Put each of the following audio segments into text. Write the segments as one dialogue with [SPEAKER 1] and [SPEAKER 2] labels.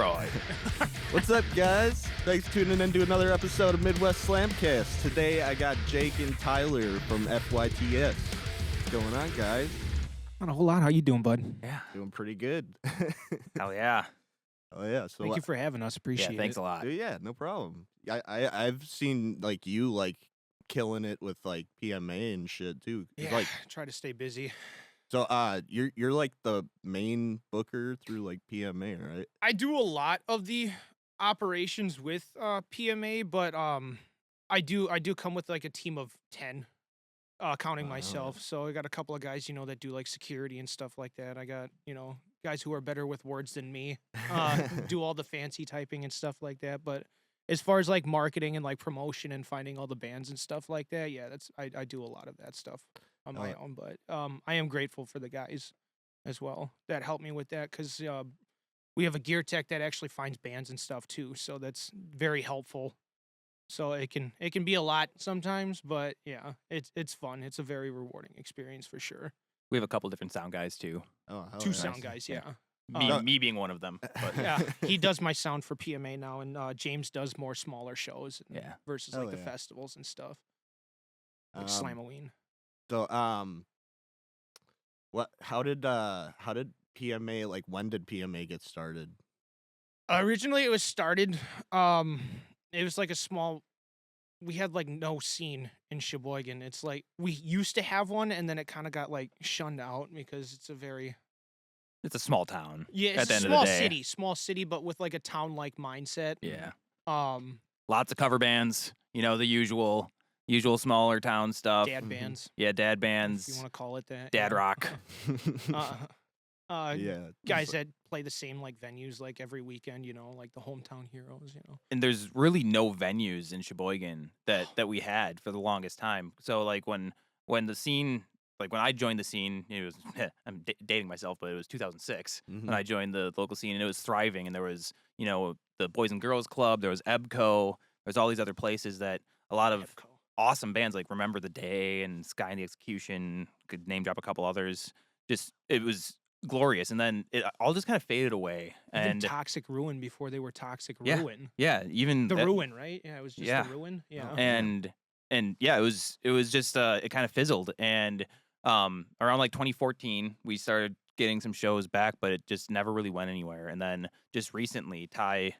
[SPEAKER 1] right.
[SPEAKER 2] What's up, guys? Thanks for tuning in to another episode of Midwest Slamcast. Today, I got Jake and Tyler from FYTS. What's going on, guys?
[SPEAKER 3] Not a whole lot. How you doing, bud?
[SPEAKER 1] Yeah.
[SPEAKER 2] Doing pretty good.
[SPEAKER 1] Hell yeah.
[SPEAKER 2] Oh, yeah. So
[SPEAKER 3] Thank you for having us. Appreciate
[SPEAKER 1] Yeah, thanks
[SPEAKER 3] it.
[SPEAKER 1] a lot.
[SPEAKER 2] Yeah, no problem. I've seen, like, you, like, killing it with, like, PMA and shit, too.
[SPEAKER 3] Yeah,
[SPEAKER 2] Like,
[SPEAKER 3] try to stay busy.
[SPEAKER 2] so, you're like the main booker through like PMA, right?
[SPEAKER 3] I do a lot of the operations with PMA, but I do come with like a team of 10, counting
[SPEAKER 2] Wow.
[SPEAKER 3] myself. So I got a couple of guys, that do like security and stuff like that. I got, guys who are better with words than me, do all the fancy typing and stuff like that. But as far as like marketing and like promotion and finding all the bands and stuff like that, yeah, I do a lot of that stuff on my own. But I am grateful for the guys as well that help me with that, because we have a gear tech that actually finds bands and stuff too, so that's very helpful. So it can be a lot sometimes, but yeah, it's fun. It's a very rewarding experience for sure.
[SPEAKER 1] We have a couple different sound guys too.
[SPEAKER 2] Oh, hell
[SPEAKER 3] Two
[SPEAKER 2] yeah.
[SPEAKER 3] sound guys, yeah.
[SPEAKER 1] Me being one of them. But
[SPEAKER 3] Yeah, he does my sound for PMA now, and James does more smaller shows
[SPEAKER 1] yeah.
[SPEAKER 3] versus
[SPEAKER 2] Hell
[SPEAKER 3] like the
[SPEAKER 2] yeah.
[SPEAKER 3] festivals and stuff, like
[SPEAKER 2] Um,
[SPEAKER 3] Slamoween.
[SPEAKER 2] So, how did PMA, like, when did PMA get started?
[SPEAKER 3] Originally, it was started. It was like a small. We had like no scene in Sheboygan. It's like we used to have one, and then it kind of got like shunned out because it's a very
[SPEAKER 1] It's a small town.
[SPEAKER 3] it's
[SPEAKER 1] at the
[SPEAKER 3] a
[SPEAKER 1] end
[SPEAKER 3] small
[SPEAKER 1] of the day.
[SPEAKER 3] small city, but with like a town like mindset.
[SPEAKER 1] Yeah.
[SPEAKER 3] Lots
[SPEAKER 1] of cover bands. The usual smaller town stuff.
[SPEAKER 3] dad
[SPEAKER 2] Mhm.
[SPEAKER 3] bands,
[SPEAKER 1] Yeah, dad
[SPEAKER 3] if
[SPEAKER 1] bands.
[SPEAKER 3] you want to call it that.
[SPEAKER 1] Dad rock.
[SPEAKER 2] Yeah,
[SPEAKER 3] Guys that play the same like venues like every weekend. Like the hometown heroes.
[SPEAKER 1] And there's really no venues in Sheboygan that we had for the longest time. So like when the scene, like when I joined the scene, it was I'm dating myself, but it was 2006
[SPEAKER 2] Mhm.
[SPEAKER 1] when I joined the local scene, and it was thriving. And there was the Boys and Girls Club, there was EBCO, there's all these other places that a lot of
[SPEAKER 3] EBCO.
[SPEAKER 1] awesome bands like Remember the Day and Sky and the Execution, could name drop a couple others. Just it was glorious, and then it all just kind of faded away.
[SPEAKER 3] Even
[SPEAKER 1] And
[SPEAKER 3] Toxic Ruin before they were Toxic
[SPEAKER 1] Yeah.
[SPEAKER 3] Ruin.
[SPEAKER 1] yeah, even
[SPEAKER 3] The
[SPEAKER 1] that-
[SPEAKER 3] Ruin, right? Yeah, it was just
[SPEAKER 1] Yeah.
[SPEAKER 3] the Ruin. Yeah.
[SPEAKER 1] and yeah, it was just it kind of fizzled. And around like 2014 we started getting some shows back, but it just never really went anywhere. And then just recently Ty,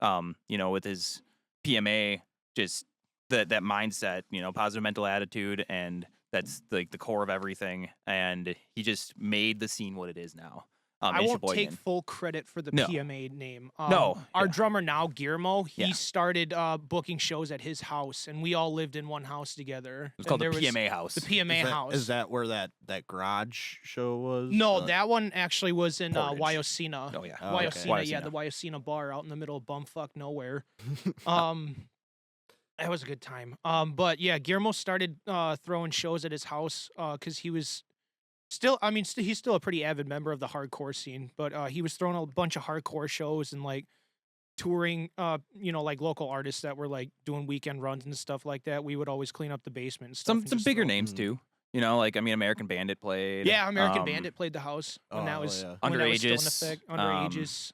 [SPEAKER 1] with his PMA, just that mindset, positive mental attitude, and that's like the core of everything, and he just made the scene what it is now.
[SPEAKER 3] I
[SPEAKER 1] in
[SPEAKER 3] won't take
[SPEAKER 1] Sheboygan.
[SPEAKER 3] full credit for the
[SPEAKER 1] No.
[SPEAKER 3] PMA name.
[SPEAKER 1] No,
[SPEAKER 3] Our
[SPEAKER 1] yeah.
[SPEAKER 3] drummer now, Guillermo, he
[SPEAKER 1] Yeah.
[SPEAKER 3] started booking shows at his house, and we all lived in one house together.
[SPEAKER 1] It was called
[SPEAKER 3] And
[SPEAKER 1] the
[SPEAKER 3] there
[SPEAKER 1] PMA house.
[SPEAKER 3] The PMA house.
[SPEAKER 2] Is that where that garage show was?
[SPEAKER 3] No, that one actually was in
[SPEAKER 1] Portage.
[SPEAKER 3] Wyocena.
[SPEAKER 1] Oh yeah.
[SPEAKER 2] Oh, okay.
[SPEAKER 3] Wyocena, yeah, the Wyocena bar out in the middle of bumfuck nowhere. That was a good time. But yeah, Guillermo started throwing shows at his house because he was still, he's still a pretty avid member of the hardcore scene, but he was throwing a bunch of hardcore shows and like touring, like local artists that were like doing weekend runs and stuff like that. We would always clean up the basement and stuff.
[SPEAKER 1] Some
[SPEAKER 3] and just
[SPEAKER 1] bigger
[SPEAKER 3] throw-
[SPEAKER 1] names
[SPEAKER 2] Mm.
[SPEAKER 1] too. American Bandit played.
[SPEAKER 3] Yeah, American Bandit played the house when
[SPEAKER 2] Oh,
[SPEAKER 3] that was
[SPEAKER 2] yeah.
[SPEAKER 3] when that was still in
[SPEAKER 1] Underages,
[SPEAKER 3] effect. Underages.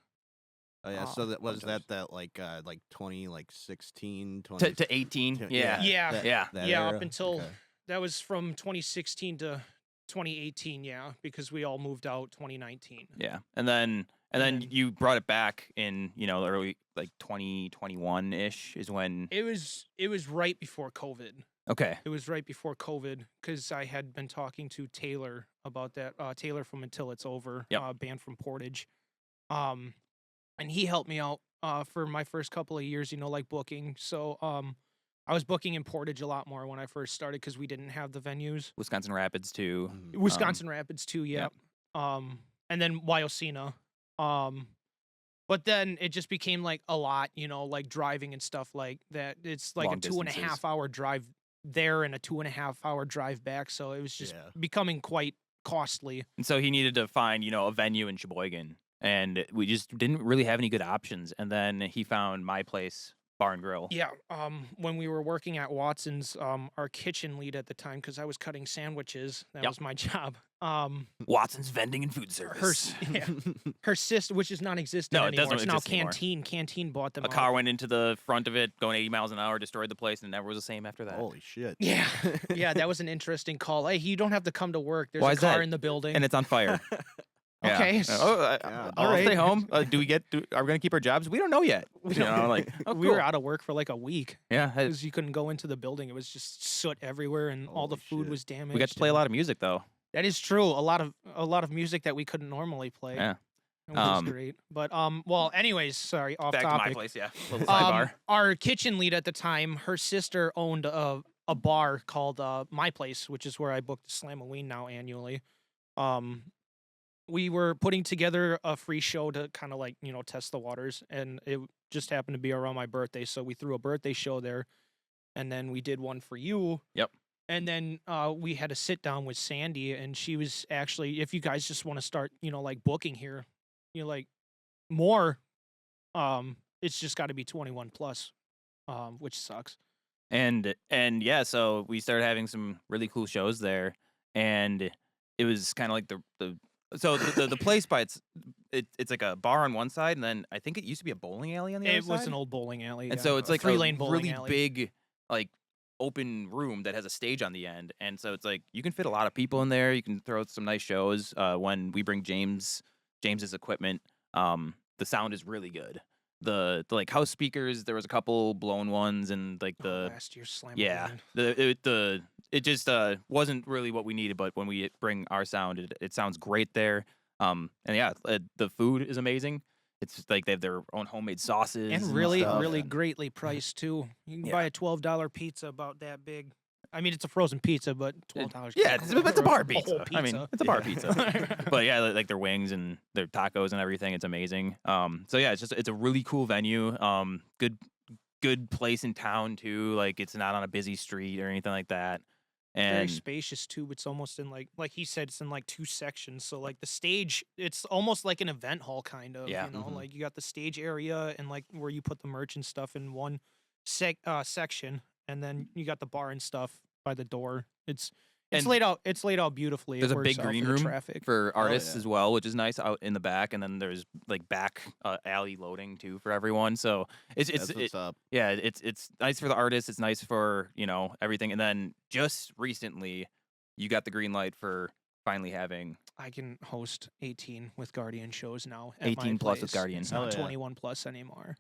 [SPEAKER 2] Oh yeah, so that was
[SPEAKER 3] bunch of-
[SPEAKER 2] that like 16, 20
[SPEAKER 1] To 18. Yeah.
[SPEAKER 3] Yeah.
[SPEAKER 2] that-
[SPEAKER 1] Yeah.
[SPEAKER 2] that
[SPEAKER 3] Yeah,
[SPEAKER 2] era?
[SPEAKER 3] up until
[SPEAKER 2] Okay.
[SPEAKER 3] that was from 2016 to 2018. Yeah, because we all moved out 2019.
[SPEAKER 1] Yeah. And then
[SPEAKER 3] then-
[SPEAKER 1] you brought it back in, early like 2021 ish is when.
[SPEAKER 3] It was right before COVID.
[SPEAKER 1] Okay.
[SPEAKER 3] It was right before COVID because I had been talking to Taylor about that. Taylor from Until It's Over,
[SPEAKER 1] Yep.
[SPEAKER 3] band from Portage. And he helped me out for my first couple of years, like booking. So I was booking in Portage a lot more when I first started because we didn't have the venues.
[SPEAKER 1] Wisconsin Rapids too.
[SPEAKER 2] Mhm.
[SPEAKER 3] Wisconsin Rapids too, yeah. And then Wyocena. But then it just became like a lot, like driving and stuff like that. It's like
[SPEAKER 1] Long
[SPEAKER 3] a 2.5
[SPEAKER 1] distances.
[SPEAKER 3] hour drive there and a 2.5 hour drive back. So it was just
[SPEAKER 2] Yeah.
[SPEAKER 3] becoming quite costly.
[SPEAKER 1] And so he needed to find, a venue in Sheboygan, and we just didn't really have any good options. And then he found my place, Bar and Grill.
[SPEAKER 3] Yeah. When we were working at Watson's, our kitchen lead at the time, because I was cutting sandwiches, that
[SPEAKER 1] Yep.
[SPEAKER 3] was my job.
[SPEAKER 1] Watson's Vending and Food
[SPEAKER 3] her
[SPEAKER 1] Service.
[SPEAKER 3] her sister, which is non-existent
[SPEAKER 1] No, it
[SPEAKER 3] anymore.
[SPEAKER 1] doesn't
[SPEAKER 3] It's now
[SPEAKER 1] exist anymore.
[SPEAKER 3] Canteen bought them
[SPEAKER 1] A
[SPEAKER 3] out.
[SPEAKER 1] car went into the front of it, going 80 miles an hour, destroyed the place, and it never was the same after that.
[SPEAKER 2] Holy shit.
[SPEAKER 3] Yeah, yeah, that was an interesting call. Hey, you don't have to come to work. There's
[SPEAKER 1] Why
[SPEAKER 3] a
[SPEAKER 1] is
[SPEAKER 3] car
[SPEAKER 1] that?
[SPEAKER 3] in the building.
[SPEAKER 1] And it's on fire. Yeah.
[SPEAKER 3] Okay.
[SPEAKER 2] Yeah,
[SPEAKER 1] I'll
[SPEAKER 3] alright.
[SPEAKER 1] stay home. Are we gonna keep our jobs? We don't know yet.
[SPEAKER 3] We
[SPEAKER 1] You
[SPEAKER 3] don't-
[SPEAKER 1] know, like, oh,
[SPEAKER 3] we were
[SPEAKER 1] cool.
[SPEAKER 3] out of work for like a week
[SPEAKER 1] Yeah,
[SPEAKER 3] because you couldn't go into the building. It was just soot everywhere, and all the
[SPEAKER 2] Holy
[SPEAKER 3] food
[SPEAKER 2] shit.
[SPEAKER 3] was damaged.
[SPEAKER 1] we got to play a lot of music though.
[SPEAKER 3] That is true. A lot of music that we couldn't normally play.
[SPEAKER 1] Yeah.
[SPEAKER 3] Which was great. But well, anyways, sorry, off
[SPEAKER 1] Back
[SPEAKER 3] topic.
[SPEAKER 1] to my place, yeah. Little sidebar.
[SPEAKER 3] Our kitchen lead at the time, her sister owned a bar called My Place, which is where I booked Slamoween now annually. We were putting together a free show to kind of like, test the waters, and it just happened to be around my birthday, so we threw a birthday show there, and then we did one for you.
[SPEAKER 1] Yep.
[SPEAKER 3] And then we had a sit down with Sandy, and she was actually, if you guys just want to start, like booking here, like more, it's just got to be 21 plus, which sucks.
[SPEAKER 1] And yeah, so we started having some really cool shows there, and it was kind of like the place by it's like a bar on one side, and then I think it used to be a bowling alley on the other
[SPEAKER 3] It
[SPEAKER 1] side.
[SPEAKER 3] was an old bowling alley.
[SPEAKER 1] And
[SPEAKER 3] yeah.
[SPEAKER 1] so it's
[SPEAKER 3] A
[SPEAKER 1] like a
[SPEAKER 3] 3-lane bowling
[SPEAKER 1] really
[SPEAKER 3] alley.
[SPEAKER 1] big, like, open room that has a stage on the end. And so it's like you can fit a lot of people in there. You can throw some nice shows. When we bring James's equipment, the sound is really good. The like house speakers, there was a couple blown ones, and like the
[SPEAKER 3] last year's Slamoween.
[SPEAKER 1] yeah, it just wasn't really what we needed. But when we bring our sound, it sounds great there. And yeah, the food is amazing. It's like they have their own homemade sauces
[SPEAKER 3] And really,
[SPEAKER 1] stuff.
[SPEAKER 3] really greatly priced too. You can
[SPEAKER 1] Yeah.
[SPEAKER 3] buy a $12 pizza about that big. I mean, it's a frozen pizza, but $12.
[SPEAKER 1] Yeah, it's a bar
[SPEAKER 3] whole
[SPEAKER 1] pizza. I mean, it's a bar pizza. But yeah, like their wings and their tacos and everything, it's amazing. So yeah, it's a really cool venue. Good place in town too. Like it's not on a busy street or anything like that.
[SPEAKER 3] Very
[SPEAKER 1] And
[SPEAKER 3] spacious too. It's almost in like he said, it's in like 2 sections. So like the stage, it's almost like an event hall kind of.
[SPEAKER 1] Yeah.
[SPEAKER 2] Mhm.
[SPEAKER 3] Like you got the stage area and like where you put the merch and stuff in one section, and then you got the bar and stuff by the door. It's
[SPEAKER 1] And
[SPEAKER 3] laid out. It's laid out beautifully. It
[SPEAKER 1] there's a
[SPEAKER 3] works
[SPEAKER 1] big
[SPEAKER 3] out for
[SPEAKER 1] green
[SPEAKER 3] the
[SPEAKER 1] room
[SPEAKER 3] traffic.
[SPEAKER 1] for artists
[SPEAKER 2] yeah.
[SPEAKER 1] as well, which is nice out in the back. And then there's like back alley loading too for everyone. So
[SPEAKER 2] That's what's up.
[SPEAKER 1] yeah, it's nice for the artists. It's nice for everything. And then just recently, you got the green light for finally having
[SPEAKER 3] I can host 18 with Guardian shows now. At
[SPEAKER 1] 18
[SPEAKER 3] my
[SPEAKER 1] plus with
[SPEAKER 3] place.
[SPEAKER 1] Guardian.
[SPEAKER 3] It's
[SPEAKER 2] Hell
[SPEAKER 3] not
[SPEAKER 2] yeah.
[SPEAKER 3] 21 plus anymore.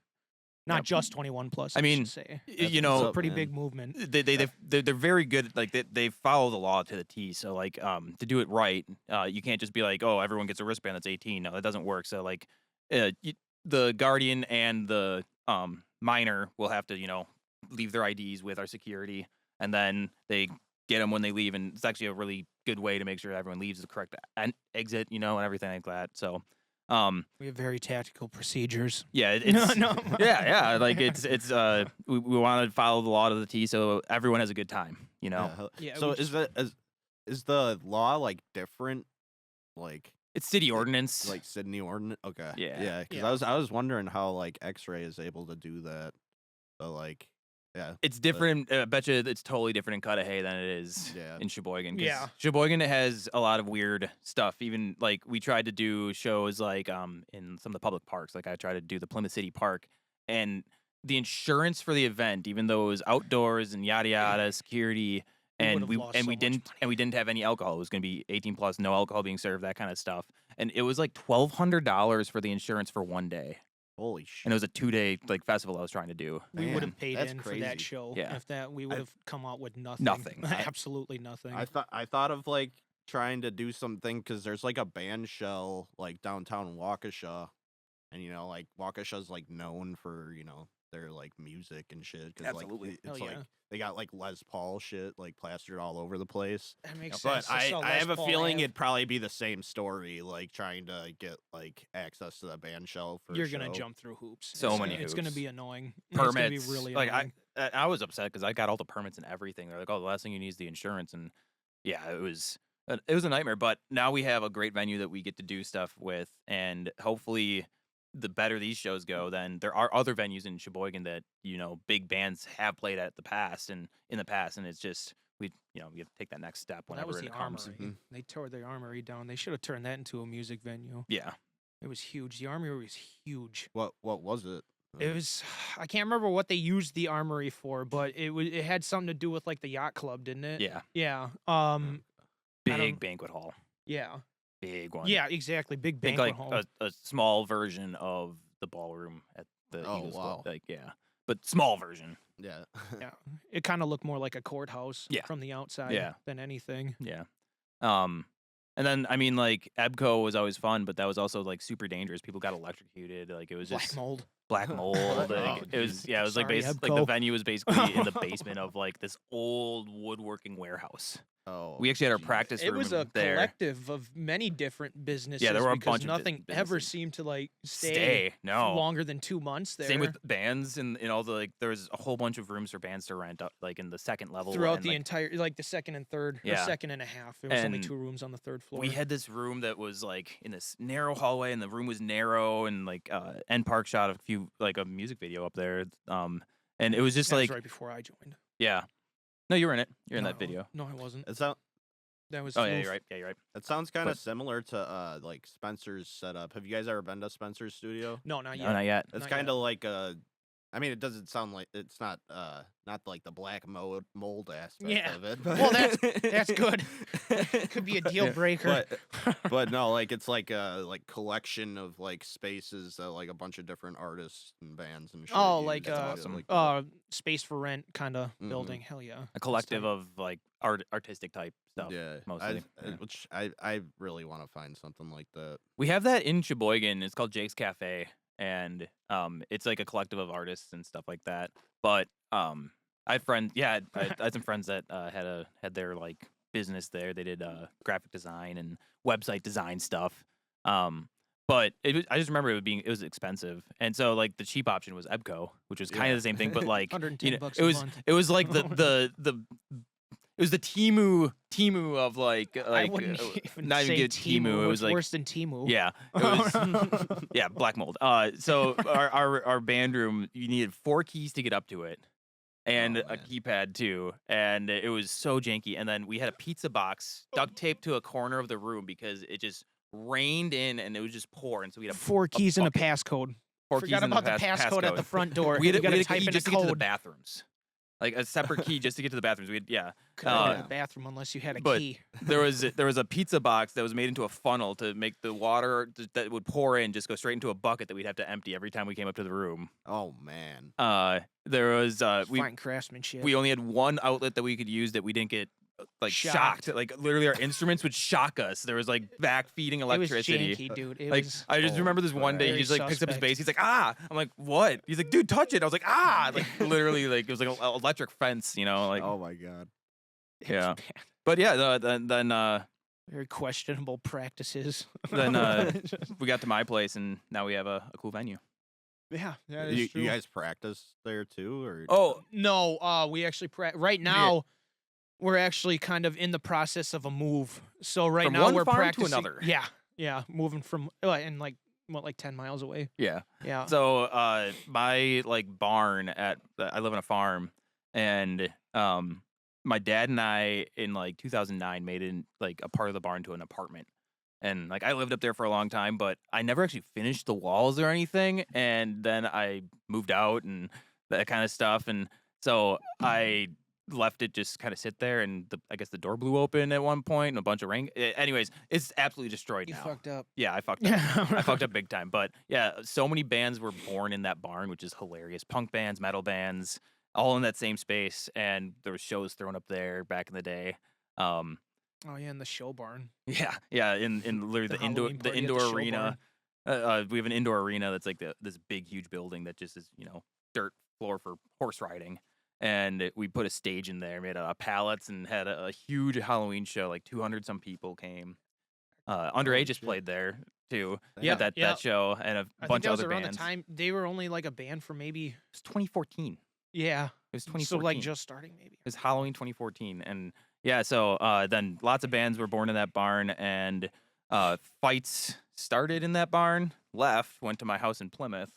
[SPEAKER 3] Not
[SPEAKER 1] Yep.
[SPEAKER 3] just 21 plus.
[SPEAKER 1] I
[SPEAKER 3] I
[SPEAKER 1] mean,
[SPEAKER 3] should say.
[SPEAKER 2] That's
[SPEAKER 3] It's
[SPEAKER 2] what's
[SPEAKER 3] a
[SPEAKER 2] up,
[SPEAKER 3] pretty
[SPEAKER 2] man.
[SPEAKER 3] big movement.
[SPEAKER 1] they're very good. Like they follow the law to the T. So like to do it right, you can't just be like, oh, everyone gets a wristband that's 18. No, that doesn't work. So like the Guardian and the minor will have to leave their IDs with our security, and then they get them when they leave. And it's actually a really good way to make sure everyone leaves the correct exit, and everything like that. So
[SPEAKER 3] We have very tactical procedures.
[SPEAKER 1] yeah, it's
[SPEAKER 3] no.
[SPEAKER 1] yeah. Like it's we want to follow the law to the T, so everyone has a good time.
[SPEAKER 2] Yeah.
[SPEAKER 3] Yeah,
[SPEAKER 2] So
[SPEAKER 3] we
[SPEAKER 2] is the law like different, like
[SPEAKER 1] It's city ordinance.
[SPEAKER 2] like Sydney ordinance? Okay.
[SPEAKER 1] Yeah.
[SPEAKER 2] Yeah. Because
[SPEAKER 3] Yeah.
[SPEAKER 2] I was wondering how like X-ray is able to do that. So like, yeah.
[SPEAKER 1] It's different. I bet you it's totally different in Cudahy than it is
[SPEAKER 2] Yeah.
[SPEAKER 1] in Sheboygan. 'Cause
[SPEAKER 3] Yeah.
[SPEAKER 1] Sheboygan has a lot of weird stuff. Even like we tried to do shows like in some of the public parks. Like I tried to do the Plymouth City Park, and the insurance for the event, even though it was outdoors and yada yada, security, and
[SPEAKER 3] would've
[SPEAKER 1] we
[SPEAKER 3] lost so much
[SPEAKER 1] didn't have any alcohol. It was going to be 18 plus, no alcohol being served, that kind of stuff. And it was like $1,200 for the insurance for one day,
[SPEAKER 2] Holy shit.
[SPEAKER 1] and it was a 2-day like festival I was trying to do.
[SPEAKER 3] would
[SPEAKER 2] Man,
[SPEAKER 3] have paid
[SPEAKER 2] that's
[SPEAKER 3] in for
[SPEAKER 2] crazy.
[SPEAKER 3] that show.
[SPEAKER 1] Yeah.
[SPEAKER 3] If that we would have come out with nothing.
[SPEAKER 1] Nothing.
[SPEAKER 3] Absolutely nothing.
[SPEAKER 2] I thought of like trying to do something because there's like a band shell like downtown Waukesha, and like Waukesha's like known for their like music and shit. Cause,
[SPEAKER 1] Absolutely.
[SPEAKER 2] Like,
[SPEAKER 3] Hell
[SPEAKER 2] it's like
[SPEAKER 3] yeah.
[SPEAKER 2] they got like Les Paul shit like plastered all over the place.
[SPEAKER 3] That makes
[SPEAKER 2] But
[SPEAKER 3] sense. saw
[SPEAKER 2] I
[SPEAKER 3] Les
[SPEAKER 2] have a
[SPEAKER 3] Paul
[SPEAKER 2] feeling
[SPEAKER 3] have-
[SPEAKER 2] it'd probably be the same story, like trying to get like access to the band shell for a
[SPEAKER 3] You're gonna
[SPEAKER 2] show.
[SPEAKER 3] jump through hoops.
[SPEAKER 1] So
[SPEAKER 3] It's
[SPEAKER 1] many
[SPEAKER 3] It's gonna
[SPEAKER 1] hoops.
[SPEAKER 3] be annoying.
[SPEAKER 1] Permits.
[SPEAKER 3] It's gonna be really
[SPEAKER 1] like
[SPEAKER 3] annoying.
[SPEAKER 1] I was upset because I got all the permits and everything. They're like, oh, the last thing you need is the insurance, and yeah, it was a nightmare. But now we have a great venue that we get to do stuff with, and hopefully, the better these shows go, then there are other venues in Sheboygan that big bands have played at in the past, and it's just we you have to take that next step
[SPEAKER 3] Well, that
[SPEAKER 1] whenever
[SPEAKER 3] was the
[SPEAKER 1] it comes.
[SPEAKER 3] armory. They tore the armory down. They should have turned that into a music venue.
[SPEAKER 1] Yeah.
[SPEAKER 3] It was huge. The armory was huge.
[SPEAKER 2] What was it?
[SPEAKER 3] It was. I can't remember what they used the armory for, but it had something to do with like the yacht club, didn't it?
[SPEAKER 1] Yeah.
[SPEAKER 3] Yeah. I
[SPEAKER 1] Big
[SPEAKER 3] don't-
[SPEAKER 1] banquet hall.
[SPEAKER 3] Yeah.
[SPEAKER 1] Big one.
[SPEAKER 3] Yeah. Exactly. Big
[SPEAKER 1] Think
[SPEAKER 3] banquet
[SPEAKER 1] like
[SPEAKER 3] hall.
[SPEAKER 1] a small version of the ballroom at the
[SPEAKER 2] Oh,
[SPEAKER 1] Eagles
[SPEAKER 2] wow.
[SPEAKER 1] Club. Like, yeah. But small version.
[SPEAKER 2] Yeah.
[SPEAKER 3] Yeah. It kind of looked more like a courthouse
[SPEAKER 1] Yeah.
[SPEAKER 3] from the outside
[SPEAKER 1] Yeah.
[SPEAKER 3] than anything.
[SPEAKER 1] Yeah. And then I mean like EBCO was always fun, but that was also like super dangerous. People got electrocuted. Like it was
[SPEAKER 3] Black
[SPEAKER 1] just
[SPEAKER 3] mold.
[SPEAKER 1] black mold.
[SPEAKER 2] Oh,
[SPEAKER 1] Like, it was
[SPEAKER 2] geez.
[SPEAKER 1] it was like
[SPEAKER 3] Sorry,
[SPEAKER 1] like the
[SPEAKER 3] EBCO.
[SPEAKER 1] venue was basically in the basement of like this old woodworking warehouse.
[SPEAKER 2] Oh.
[SPEAKER 1] We actually had our
[SPEAKER 2] geez.
[SPEAKER 1] practice
[SPEAKER 3] It
[SPEAKER 1] room
[SPEAKER 3] was a
[SPEAKER 1] there.
[SPEAKER 3] collective of many different businesses.
[SPEAKER 1] there were a
[SPEAKER 3] because
[SPEAKER 1] bunch of
[SPEAKER 3] nothing ever
[SPEAKER 1] businesses.
[SPEAKER 3] seemed to like
[SPEAKER 1] Stay. No.
[SPEAKER 3] longer than 2 months there.
[SPEAKER 1] Same with bands and all the like there was a whole bunch of rooms for bands to rent up like in the second level
[SPEAKER 3] throughout
[SPEAKER 1] and,
[SPEAKER 3] the
[SPEAKER 1] like,
[SPEAKER 3] entire, like the second and third, or
[SPEAKER 1] Yeah.
[SPEAKER 3] second and a half. There was only
[SPEAKER 1] And
[SPEAKER 3] 2 rooms on the third floor.
[SPEAKER 1] we had this room that was like in this narrow hallway and the room was narrow and like End Park shot a music video up there. And it was just
[SPEAKER 3] That
[SPEAKER 1] like
[SPEAKER 3] was right before I joined.
[SPEAKER 1] yeah. No, you were in it. You're in
[SPEAKER 3] No,
[SPEAKER 1] that video.
[SPEAKER 3] No, I wasn't. That was.
[SPEAKER 1] Oh yeah,
[SPEAKER 3] Floof.
[SPEAKER 1] you're right. Yeah, you're right.
[SPEAKER 2] It sounds kind
[SPEAKER 1] But-
[SPEAKER 2] of similar to like Spencer's setup. Have you guys ever been to Spencer's studio?
[SPEAKER 3] No, not
[SPEAKER 1] No,
[SPEAKER 3] yet.
[SPEAKER 1] not yet.
[SPEAKER 2] It's
[SPEAKER 3] Not
[SPEAKER 2] kind of like I mean, it doesn't sound like it's not like the black mold aspect
[SPEAKER 3] Yeah.
[SPEAKER 2] of it.
[SPEAKER 3] Well, that's good. Could be a deal breaker.
[SPEAKER 2] But no, like it's like a collection of like spaces that like a bunch of different artists and bands and shit.
[SPEAKER 3] Oh,
[SPEAKER 2] use.
[SPEAKER 3] like,
[SPEAKER 2] It's
[SPEAKER 1] awesome.
[SPEAKER 3] Space for rent kind of
[SPEAKER 2] Mhm.
[SPEAKER 3] building. Hell yeah.
[SPEAKER 1] A
[SPEAKER 3] That's
[SPEAKER 1] collective
[SPEAKER 3] tight.
[SPEAKER 1] of like artistic type stuff.
[SPEAKER 2] yeah,
[SPEAKER 1] mostly, yeah.
[SPEAKER 2] which I really want to find something like that.
[SPEAKER 1] We have that in Sheboygan. It's called Jake's Cafe, and it's like a collective of artists and stuff like that. But I had friends. Yeah, I had some friends that had their like business there. They did graphic design and website design stuff. But I just remember it was expensive, and so like the cheap option was EBCO, which was kind
[SPEAKER 2] Yeah.
[SPEAKER 1] of the same thing, but like
[SPEAKER 3] $110
[SPEAKER 1] it
[SPEAKER 3] a
[SPEAKER 1] was
[SPEAKER 3] month.
[SPEAKER 1] it was like the it was the Timu of like
[SPEAKER 3] I wouldn't even
[SPEAKER 1] not
[SPEAKER 3] say
[SPEAKER 1] even get Timu. It was
[SPEAKER 3] It's
[SPEAKER 1] like
[SPEAKER 3] worse than Timu.
[SPEAKER 1] yeah, it was yeah, black mold. So our band room, you needed 4 keys to get up to it, and
[SPEAKER 2] Oh,
[SPEAKER 1] a
[SPEAKER 2] man.
[SPEAKER 1] keypad too, and it was so janky. And then we had a pizza box duct taped to a corner of the room because it just rained in and it was just pour, and so we had
[SPEAKER 3] 4 keys and a
[SPEAKER 1] bucket.
[SPEAKER 3] passcode.
[SPEAKER 1] 4
[SPEAKER 3] Forgot
[SPEAKER 1] keys in
[SPEAKER 3] about the passcode at the front door.
[SPEAKER 1] We had,
[SPEAKER 3] You
[SPEAKER 1] we
[SPEAKER 3] gotta
[SPEAKER 1] had a
[SPEAKER 3] type
[SPEAKER 1] key
[SPEAKER 3] in a
[SPEAKER 1] just to get to the
[SPEAKER 3] code.
[SPEAKER 1] bathrooms, like a separate key just to get to the bathrooms. We had
[SPEAKER 3] Couldn't go to
[SPEAKER 2] Yeah.
[SPEAKER 3] the bathroom unless you had a
[SPEAKER 1] But-
[SPEAKER 3] key.
[SPEAKER 1] there was a pizza box that was made into a funnel to make the water that would pour in just go straight into a bucket that we'd have to empty every time we came up to the room.
[SPEAKER 2] Oh man.
[SPEAKER 1] There was
[SPEAKER 3] Fine craftsmanship.
[SPEAKER 1] we only had one outlet that we could use that we didn't get like shocked. Like literally our instruments would shock us. There was like back feeding electricity.
[SPEAKER 3] It was janky, dude. It
[SPEAKER 1] Like
[SPEAKER 3] was
[SPEAKER 1] I just
[SPEAKER 2] Oh,
[SPEAKER 1] remember this one day
[SPEAKER 3] very
[SPEAKER 1] he just like picks up his
[SPEAKER 3] suspect.
[SPEAKER 1] bass. He's like, ah. I'm like, what? He's like, dude, touch it. I was like, ah. Like literally, like it was like an electric fence, like
[SPEAKER 2] Oh my god.
[SPEAKER 3] it was
[SPEAKER 1] yeah.
[SPEAKER 3] bad.
[SPEAKER 1] But yeah, then
[SPEAKER 3] Very questionable practices.
[SPEAKER 1] Then, we got to my place and now we have a cool venue.
[SPEAKER 3] yeah, that is
[SPEAKER 2] You
[SPEAKER 3] true.
[SPEAKER 2] guys practice there too, or
[SPEAKER 1] Oh,
[SPEAKER 3] No, we actually right now we're actually kind of in the process of a move. So right
[SPEAKER 1] From
[SPEAKER 3] now
[SPEAKER 1] one
[SPEAKER 3] we're
[SPEAKER 1] farm to
[SPEAKER 3] practicing.
[SPEAKER 1] another.
[SPEAKER 3] Yeah, moving from and like 10 miles away.
[SPEAKER 1] yeah.
[SPEAKER 3] Yeah.
[SPEAKER 1] So my like barn I live on a farm, and my dad and I in like 2009 made it like a part of the barn to an apartment. And like I lived up there for a long time, but I never actually finished the walls or anything. And then I moved out and that kind of stuff. And so I left it just kind of sit there, and I guess the door blew open at one point and a bunch of rain. Anyways, it's absolutely destroyed
[SPEAKER 3] You
[SPEAKER 1] now.
[SPEAKER 3] fucked up.
[SPEAKER 1] Yeah, I fucked up. I fucked up big time. But yeah, so many bands were born in that barn, which is hilarious. Punk bands, metal bands, all in that same space. And there were shows thrown up there back in the day.
[SPEAKER 3] Oh yeah, in the show barn.
[SPEAKER 1] Yeah, in literally
[SPEAKER 3] The
[SPEAKER 1] the indoor
[SPEAKER 3] Halloween party at the
[SPEAKER 1] indoor
[SPEAKER 3] show
[SPEAKER 1] arena. We have an indoor arena that's like this big, huge building that just is dirt floor for horse riding. And we put a stage in there, made out of pallets, and had a huge Halloween show. Like 200 some people came. Underage just
[SPEAKER 2] shit.
[SPEAKER 1] played there too.
[SPEAKER 3] Yeah,
[SPEAKER 1] at that
[SPEAKER 3] yeah.
[SPEAKER 1] show, and a
[SPEAKER 3] I
[SPEAKER 1] bunch
[SPEAKER 3] think that
[SPEAKER 1] of
[SPEAKER 3] was
[SPEAKER 1] other
[SPEAKER 3] around
[SPEAKER 1] bands.
[SPEAKER 3] the time they were only like a band for maybe.
[SPEAKER 1] It was 2014.
[SPEAKER 3] Yeah.
[SPEAKER 1] It was 2014.
[SPEAKER 3] So like just starting maybe.
[SPEAKER 1] It was Halloween 2014, and yeah, so then lots of bands were born in that barn, and fights started in that barn. Left, went to my house in Plymouth,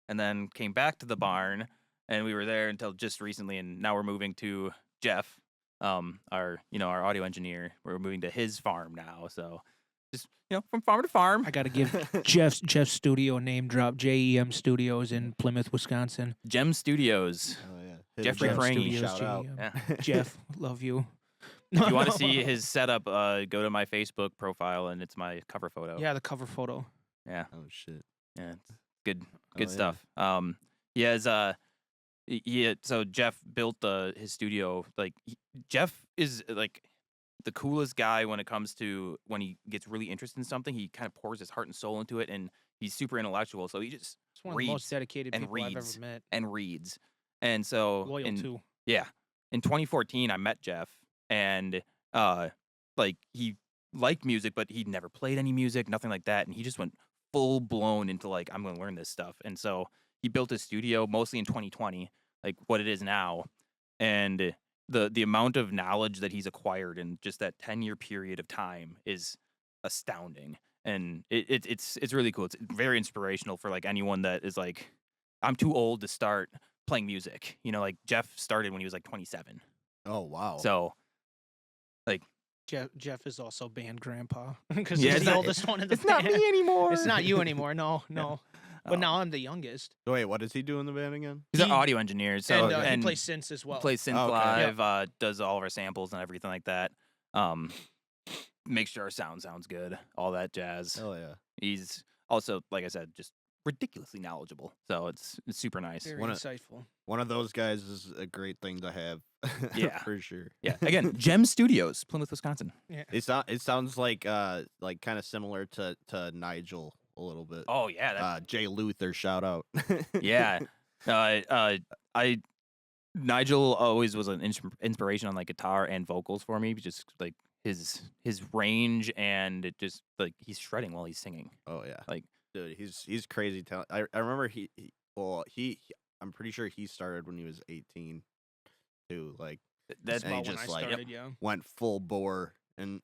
[SPEAKER 1] and then came back to the barn, and we were there until just recently, and now we're moving to Jeff, our our audio engineer. We're moving to his farm now, so just from farm to farm.
[SPEAKER 3] I got to give Jeff's studio a name drop. JEM Studios in Plymouth, Wisconsin.
[SPEAKER 1] Gem Studios.
[SPEAKER 2] Oh yeah, Hit
[SPEAKER 1] Jeffrey
[SPEAKER 2] Jeff
[SPEAKER 1] Frangy.
[SPEAKER 3] Studios,
[SPEAKER 2] shout out.
[SPEAKER 3] JEM.
[SPEAKER 1] Yeah.
[SPEAKER 3] Jeff, love you.
[SPEAKER 1] If you want to see his setup, go to my Facebook profile, and it's my cover photo.
[SPEAKER 3] Yeah, the cover photo.
[SPEAKER 1] Yeah.
[SPEAKER 2] Oh shit.
[SPEAKER 1] Yeah, it's good
[SPEAKER 2] yeah.
[SPEAKER 1] stuff. He has so Jeff built his studio. Like Jeff is like the coolest guy when it comes to when he gets really interested in something. He kind of pours his heart and soul into it, and he's super intellectual. So he just
[SPEAKER 3] It's one of the most dedicated
[SPEAKER 1] and
[SPEAKER 3] people I've
[SPEAKER 1] reads
[SPEAKER 3] ever met.
[SPEAKER 1] and reads. And so
[SPEAKER 3] Loyal too.
[SPEAKER 1] yeah, in 2014, I met Jeff, and like he liked music, but he'd never played any music, nothing like that, and he just went full blown into like, I'm going to learn this stuff. And so he built his studio mostly in 2020, like what it is now, and the amount of knowledge that he's acquired in just that 10-year period of time is astounding, and it's really cool. It's very inspirational for like anyone that is like, I'm too old to start playing music. Like Jeff started when he was like 27.
[SPEAKER 2] Oh wow.
[SPEAKER 1] So like
[SPEAKER 3] Jeff is also band grandpa because
[SPEAKER 1] Yeah,
[SPEAKER 3] he's
[SPEAKER 1] it's
[SPEAKER 3] the
[SPEAKER 1] not-
[SPEAKER 3] oldest one in the
[SPEAKER 1] it's not
[SPEAKER 3] band.
[SPEAKER 1] me anymore.
[SPEAKER 3] It's not you anymore. No. But
[SPEAKER 1] Oh.
[SPEAKER 3] now I'm the youngest.
[SPEAKER 2] Wait, what does he do in the band again?
[SPEAKER 1] He's an
[SPEAKER 3] he-
[SPEAKER 1] audio engineer, so
[SPEAKER 3] And he plays synths as well.
[SPEAKER 1] plays synth
[SPEAKER 2] Oh, okay.
[SPEAKER 1] live, does all of our samples and everything like that. Makes sure our sound sounds good, all that jazz.
[SPEAKER 2] Hell yeah.
[SPEAKER 1] He's also, like I said, just ridiculously knowledgeable. So it's super nice.
[SPEAKER 3] Very
[SPEAKER 2] Wanna-
[SPEAKER 3] insightful.
[SPEAKER 2] One of those guys is a great thing to have.
[SPEAKER 1] Yeah.
[SPEAKER 2] for sure.
[SPEAKER 1] Yeah. Again, Gem Studios, Plymouth, Wisconsin.
[SPEAKER 2] It sounds like kind of similar to Nigel a little bit.
[SPEAKER 1] Oh yeah,
[SPEAKER 2] Jay Luther, shout out.
[SPEAKER 1] yeah. Nigel always was an inspiration on like guitar and vocals for me, just like his range, and it just like he's shredding while he's singing.
[SPEAKER 2] Oh yeah.
[SPEAKER 1] Like,
[SPEAKER 2] dude, he's crazy talented. I remember he I'm pretty sure he started when he was 18 too. Like
[SPEAKER 1] that's
[SPEAKER 2] and he
[SPEAKER 3] about when I
[SPEAKER 2] just like
[SPEAKER 3] started, yeah.
[SPEAKER 2] went full bore and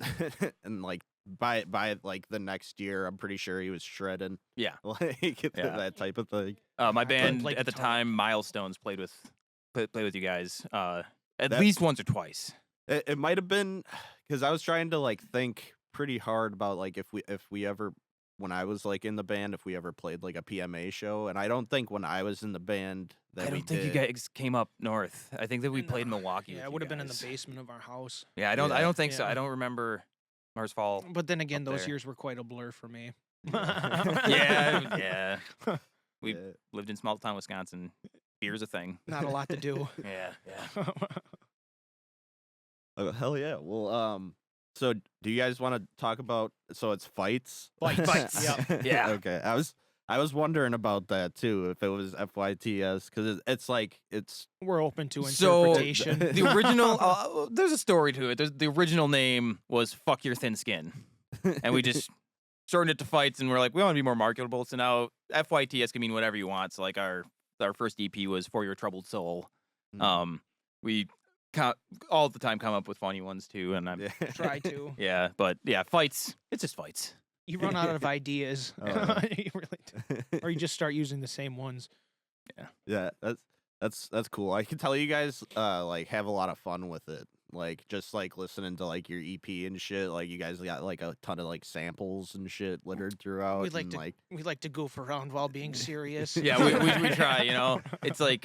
[SPEAKER 2] and like by like the next year I'm pretty sure he was shredding.
[SPEAKER 1] Yeah.
[SPEAKER 2] Like
[SPEAKER 1] Yeah.
[SPEAKER 2] that type of thing.
[SPEAKER 1] my band
[SPEAKER 3] played
[SPEAKER 1] at the
[SPEAKER 3] guitar.
[SPEAKER 1] time, Milestones, played with you guys at
[SPEAKER 2] That-
[SPEAKER 1] least once or twice.
[SPEAKER 2] It might have been because I was trying to like think pretty hard about like if we ever, when I was like in the band, if we ever played like a PMA show, and I don't think when I was in the band that
[SPEAKER 1] I
[SPEAKER 2] we
[SPEAKER 1] don't think
[SPEAKER 2] did.
[SPEAKER 1] you guys came up north. I think that we played in Milwaukee.
[SPEAKER 3] Yeah,
[SPEAKER 1] with
[SPEAKER 3] it
[SPEAKER 1] you
[SPEAKER 3] would have been in the
[SPEAKER 1] guys.
[SPEAKER 3] basement of our house.
[SPEAKER 1] Yeah, I don't think so.
[SPEAKER 3] Yeah.
[SPEAKER 1] I don't remember Mars Fall.
[SPEAKER 3] But then again,
[SPEAKER 1] Up
[SPEAKER 3] those
[SPEAKER 1] there.
[SPEAKER 3] years were quite a blur for me.
[SPEAKER 1] Yeah. We
[SPEAKER 2] Yeah.
[SPEAKER 1] lived in small town Wisconsin. Beer's a thing.
[SPEAKER 3] Not a lot to do.
[SPEAKER 1] Yeah.
[SPEAKER 2] Oh, hell yeah. Well, so do you guys want to talk about? So it's fights.
[SPEAKER 3] Fights. Yep.
[SPEAKER 1] Yeah.
[SPEAKER 2] Okay. I was wondering about that too. If it was FYTS, because it's like it's
[SPEAKER 3] We're open to
[SPEAKER 1] So
[SPEAKER 3] interpretation.
[SPEAKER 1] the original, there's a story to it. The original name was "Fuck Your Thin Skin," and we just shortened it to Fights, and we're like, we want to be more marketable. So now FYTS can mean whatever you want. So like our first EP was "For Your Troubled Soul." We all the time come up with funny ones too, and I'm
[SPEAKER 2] yeah.
[SPEAKER 3] Try to.
[SPEAKER 1] yeah, but yeah, Fights. It's just Fights.
[SPEAKER 3] You run out of ideas.
[SPEAKER 2] Oh, yeah.
[SPEAKER 3] You really do. Or you just start using the same ones.
[SPEAKER 2] Yeah, that's cool. I can tell you guys like have a lot of fun with it. Like just like listening to like your EP and shit. Like you guys got like a ton of like samples and shit littered throughout.
[SPEAKER 3] We like
[SPEAKER 2] and,
[SPEAKER 3] to
[SPEAKER 2] like
[SPEAKER 3] we like to goof around while being serious.
[SPEAKER 1] Yeah, we try. It's like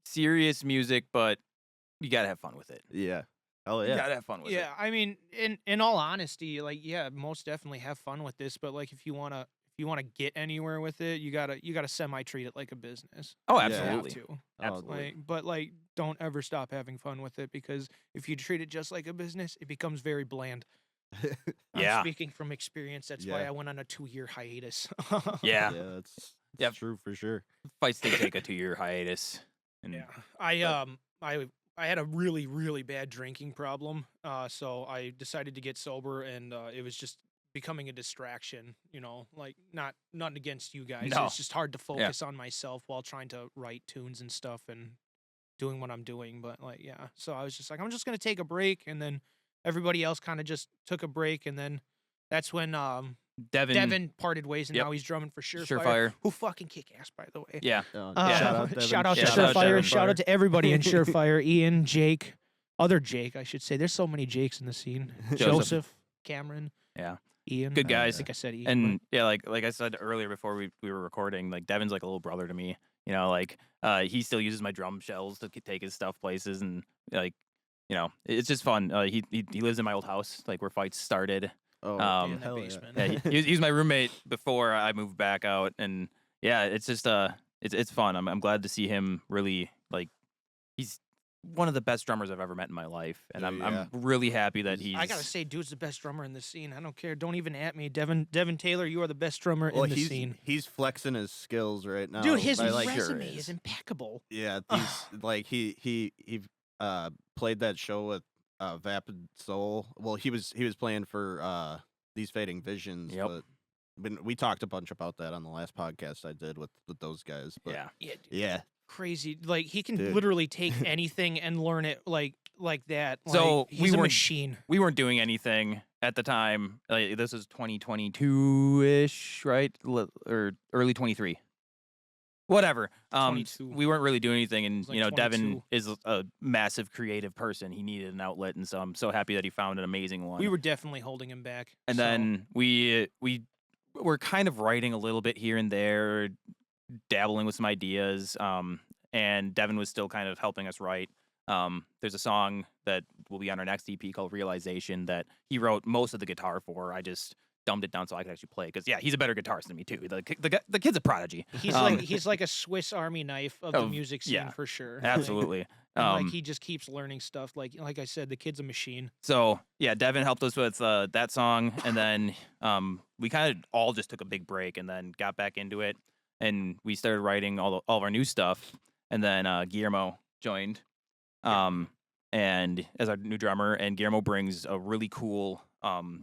[SPEAKER 1] serious music, but you gotta have fun with it.
[SPEAKER 2] yeah. Hell
[SPEAKER 1] You
[SPEAKER 2] yeah.
[SPEAKER 1] gotta have fun with it.
[SPEAKER 3] Yeah, I mean, in all honesty, like, yeah, most definitely have fun with this, but like, if you wanna get anywhere with it, you gotta semi treat it like a business.
[SPEAKER 1] Oh,
[SPEAKER 2] Yeah.
[SPEAKER 3] You have
[SPEAKER 1] absolutely.
[SPEAKER 3] to.
[SPEAKER 1] Absolutely.
[SPEAKER 3] Like, don't ever stop having fun with it, because if you treat it just like a business, it becomes very bland.
[SPEAKER 1] Yeah.
[SPEAKER 3] I'm speaking from experience. That's why
[SPEAKER 2] Yeah.
[SPEAKER 3] I went on a 2-year hiatus.
[SPEAKER 1] Yeah.
[SPEAKER 2] Yeah, that's
[SPEAKER 1] Yep.
[SPEAKER 2] true for sure.
[SPEAKER 1] Fights did take a 2-year hiatus. And
[SPEAKER 3] Yeah. I had a really, really bad drinking problem. So I decided to get sober, and it was just becoming a distraction, like nothing against you guys.
[SPEAKER 1] No.
[SPEAKER 3] It's just hard to focus on myself while trying to write tunes and stuff and doing what I'm doing. But like, yeah. So I was just like, I'm just gonna take a break, and then everybody else kind of just took a break, and then that's when Devin parted ways, and
[SPEAKER 1] Yep.
[SPEAKER 3] now he's drumming for Surefire,
[SPEAKER 1] Surefire.
[SPEAKER 3] who fucking kick ass, by the way.
[SPEAKER 1] Yeah.
[SPEAKER 2] Yeah.
[SPEAKER 3] Uh,
[SPEAKER 2] Shout out, Devin.
[SPEAKER 3] shout out to
[SPEAKER 1] Shout out
[SPEAKER 3] Surefire.
[SPEAKER 1] Devin.
[SPEAKER 3] Shout out to everybody in Surefire. Ian, Jake, other Jake, I should say. There's so many Jakes in the scene.
[SPEAKER 1] Joseph.
[SPEAKER 3] Cameron,
[SPEAKER 1] Yeah.
[SPEAKER 3] Ian.
[SPEAKER 1] Good
[SPEAKER 3] I
[SPEAKER 1] guys.
[SPEAKER 3] think I said Ian.
[SPEAKER 1] And yeah, like I said earlier before we were recording, like Devin's like a little brother to me. You know, like he still uses my drum shells to take his stuff places, and like, you know, it's just fun. He lives in my old house, like where fights started.
[SPEAKER 2] Oh,
[SPEAKER 3] in the
[SPEAKER 2] hell
[SPEAKER 3] basement.
[SPEAKER 1] Yeah, he was my roommate before I moved back out, and yeah, it's just it's fun. I'm glad to see him really like he's one of the best drummers I've ever met in my life, and I'm really happy that he's.
[SPEAKER 3] I gotta say, dude's the best drummer in the scene. I don't care. Don't even at me, Devin Taylor. You are the best drummer in the scene.
[SPEAKER 2] He's flexing his skills right now.
[SPEAKER 3] Dude, his
[SPEAKER 2] by, like,
[SPEAKER 3] resume is impeccable.
[SPEAKER 2] Yeah, he's like he played that show with Vapid Soul. Well, he was playing for These Fading Visions.
[SPEAKER 1] Yep.
[SPEAKER 2] But we talked a bunch about that on the last podcast I did with those guys. But
[SPEAKER 1] Yeah.
[SPEAKER 2] yeah,
[SPEAKER 3] Crazy. Like he can
[SPEAKER 2] Dude.
[SPEAKER 3] literally take anything and learn it like that.
[SPEAKER 1] So
[SPEAKER 3] Like, he's
[SPEAKER 1] we
[SPEAKER 3] a
[SPEAKER 1] weren't-
[SPEAKER 3] machine.
[SPEAKER 1] We weren't doing anything at the time. Like, this was 2022-ish, right? Or early 23. Whatever.
[SPEAKER 3] 22.
[SPEAKER 1] We weren't really doing anything, and
[SPEAKER 3] was like
[SPEAKER 1] you know, Devin
[SPEAKER 3] 22.
[SPEAKER 1] is a massive creative person. He needed an outlet, and so I'm so happy that he found an amazing one.
[SPEAKER 3] We were definitely holding him back.
[SPEAKER 1] And
[SPEAKER 3] so-
[SPEAKER 1] then we were kind of writing a little bit here and there, dabbling with some ideas. And Devin was still kind of helping us write. There's a song that will be on our next EP called Realization that he wrote most of the guitar for. I just dumbed it down so I could actually play because he's a better guitarist than me too. The kid's a prodigy.
[SPEAKER 3] he's like a Swiss Army knife of the music scene for sure.
[SPEAKER 1] Absolutely.
[SPEAKER 3] Like he just keeps learning stuff. Like I said, the kid's a machine.
[SPEAKER 1] So yeah, Devin helped us with that song, and then we kind of all just took a big break and then got back into it, and we started writing all of our new stuff, and then Guillermo joined, and as our new drummer, and Guillermo brings a really cool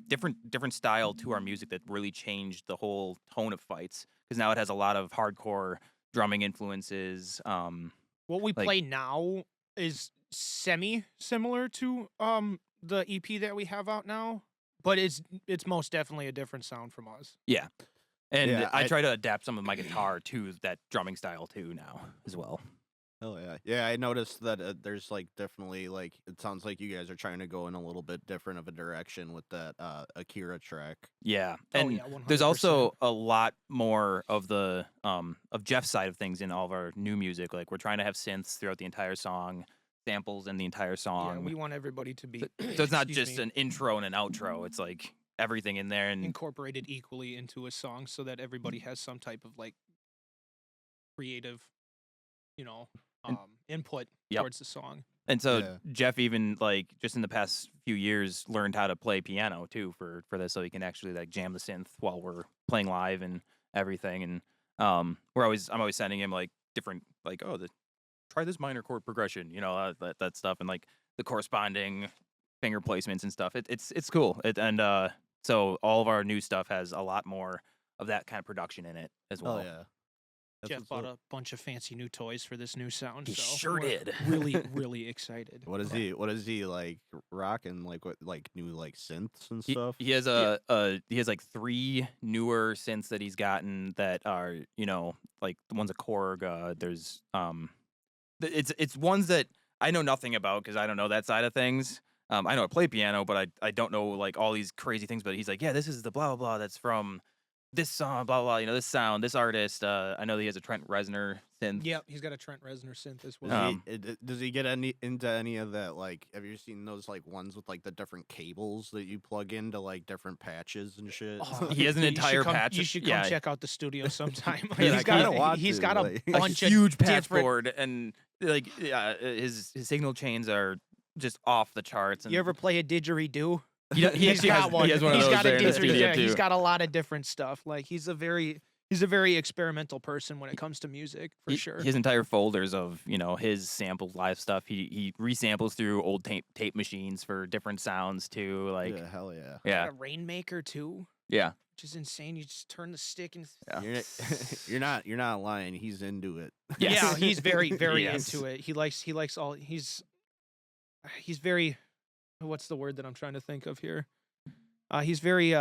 [SPEAKER 1] different style to our music that really changed the whole tone of Fights because now it has a lot of hardcore drumming influences.
[SPEAKER 3] What we play now is semi-similar to the EP that we have out now, but it's most definitely a different sound from us.
[SPEAKER 1] Yeah. And
[SPEAKER 2] Yeah,
[SPEAKER 1] I try to adapt some of my guitar to that drumming style too now as well.
[SPEAKER 2] Oh yeah, yeah. I noticed that there's like definitely like it sounds like you guys are trying to go in a little bit different of a direction with that Akira track.
[SPEAKER 1] Yeah,
[SPEAKER 3] Oh,
[SPEAKER 1] and
[SPEAKER 3] yeah,
[SPEAKER 1] there's
[SPEAKER 3] 100%.
[SPEAKER 1] also a lot more of the of Jeff's side of things in all of our new music. Like we're trying to have synths throughout the entire song, samples in the entire
[SPEAKER 3] Yeah,
[SPEAKER 1] song.
[SPEAKER 3] we want everybody to be
[SPEAKER 1] So it's not
[SPEAKER 3] excuse
[SPEAKER 1] just
[SPEAKER 3] me,
[SPEAKER 1] an intro and an outro. It's like everything in there. And
[SPEAKER 3] incorporated equally into a song so that everybody has some type of like creative, input
[SPEAKER 1] Yep.
[SPEAKER 3] towards the song.
[SPEAKER 1] and so
[SPEAKER 2] Yeah.
[SPEAKER 1] Jeff even like just in the past few years learned how to play piano too for this, so he can actually like jam the synth while we're playing live and everything. And I'm always sending him like different like try this minor chord progression, that stuff, and like the corresponding finger placements and stuff. It's cool. So all of our new stuff has a lot more of that kind of production in it as well.
[SPEAKER 2] Oh yeah. That's
[SPEAKER 3] Jeff
[SPEAKER 2] what's
[SPEAKER 3] bought
[SPEAKER 2] up.
[SPEAKER 3] a bunch of fancy new toys for this new sound.
[SPEAKER 1] He
[SPEAKER 3] so
[SPEAKER 1] sure
[SPEAKER 3] we're
[SPEAKER 1] did.
[SPEAKER 3] Really, really excited.
[SPEAKER 2] What is he like rocking like what like new like synths and
[SPEAKER 1] He,
[SPEAKER 2] stuff?
[SPEAKER 1] he has he has like 3 newer synths that he's gotten that are like the one's a Korg. There's it's ones that I know nothing about because I don't know that side of things. I know I play piano, but I don't know like all these crazy things. But he's like, yeah, this is the blah blah blah that's from this song, blah blah. This sound, this artist. I know he has a Trent Reznor synth.
[SPEAKER 3] Yep, he's got a Trent Reznor synth as well.
[SPEAKER 2] Does he get into any of that? Like, have you seen those like ones with like the different cables that you plug into like different patches and shit?
[SPEAKER 3] Oh,
[SPEAKER 1] He has an
[SPEAKER 3] dude,
[SPEAKER 1] entire
[SPEAKER 3] You should come
[SPEAKER 1] yeah.
[SPEAKER 3] check out the studio sometime.
[SPEAKER 2] Yeah, I
[SPEAKER 3] he's got
[SPEAKER 2] kinda want
[SPEAKER 3] he's
[SPEAKER 2] to,
[SPEAKER 3] got a
[SPEAKER 2] like-
[SPEAKER 1] A
[SPEAKER 3] bunch of
[SPEAKER 1] huge patch
[SPEAKER 3] different.
[SPEAKER 1] board, and like his signal chains are just off the charts. And
[SPEAKER 3] You ever play a didgeridoo?
[SPEAKER 1] he
[SPEAKER 3] He's
[SPEAKER 1] actually
[SPEAKER 3] got
[SPEAKER 1] has,
[SPEAKER 3] one.
[SPEAKER 1] he has one
[SPEAKER 3] He's
[SPEAKER 1] of those
[SPEAKER 3] got
[SPEAKER 1] there
[SPEAKER 3] a
[SPEAKER 1] in the
[SPEAKER 3] didgeridoo.
[SPEAKER 1] studio
[SPEAKER 3] Yeah,
[SPEAKER 1] too.
[SPEAKER 3] he's got a lot of different stuff. Like he's a very experimental person when it comes to music, for sure.
[SPEAKER 1] His entire folders of his sampled live stuff. He resamples through old tape machines for different sounds too. Like
[SPEAKER 2] Yeah, hell yeah.
[SPEAKER 1] yeah,
[SPEAKER 3] Got a Rainmaker too,
[SPEAKER 1] yeah.
[SPEAKER 3] which is insane. You just turn the stick and
[SPEAKER 1] Yeah.
[SPEAKER 2] You're not lying. He's into it.
[SPEAKER 1] Yes.
[SPEAKER 3] yeah, he's very
[SPEAKER 1] Yes.
[SPEAKER 3] into it. He likes all. He's very. What's the word that I'm trying to think of here? He's very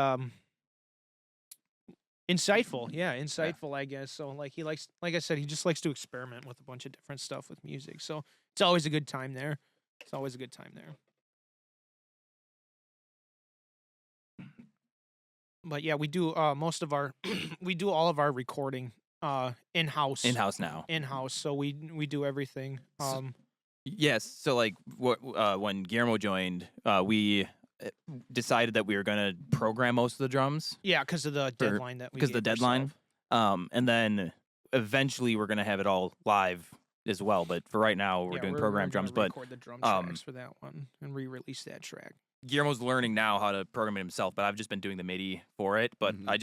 [SPEAKER 3] insightful. Yeah, insightful. I guess so. Like he likes, like I said, he just likes to experiment with a bunch of different stuff with music. So it's always a good time there. It's always a good time there. But yeah, we do most of our we do all of our recording in-house.
[SPEAKER 1] In-house now.
[SPEAKER 3] In-house, so we do everything.
[SPEAKER 1] Yes. So like when Guillermo joined, we decided that we were going to program most of the drums.
[SPEAKER 3] Yeah, because of the deadline that we
[SPEAKER 1] because the deadline. And then eventually we're going to have it all live as well. But for right now, we're doing program drums. But
[SPEAKER 3] record the drum tracks for that one and re-release that track.
[SPEAKER 1] Guillermo's learning now how to program it himself, but I've just been doing the MIDI for it. But I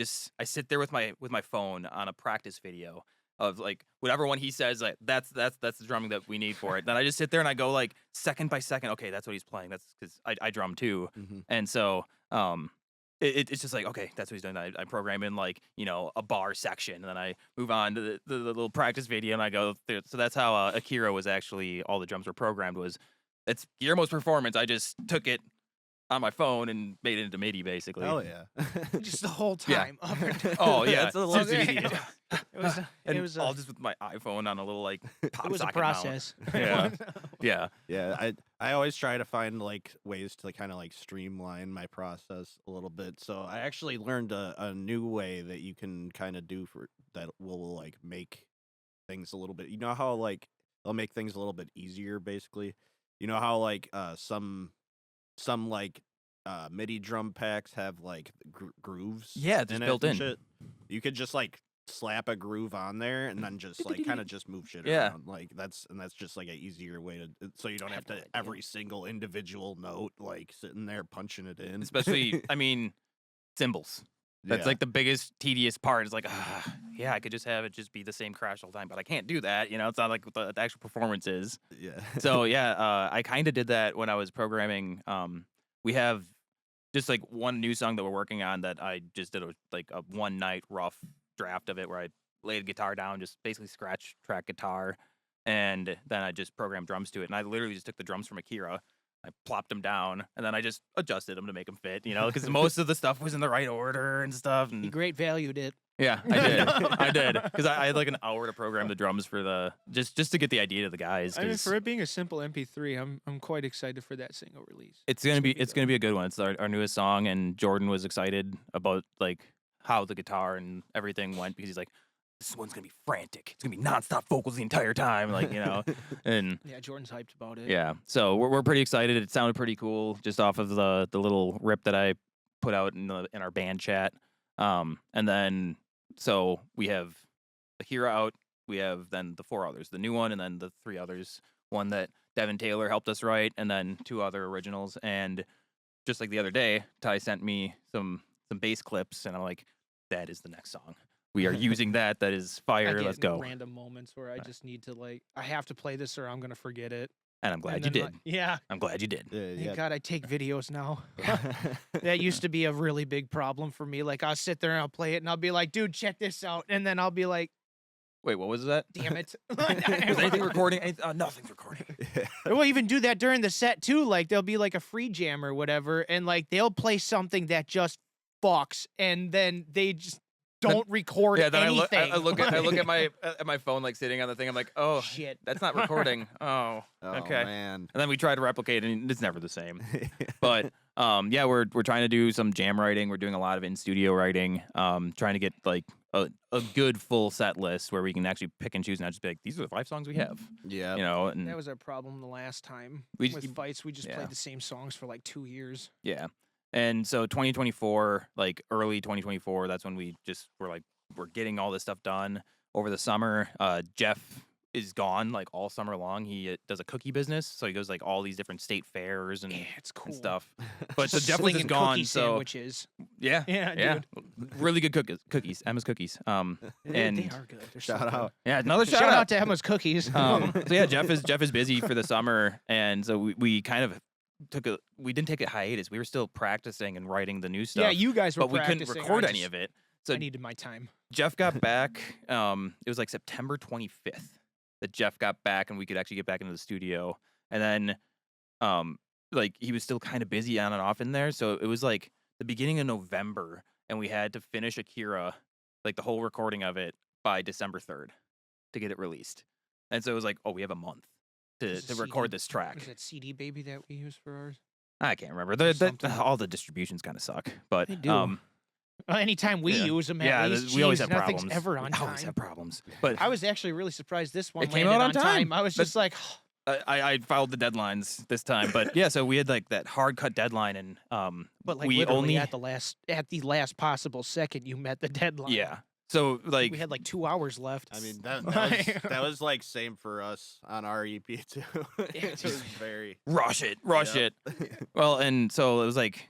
[SPEAKER 1] sit there with my phone on a practice video of like whatever one he says, like that's the drumming that we need for it. Then I just sit there and I go like second by second. Okay, that's what he's playing. That's because I drum too, and so it's just like okay, that's what he's doing. I program in like a bar section, and then I move on to the little practice video, and I go through. So that's how Akira was actually all the drums were programmed. It's Guillermo's performance. I just took it on my phone and made it into MIDI basically.
[SPEAKER 2] Oh yeah.
[SPEAKER 3] Just the whole time.
[SPEAKER 1] Oh yeah.
[SPEAKER 2] That's a little
[SPEAKER 3] It was
[SPEAKER 1] all just with my iPhone on a little like pop
[SPEAKER 3] it was a
[SPEAKER 1] socket
[SPEAKER 3] process.
[SPEAKER 1] Mount. Yeah.
[SPEAKER 2] Yeah, I always try to find like ways to kind of like streamline my process a little bit. So I actually learned a new way that you can kind of do for that will like make things a little bit. You know how like they'll make things a little bit easier basically. You know how like some like MIDI drum packs have like grooves.
[SPEAKER 1] Yeah, just built in.
[SPEAKER 2] Shit. You could just like slap a groove on there and then just like kind of just move shit
[SPEAKER 1] Yeah.
[SPEAKER 2] around. Like that's just like an easier way to so you don't have to every single individual note like sitting there punching it in.
[SPEAKER 1] Especially, I mean, cymbals. That's
[SPEAKER 2] Yeah.
[SPEAKER 1] like the biggest tedious part. It's like, yeah, I could just have it just be the same crash all the time, but I can't do that. It's not like what the actual performance is.
[SPEAKER 2] Yeah.
[SPEAKER 1] So yeah, I kind of did that when I was programming. We have just like one new song that we're working on that I just did a one night rough draft of it where I laid guitar down, just basically scratch track guitar, and then I just programmed drums to it. And I literally just took the drums from Akira, I plopped them down, and then I just adjusted them to make them fit, because most of the stuff was in the right order and stuff.
[SPEAKER 3] He
[SPEAKER 1] And
[SPEAKER 3] great valued it.
[SPEAKER 1] yeah, I did, because I had like an hour to program the drums for the just to get the idea to the guys.
[SPEAKER 3] I mean,
[SPEAKER 1] 'cause
[SPEAKER 3] for it being a simple MP3, I'm quite excited for that single release.
[SPEAKER 1] it's gonna be a good one. It's our newest song, and Jordan was excited about like how the guitar and everything went because he's like, this one's gonna be frantic. It's gonna be nonstop vocals the entire time, and
[SPEAKER 3] Yeah, Jordan's hyped about it.
[SPEAKER 1] yeah. So we're pretty excited. It sounded pretty cool just off of the little rip that I put out in our band chat. And then so we have Akira out. We have then the 4 others, the new one, and then the 3 others. One that Devin Taylor helped us write, and then 2 other originals. And just like the other day, Ty sent me some bass clips, and I'm like, that is the next song. We are using that. That is
[SPEAKER 3] I
[SPEAKER 1] fire.
[SPEAKER 3] get
[SPEAKER 1] Let's go.
[SPEAKER 3] random moments where I just need to I have to play this or I'm gonna forget it.
[SPEAKER 1] And I'm glad
[SPEAKER 3] And
[SPEAKER 1] you
[SPEAKER 3] then,
[SPEAKER 1] did.
[SPEAKER 3] yeah.
[SPEAKER 1] I'm glad you did.
[SPEAKER 3] Thank God I take videos now. That used to be a really big problem for me. Like I'll sit there and I'll play it and I'll be like, dude, check this out. And then I'll be like,
[SPEAKER 1] Wait, what was that?
[SPEAKER 3] damn it.
[SPEAKER 1] Was anything recording? Nothing's recording.
[SPEAKER 3] We'll even do that during the set too. Like there'll be like a free jam or whatever, and like they'll play something that just fucks, and then they just don't record
[SPEAKER 1] Yeah, then
[SPEAKER 3] anything.
[SPEAKER 1] I look at my phone like sitting on the thing. I'm like, oh
[SPEAKER 3] Shit.
[SPEAKER 1] that's not recording. Oh,
[SPEAKER 2] Oh,
[SPEAKER 1] okay.
[SPEAKER 2] man.
[SPEAKER 1] And then we try to replicate, and it's never the same. But yeah, we're trying to do some jam writing. We're doing a lot of in studio writing. Trying to get like a good full set list where we can actually pick and choose, and not just be like, these are the 5 songs we have.
[SPEAKER 2] Yeah.
[SPEAKER 1] And
[SPEAKER 3] That was our problem the last time.
[SPEAKER 1] We-
[SPEAKER 3] With fights, we just
[SPEAKER 1] yeah.
[SPEAKER 3] played the same songs for like 2 years.
[SPEAKER 1] yeah. And so 2024, like early 2024, that's when we're getting all this stuff done over the summer. Jeff is gone like all summer long. He does a cookie business, so he goes like all these different state fairs and,
[SPEAKER 3] Yeah, it's cool.
[SPEAKER 1] and stuff. But so
[SPEAKER 3] Just
[SPEAKER 1] Jeff was
[SPEAKER 3] slinging
[SPEAKER 1] just gone.
[SPEAKER 3] cookie
[SPEAKER 1] So
[SPEAKER 3] sandwiches.
[SPEAKER 1] yeah,
[SPEAKER 3] Yeah,
[SPEAKER 1] really good cookies. Emma's cookies.
[SPEAKER 3] They
[SPEAKER 1] And
[SPEAKER 3] are good. They're so
[SPEAKER 2] Shout
[SPEAKER 3] good.
[SPEAKER 2] out.
[SPEAKER 1] yeah, another
[SPEAKER 3] Shout out to Emma's Cookies.
[SPEAKER 1] So yeah, Jeff is busy for the summer, and so we kind of we didn't take a hiatus. We were still practicing and writing the new stuff.
[SPEAKER 3] Yeah, you guys were
[SPEAKER 1] but we couldn't
[SPEAKER 3] practicing.
[SPEAKER 1] record any of it. So
[SPEAKER 3] I needed my time.
[SPEAKER 1] Jeff got back. It was like September 25th that Jeff got back, and we could actually get back into the studio. And then, like he was still kind of busy on and off in there. So it was like the beginning of November, and we had to finish Akira, like the whole recording of it, by December 3rd to get it released. And so it was like, oh, we have a month. to
[SPEAKER 3] Is it
[SPEAKER 1] record
[SPEAKER 3] CD?
[SPEAKER 1] this track.
[SPEAKER 3] Was that CD Baby that we use for ours?
[SPEAKER 1] I can't remember.
[SPEAKER 3] something.
[SPEAKER 1] All the distributions kind of suck, but
[SPEAKER 3] They do. Anytime we
[SPEAKER 1] yeah.
[SPEAKER 3] use them, at
[SPEAKER 1] Yeah,
[SPEAKER 3] least,
[SPEAKER 1] we always
[SPEAKER 3] jeez,
[SPEAKER 1] have
[SPEAKER 3] nothing's
[SPEAKER 1] problems.
[SPEAKER 3] ever on
[SPEAKER 1] We
[SPEAKER 3] time.
[SPEAKER 1] always have problems. But
[SPEAKER 3] I was actually really surprised this one
[SPEAKER 1] It came
[SPEAKER 3] landed
[SPEAKER 1] out on time.
[SPEAKER 3] I was
[SPEAKER 1] That's-
[SPEAKER 3] just like,
[SPEAKER 1] I followed the deadlines this time. But yeah, so we had like that hard cut deadline, and
[SPEAKER 3] but like
[SPEAKER 1] we
[SPEAKER 3] literally
[SPEAKER 1] only
[SPEAKER 3] at the last possible second, you met the deadline.
[SPEAKER 1] yeah. So like
[SPEAKER 3] we had like 2 hours left.
[SPEAKER 2] I mean that was like same for us on our EP too. It was very
[SPEAKER 1] rush it.
[SPEAKER 2] Yep.
[SPEAKER 1] Well, and so it was like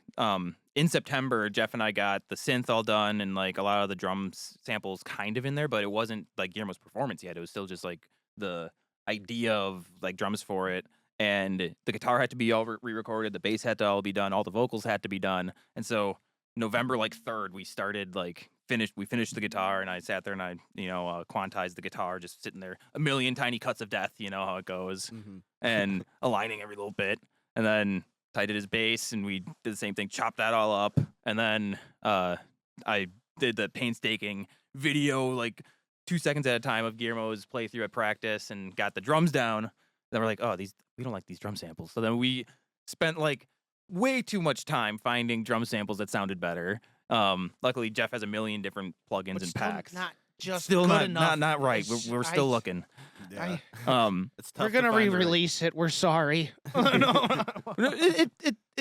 [SPEAKER 1] in September, Jeff and I got the synth all done and like a lot of the drum samples kind of in there, but it wasn't like Guillermo's performance yet. It was still just like the idea of like drums for it. And the guitar had to be all re-recorded, the bass had to all be done, all the vocals had to be done. And so November like 3rd, we started like we finished the guitar, and I sat there and I quantized the guitar, just sitting there, a million tiny cuts of death, you know how it goes, and aligning every little bit. And then Ty did his bass, and we did the same thing, chopped that all up, and then I did the painstaking video, like 2 seconds at a time of Guillermo's playthrough at practice, and got the drums down. Then we're like, oh, we don't like these drum samples. So then we spent like way too much time finding drum samples that sounded better. Luckily, Jeff has a million different plugins
[SPEAKER 3] but
[SPEAKER 1] and
[SPEAKER 3] still
[SPEAKER 1] packs.
[SPEAKER 3] not just
[SPEAKER 1] Still
[SPEAKER 3] good enough.
[SPEAKER 1] not right. We're still looking.
[SPEAKER 2] Yeah. It's tough
[SPEAKER 3] We're gonna
[SPEAKER 2] to find the right-
[SPEAKER 3] re-release it. We're sorry.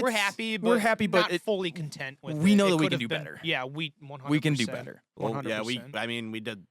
[SPEAKER 3] We're happy, but not
[SPEAKER 1] it,
[SPEAKER 3] fully content with
[SPEAKER 1] we
[SPEAKER 3] it.
[SPEAKER 1] know
[SPEAKER 3] It
[SPEAKER 1] that we
[SPEAKER 3] could
[SPEAKER 1] can
[SPEAKER 3] have
[SPEAKER 1] do
[SPEAKER 3] been-
[SPEAKER 1] better.
[SPEAKER 3] Yeah, we 100%.
[SPEAKER 1] we can do better.
[SPEAKER 2] Well, yeah, we
[SPEAKER 3] 100%.
[SPEAKER 2] I mean we did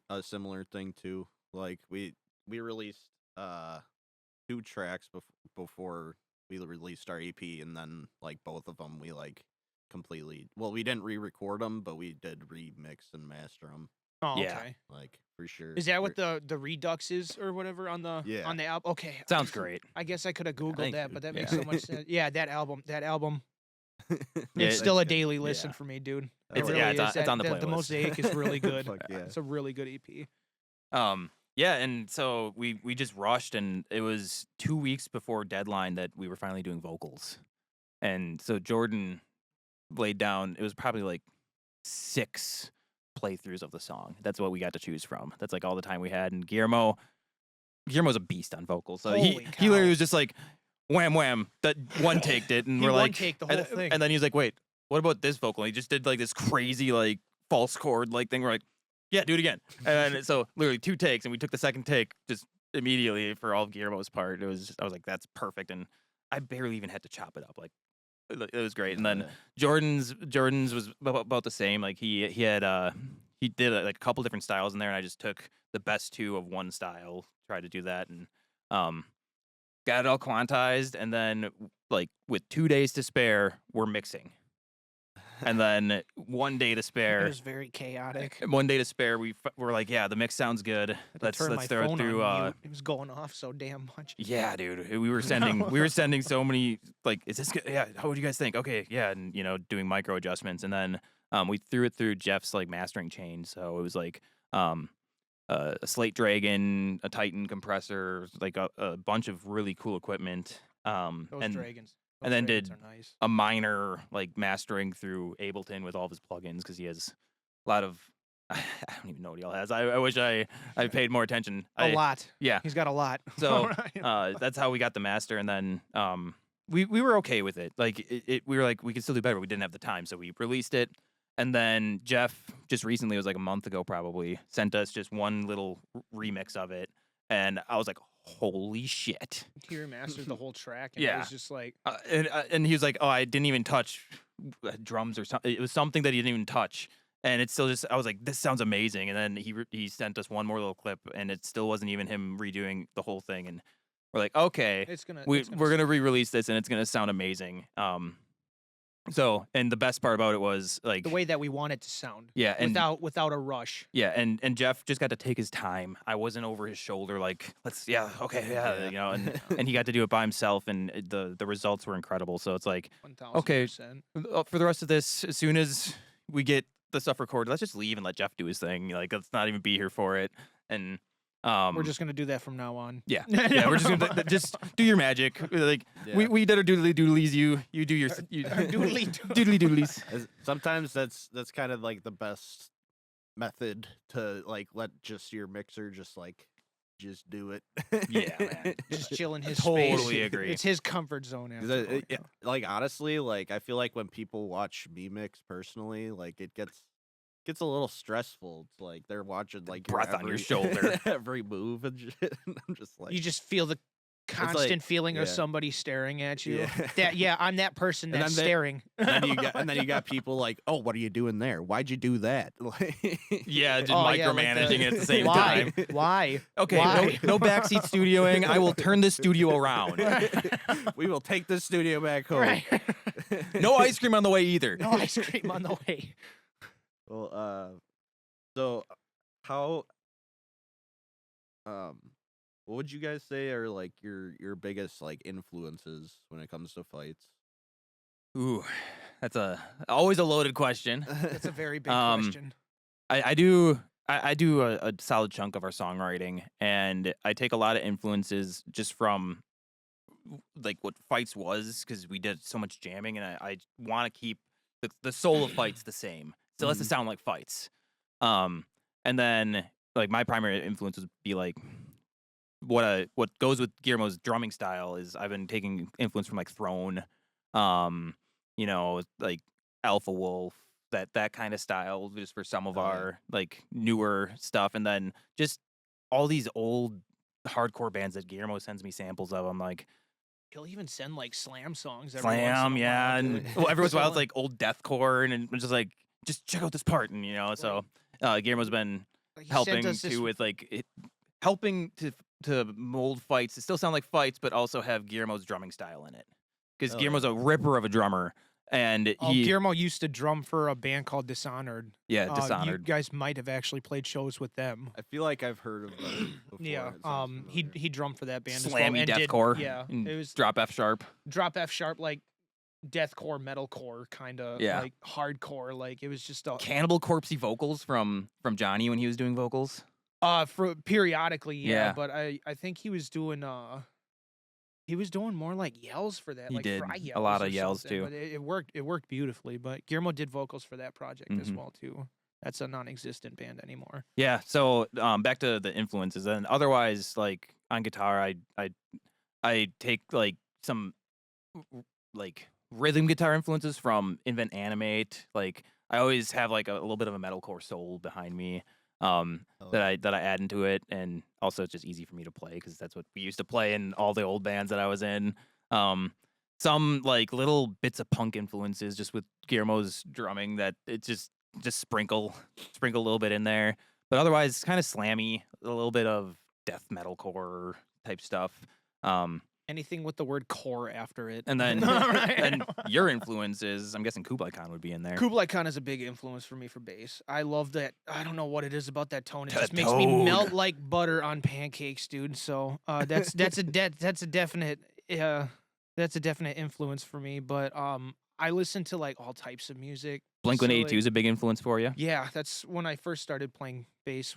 [SPEAKER 2] a similar thing too. Like we released 2 tracks before we released our EP, and then like both of them we like completely. Well, we didn't re-record them, but we did remix and master them.
[SPEAKER 3] Oh, okay.
[SPEAKER 1] Yeah.
[SPEAKER 2] Like for sure.
[SPEAKER 3] Is that what the Redux is or whatever on the
[SPEAKER 2] Yeah.
[SPEAKER 3] on the album? Okay.
[SPEAKER 1] Sounds great.
[SPEAKER 3] I guess I could have googled
[SPEAKER 2] Thank
[SPEAKER 3] that,
[SPEAKER 2] you.
[SPEAKER 3] but that
[SPEAKER 1] Yeah.
[SPEAKER 3] makes so much sense. Yeah, that album.
[SPEAKER 1] Yeah,
[SPEAKER 3] It's still a daily listen
[SPEAKER 1] yeah.
[SPEAKER 3] for me, dude.
[SPEAKER 1] It's-
[SPEAKER 3] It
[SPEAKER 1] yeah,
[SPEAKER 3] really
[SPEAKER 1] it's
[SPEAKER 3] is.
[SPEAKER 1] on the
[SPEAKER 3] The
[SPEAKER 1] playlist.
[SPEAKER 3] Mosaic is really good.
[SPEAKER 2] Fuck yeah.
[SPEAKER 3] It's a really good E EP.
[SPEAKER 1] Yeah, and so we just rushed, and it was 2 weeks before deadline that we were finally doing vocals. And so Jordan laid down, it was probably like 6 playthroughs of the song. That's what we got to choose from. That's like all the time we had. And Guillermo's a beast on vocals. So he
[SPEAKER 3] Holy
[SPEAKER 1] literally
[SPEAKER 3] cow.
[SPEAKER 1] was just like wham wham, that one taked it, and
[SPEAKER 3] He
[SPEAKER 1] we're like
[SPEAKER 3] one-taked the whole thing.
[SPEAKER 1] And then he's like, wait, what about this vocal? And he just did like this crazy like false chord like thing. We're like, yeah, do it again. And then, so literally 2 takes, and we took the second take just immediately for all of Guillermo's part. I was like, that's perfect, and I barely even had to chop it up. Like it was great. And then Jordan's was about the same. Like he had he did like a couple different styles in there, and I just took the best 2 of one style, tried to do that, and got it all quantized. And then like with 2 days to spare, we're mixing. And then 1 day to
[SPEAKER 3] It
[SPEAKER 1] spare.
[SPEAKER 3] was very chaotic.
[SPEAKER 1] 1 day to spare. We're like, yeah, the mix sounds good.
[SPEAKER 3] Had to
[SPEAKER 1] Let's
[SPEAKER 3] turn my
[SPEAKER 1] throw it
[SPEAKER 3] phone
[SPEAKER 1] through.
[SPEAKER 3] on mute. It was going off so damn much.
[SPEAKER 1] Yeah, dude. We were sending so many, like, is this good? Yeah, how would you guys think? Okay, yeah, and doing micro adjustments, and then we threw it through Jeff's like mastering chain. So it was like a Slate Dragon, a Titan compressor, like a bunch of really cool equipment.
[SPEAKER 3] Those
[SPEAKER 1] And
[SPEAKER 3] dragons.
[SPEAKER 1] and then
[SPEAKER 3] dragons
[SPEAKER 1] did
[SPEAKER 3] are nice.
[SPEAKER 1] a minor like mastering through Ableton with all of his plugins, because he has a lot of I don't even know what he all has. I wish I paid more attention.
[SPEAKER 3] A lot.
[SPEAKER 1] Yeah.
[SPEAKER 3] He's got a lot.
[SPEAKER 1] So that's how we got the master, and then we were okay with it. Like we were like, we could still do better. But we didn't have the time, so we released it. And then Jeff just recently, it was like a month ago probably, sent us just one little remix of it, and I was like, holy shit.
[SPEAKER 3] He remastered the whole track, and it
[SPEAKER 1] Yeah.
[SPEAKER 3] was just like,
[SPEAKER 1] And he was like, oh, I didn't even touch drums or something. It was something that he didn't even touch. And it's still just, I was like, this sounds amazing. And then he sent us one more little clip, and it still wasn't even him redoing the whole thing. And we're like, okay,
[SPEAKER 3] it's gonna.
[SPEAKER 1] we're
[SPEAKER 3] it's
[SPEAKER 1] gonna re-release this, and it's gonna sound amazing. So, and the best part about it was like
[SPEAKER 3] the way that we want it to sound.
[SPEAKER 1] yeah, and
[SPEAKER 3] without a rush.
[SPEAKER 1] yeah, and Jeff just got to take his time. I wasn't over his shoulder like, and he got to do it by himself, and the results were incredible. So it's like,
[SPEAKER 3] 1000%.
[SPEAKER 1] Okay. For the rest of this, as soon as we get the stuff recorded, let's just leave and let Jeff do his thing. Like, let's not even be here for it. And
[SPEAKER 3] We're just gonna do that from now on.
[SPEAKER 1] yeah, yeah, we're just gonna just do your magic. Like
[SPEAKER 2] Yeah.
[SPEAKER 1] we did our doodly doodlies. You do your
[SPEAKER 3] doodly
[SPEAKER 1] doodly doodlies.
[SPEAKER 2] Sometimes that's kind of like the best method to like let just your mixer just like just do it.
[SPEAKER 1] Yeah, man.
[SPEAKER 3] Just chill in his space.
[SPEAKER 1] Totally agree.
[SPEAKER 3] It's his comfort zone.
[SPEAKER 2] 'Cause
[SPEAKER 3] After all,
[SPEAKER 2] yeah, like honestly, like I feel like when people watch me mix personally, like it gets a little stressful. It's like they're watching like
[SPEAKER 1] breath on your
[SPEAKER 2] every-
[SPEAKER 1] shoulder.
[SPEAKER 2] every move and shit. And I'm just like,
[SPEAKER 3] you just feel the constant feeling of
[SPEAKER 2] yeah.
[SPEAKER 3] somebody staring at you.
[SPEAKER 2] Yeah.
[SPEAKER 3] I'm that person
[SPEAKER 2] And
[SPEAKER 3] that's
[SPEAKER 2] then
[SPEAKER 3] staring.
[SPEAKER 2] and then you got people like, oh, what are you doing there? Why'd you do that? Like,
[SPEAKER 1] Yeah, just
[SPEAKER 3] Oh, yeah, like
[SPEAKER 1] micromanaging
[SPEAKER 3] the-
[SPEAKER 1] at the same
[SPEAKER 3] Why?
[SPEAKER 1] time.
[SPEAKER 3] Why?
[SPEAKER 1] Okay,
[SPEAKER 3] Why?
[SPEAKER 1] no backseat studioing. I will turn the studio around.
[SPEAKER 2] we will take the studio back home.
[SPEAKER 3] Right.
[SPEAKER 1] No ice cream on the way either.
[SPEAKER 3] No ice cream on the way.
[SPEAKER 2] Well, so how what would you guys say are like your biggest like influences when it comes to fights?
[SPEAKER 1] Ooh, that's always a loaded question.
[SPEAKER 3] That's a very big
[SPEAKER 1] Um,
[SPEAKER 3] question.
[SPEAKER 1] I do a solid chunk of our songwriting, and I take a lot of influences just from like what Fights was, because we did so much jamming, and I want to keep the soul of Fights the same. Still has to
[SPEAKER 2] Mhm.
[SPEAKER 1] sound like Fights. And then like my primary influences would be like what goes with Guillermo's drumming style is I've been taking influence from like Throne, like Alpha Wolf, that kind of style, just for some of
[SPEAKER 2] Oh, yeah.
[SPEAKER 1] our like newer stuff, and then just all these old hardcore bands that Guillermo sends me samples of. I'm like,
[SPEAKER 3] He'll even send like slam songs. Every once in
[SPEAKER 1] Slam,
[SPEAKER 3] a
[SPEAKER 1] yeah,
[SPEAKER 3] while,
[SPEAKER 1] and
[SPEAKER 3] dude.
[SPEAKER 1] well, every once in a while it's
[SPEAKER 3] So,
[SPEAKER 1] like old deathcore, and it's just like, just check out this part, and so Guillermo's been
[SPEAKER 3] like, he sent
[SPEAKER 1] helping
[SPEAKER 3] us this-
[SPEAKER 1] too with like helping to mold Fights to still sound like Fights, but also have Guillermo's drumming style in it, because
[SPEAKER 2] Oh,
[SPEAKER 1] Guillermo's
[SPEAKER 2] yeah.
[SPEAKER 1] a ripper of a drummer, and he
[SPEAKER 3] Guillermo used to drum for a band called Dishonored.
[SPEAKER 1] yeah
[SPEAKER 3] You
[SPEAKER 1] Dishonored.
[SPEAKER 3] guys might have actually played shows with them.
[SPEAKER 2] I feel like I've heard of them before.
[SPEAKER 3] Yeah.
[SPEAKER 2] It sounds
[SPEAKER 3] He
[SPEAKER 2] familiar.
[SPEAKER 3] drummed for that band as well.
[SPEAKER 1] Slammy
[SPEAKER 3] and did-
[SPEAKER 1] deathcore,
[SPEAKER 3] Yeah.
[SPEAKER 1] and
[SPEAKER 3] It was
[SPEAKER 1] drop F sharp.
[SPEAKER 3] drop F sharp, like deathcore, metalcore kind of,
[SPEAKER 1] Yeah.
[SPEAKER 3] like hardcore. Like it was just a
[SPEAKER 1] Cannibal Corpsey vocals from Johnny when he was doing vocals.
[SPEAKER 3] for periodically,
[SPEAKER 1] Yeah.
[SPEAKER 3] But I think he was doing more like yells for that.
[SPEAKER 1] He
[SPEAKER 3] like
[SPEAKER 1] did
[SPEAKER 3] fry
[SPEAKER 1] a
[SPEAKER 3] yells
[SPEAKER 1] lot
[SPEAKER 3] or
[SPEAKER 1] of yells,
[SPEAKER 3] something,
[SPEAKER 1] too.
[SPEAKER 3] But it worked. It worked beautifully. But Guillermo did vocals for that project as
[SPEAKER 1] Mhm.
[SPEAKER 3] well too. That's a non-existent band anymore.
[SPEAKER 1] Yeah, so back to the influences, and otherwise, like on guitar, I take like some like rhythm guitar influences from Invent Animate. Like I always have like a little bit of a metalcore soul behind me,
[SPEAKER 2] Oh,
[SPEAKER 1] that I add into it, and also it's just easy for me to play because that's what we used to play in all the old bands that I was in. Some like little bits of punk influences just with Guillermo's drumming that it just sprinkle a little bit in there, but otherwise kind of slammy, a little bit of death metalcore type stuff.
[SPEAKER 3] Anything with the word core after it.
[SPEAKER 1] And then
[SPEAKER 3] Right.
[SPEAKER 1] and your influences, I'm guessing Kublai Khan would be in there.
[SPEAKER 3] Kublai Khan is a big influence for me for bass. I love that. I don't know what it is about that tone. It
[SPEAKER 1] That
[SPEAKER 3] just makes me
[SPEAKER 1] tone.
[SPEAKER 3] melt like butter on pancakes, dude. So that's a definite influence for me. But I listen to like all types of music.
[SPEAKER 1] Blink
[SPEAKER 3] So,
[SPEAKER 1] 182
[SPEAKER 3] like,
[SPEAKER 1] is a big influence for you.
[SPEAKER 3] yeah, that's when I first started playing bass.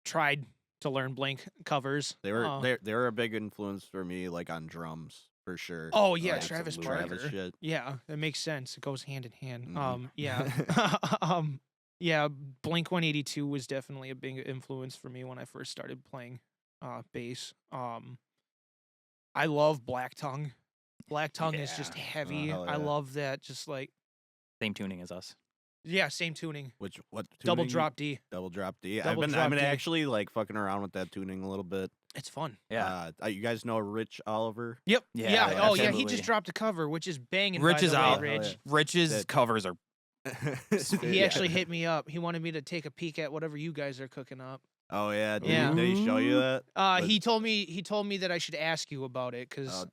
[SPEAKER 3] Tried to learn Blank covers.
[SPEAKER 2] They were a big influence for me, like on drums for sure.
[SPEAKER 3] Oh, yeah,
[SPEAKER 2] Like, some
[SPEAKER 3] Travis
[SPEAKER 2] Travis
[SPEAKER 3] Barker.
[SPEAKER 2] shit.
[SPEAKER 3] Yeah, that makes sense. It goes hand in hand.
[SPEAKER 2] Mhm.
[SPEAKER 3] Yeah. Yeah, Blink 182 was definitely a big influence for me when I first started playing bass. I love Black Tongue. Black Tongue is just
[SPEAKER 1] Yeah.
[SPEAKER 3] heavy.
[SPEAKER 2] hell
[SPEAKER 3] I
[SPEAKER 2] yeah.
[SPEAKER 3] love that. Just like,
[SPEAKER 1] Same tuning as us.
[SPEAKER 3] yeah, same tuning.
[SPEAKER 2] What
[SPEAKER 3] Double
[SPEAKER 2] tuning?
[SPEAKER 3] drop D.
[SPEAKER 2] Double drop D.
[SPEAKER 3] Double
[SPEAKER 2] I've
[SPEAKER 3] drop
[SPEAKER 2] been
[SPEAKER 3] D.
[SPEAKER 2] actually like fucking around with that tuning a little bit.
[SPEAKER 3] It's fun.
[SPEAKER 1] Yeah.
[SPEAKER 2] You guys know Rich Oliver?
[SPEAKER 3] Yep.
[SPEAKER 1] Yeah,
[SPEAKER 3] Yeah. Oh, yeah. He
[SPEAKER 1] absolutely.
[SPEAKER 3] just dropped a cover, which is banging.
[SPEAKER 1] Rich
[SPEAKER 3] by
[SPEAKER 1] is
[SPEAKER 3] the way,
[SPEAKER 1] out.
[SPEAKER 2] Hell
[SPEAKER 3] Rich.
[SPEAKER 1] Rich's
[SPEAKER 2] That-
[SPEAKER 1] covers are
[SPEAKER 3] He
[SPEAKER 2] Yeah.
[SPEAKER 3] actually hit me up. He wanted me to take a peek at whatever you guys are cooking up.
[SPEAKER 2] Oh yeah. Did,
[SPEAKER 3] Yeah.
[SPEAKER 2] Did he show you that? But-
[SPEAKER 3] He told me that I should ask you about it because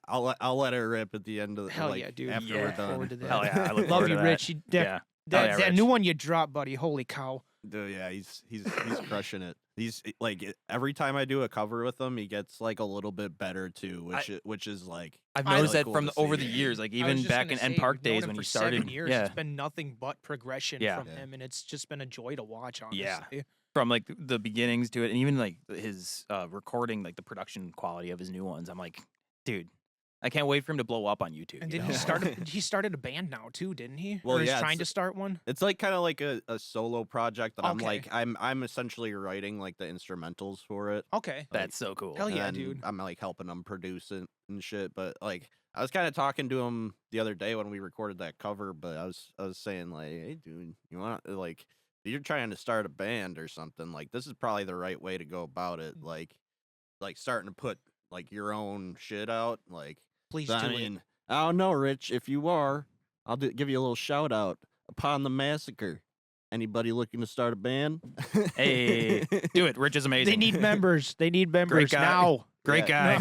[SPEAKER 2] I'll let it rip at the end of the
[SPEAKER 3] Hell
[SPEAKER 2] like,
[SPEAKER 3] yeah, dude.
[SPEAKER 2] after
[SPEAKER 1] Yeah.
[SPEAKER 2] we're done.
[SPEAKER 3] Forward to that.
[SPEAKER 1] hell yeah. I look
[SPEAKER 3] love
[SPEAKER 1] forward
[SPEAKER 3] you,
[SPEAKER 1] to that.
[SPEAKER 3] Rich.
[SPEAKER 1] Yeah.
[SPEAKER 3] That
[SPEAKER 1] yeah,
[SPEAKER 3] that
[SPEAKER 1] Rich.
[SPEAKER 3] new one you dropped, buddy. Holy cow!
[SPEAKER 2] Dude, yeah, he's crushing it. He's like every time I do a cover with him, he gets like a little bit better too, which is like
[SPEAKER 1] I've
[SPEAKER 3] I-
[SPEAKER 1] noticed
[SPEAKER 2] really
[SPEAKER 1] that
[SPEAKER 2] cool
[SPEAKER 1] from
[SPEAKER 2] to
[SPEAKER 1] over
[SPEAKER 2] see.
[SPEAKER 1] the years, like
[SPEAKER 3] I was
[SPEAKER 1] even
[SPEAKER 3] just
[SPEAKER 1] back
[SPEAKER 3] gonna
[SPEAKER 1] in
[SPEAKER 3] say,
[SPEAKER 1] End Park
[SPEAKER 3] we've known
[SPEAKER 1] days
[SPEAKER 3] him
[SPEAKER 1] when he
[SPEAKER 3] for
[SPEAKER 1] started.
[SPEAKER 3] 7 years.
[SPEAKER 1] Yeah,
[SPEAKER 3] It's been nothing but progression
[SPEAKER 1] Yeah.
[SPEAKER 3] from
[SPEAKER 2] Yeah.
[SPEAKER 3] him, and it's just been a joy to watch. Honestly.
[SPEAKER 1] Yeah. from like the beginnings to it, and even like his recording, like the production quality of his new ones. I'm like, dude, I can't wait for him to blow up on YouTube.
[SPEAKER 3] And
[SPEAKER 1] you
[SPEAKER 3] did
[SPEAKER 1] know?
[SPEAKER 3] he start? He started a band now too, didn't he?
[SPEAKER 2] Well,
[SPEAKER 3] or he's
[SPEAKER 2] yeah,
[SPEAKER 3] trying
[SPEAKER 2] it's-
[SPEAKER 3] to start one.
[SPEAKER 2] It's like kind of like a solo project that
[SPEAKER 3] Okay.
[SPEAKER 2] I'm essentially writing like the instrumentals for it.
[SPEAKER 3] Okay.
[SPEAKER 1] That's so cool.
[SPEAKER 3] Hell yeah,
[SPEAKER 2] and
[SPEAKER 3] dude.
[SPEAKER 2] I'm like helping him produce it and shit. But like I was kind of talking to him the other day when we recorded that cover. But I was saying like, hey, dude, you want like if you're trying to start a band or something, like this is probably the right way to go about it. Like starting to put like your own shit out. Like
[SPEAKER 3] Please
[SPEAKER 2] I
[SPEAKER 3] do it.
[SPEAKER 2] mean, I don't know, Rich. If you are, I'll give you a little shout out upon the massacre. Anybody looking to start a band?
[SPEAKER 1] Hey, do it. Rich is amazing.
[SPEAKER 3] They need members. They need members
[SPEAKER 1] guy.
[SPEAKER 3] now.
[SPEAKER 1] Great guy.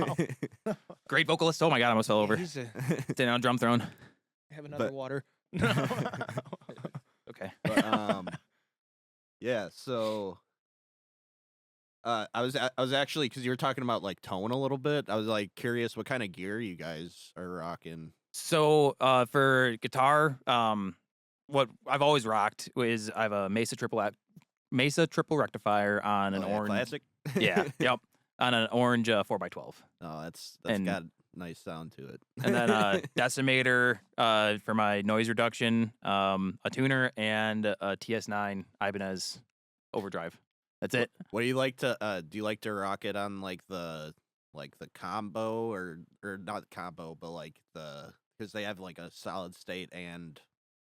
[SPEAKER 3] No.
[SPEAKER 1] Great vocalist. Oh my god, I almost fell over.
[SPEAKER 3] He's a,
[SPEAKER 1] Standing on drum throne.
[SPEAKER 3] have another
[SPEAKER 2] But-
[SPEAKER 3] water.
[SPEAKER 1] Okay.
[SPEAKER 2] But, yeah. So, I was actually because you were talking about like tone a little bit. I was like curious what kind of gear you guys are rocking.
[SPEAKER 1] So for guitar, what I've always rocked is I have a Mesa triple rectifier on an
[SPEAKER 2] Oh, yeah,
[SPEAKER 1] orange.
[SPEAKER 2] classic.
[SPEAKER 1] Yeah. Yep. On an orange 4x12.
[SPEAKER 2] Oh, that's
[SPEAKER 1] And-
[SPEAKER 2] got a nice sound to it.
[SPEAKER 1] And then decimator for my noise reduction, a tuner, and a TS9 Ibanez overdrive. That's it.
[SPEAKER 2] What do you like to do? You like to rock it on like the combo or not the combo, but like because they have like a solid state and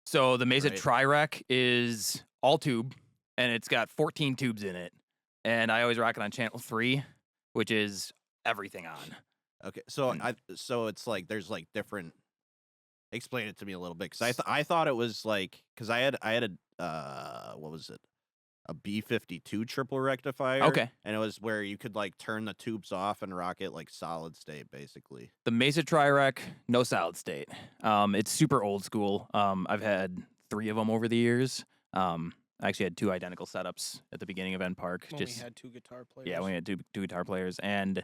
[SPEAKER 1] So the Mesa
[SPEAKER 2] Right.
[SPEAKER 1] Tri-Rec is all tube, and it's got 14 tubes in it. And I always rock it on channel 3, which is everything on.
[SPEAKER 2] okay. So
[SPEAKER 1] And-
[SPEAKER 2] so it's like there's like different. Explain it to me a little bit because I thought it was like because I had a what was it, a B52 triple rectifier.
[SPEAKER 1] Okay.
[SPEAKER 2] And it was where you could like turn the tubes off and rock it like solid state basically.
[SPEAKER 1] The Mesa Tri-Rec, no solid state. It's super old school. I've had 3 of them over the years. I actually had 2 identical setups at the beginning of End Park.
[SPEAKER 3] When we had 2 guitar players.
[SPEAKER 1] Yeah, we had two guitar players, and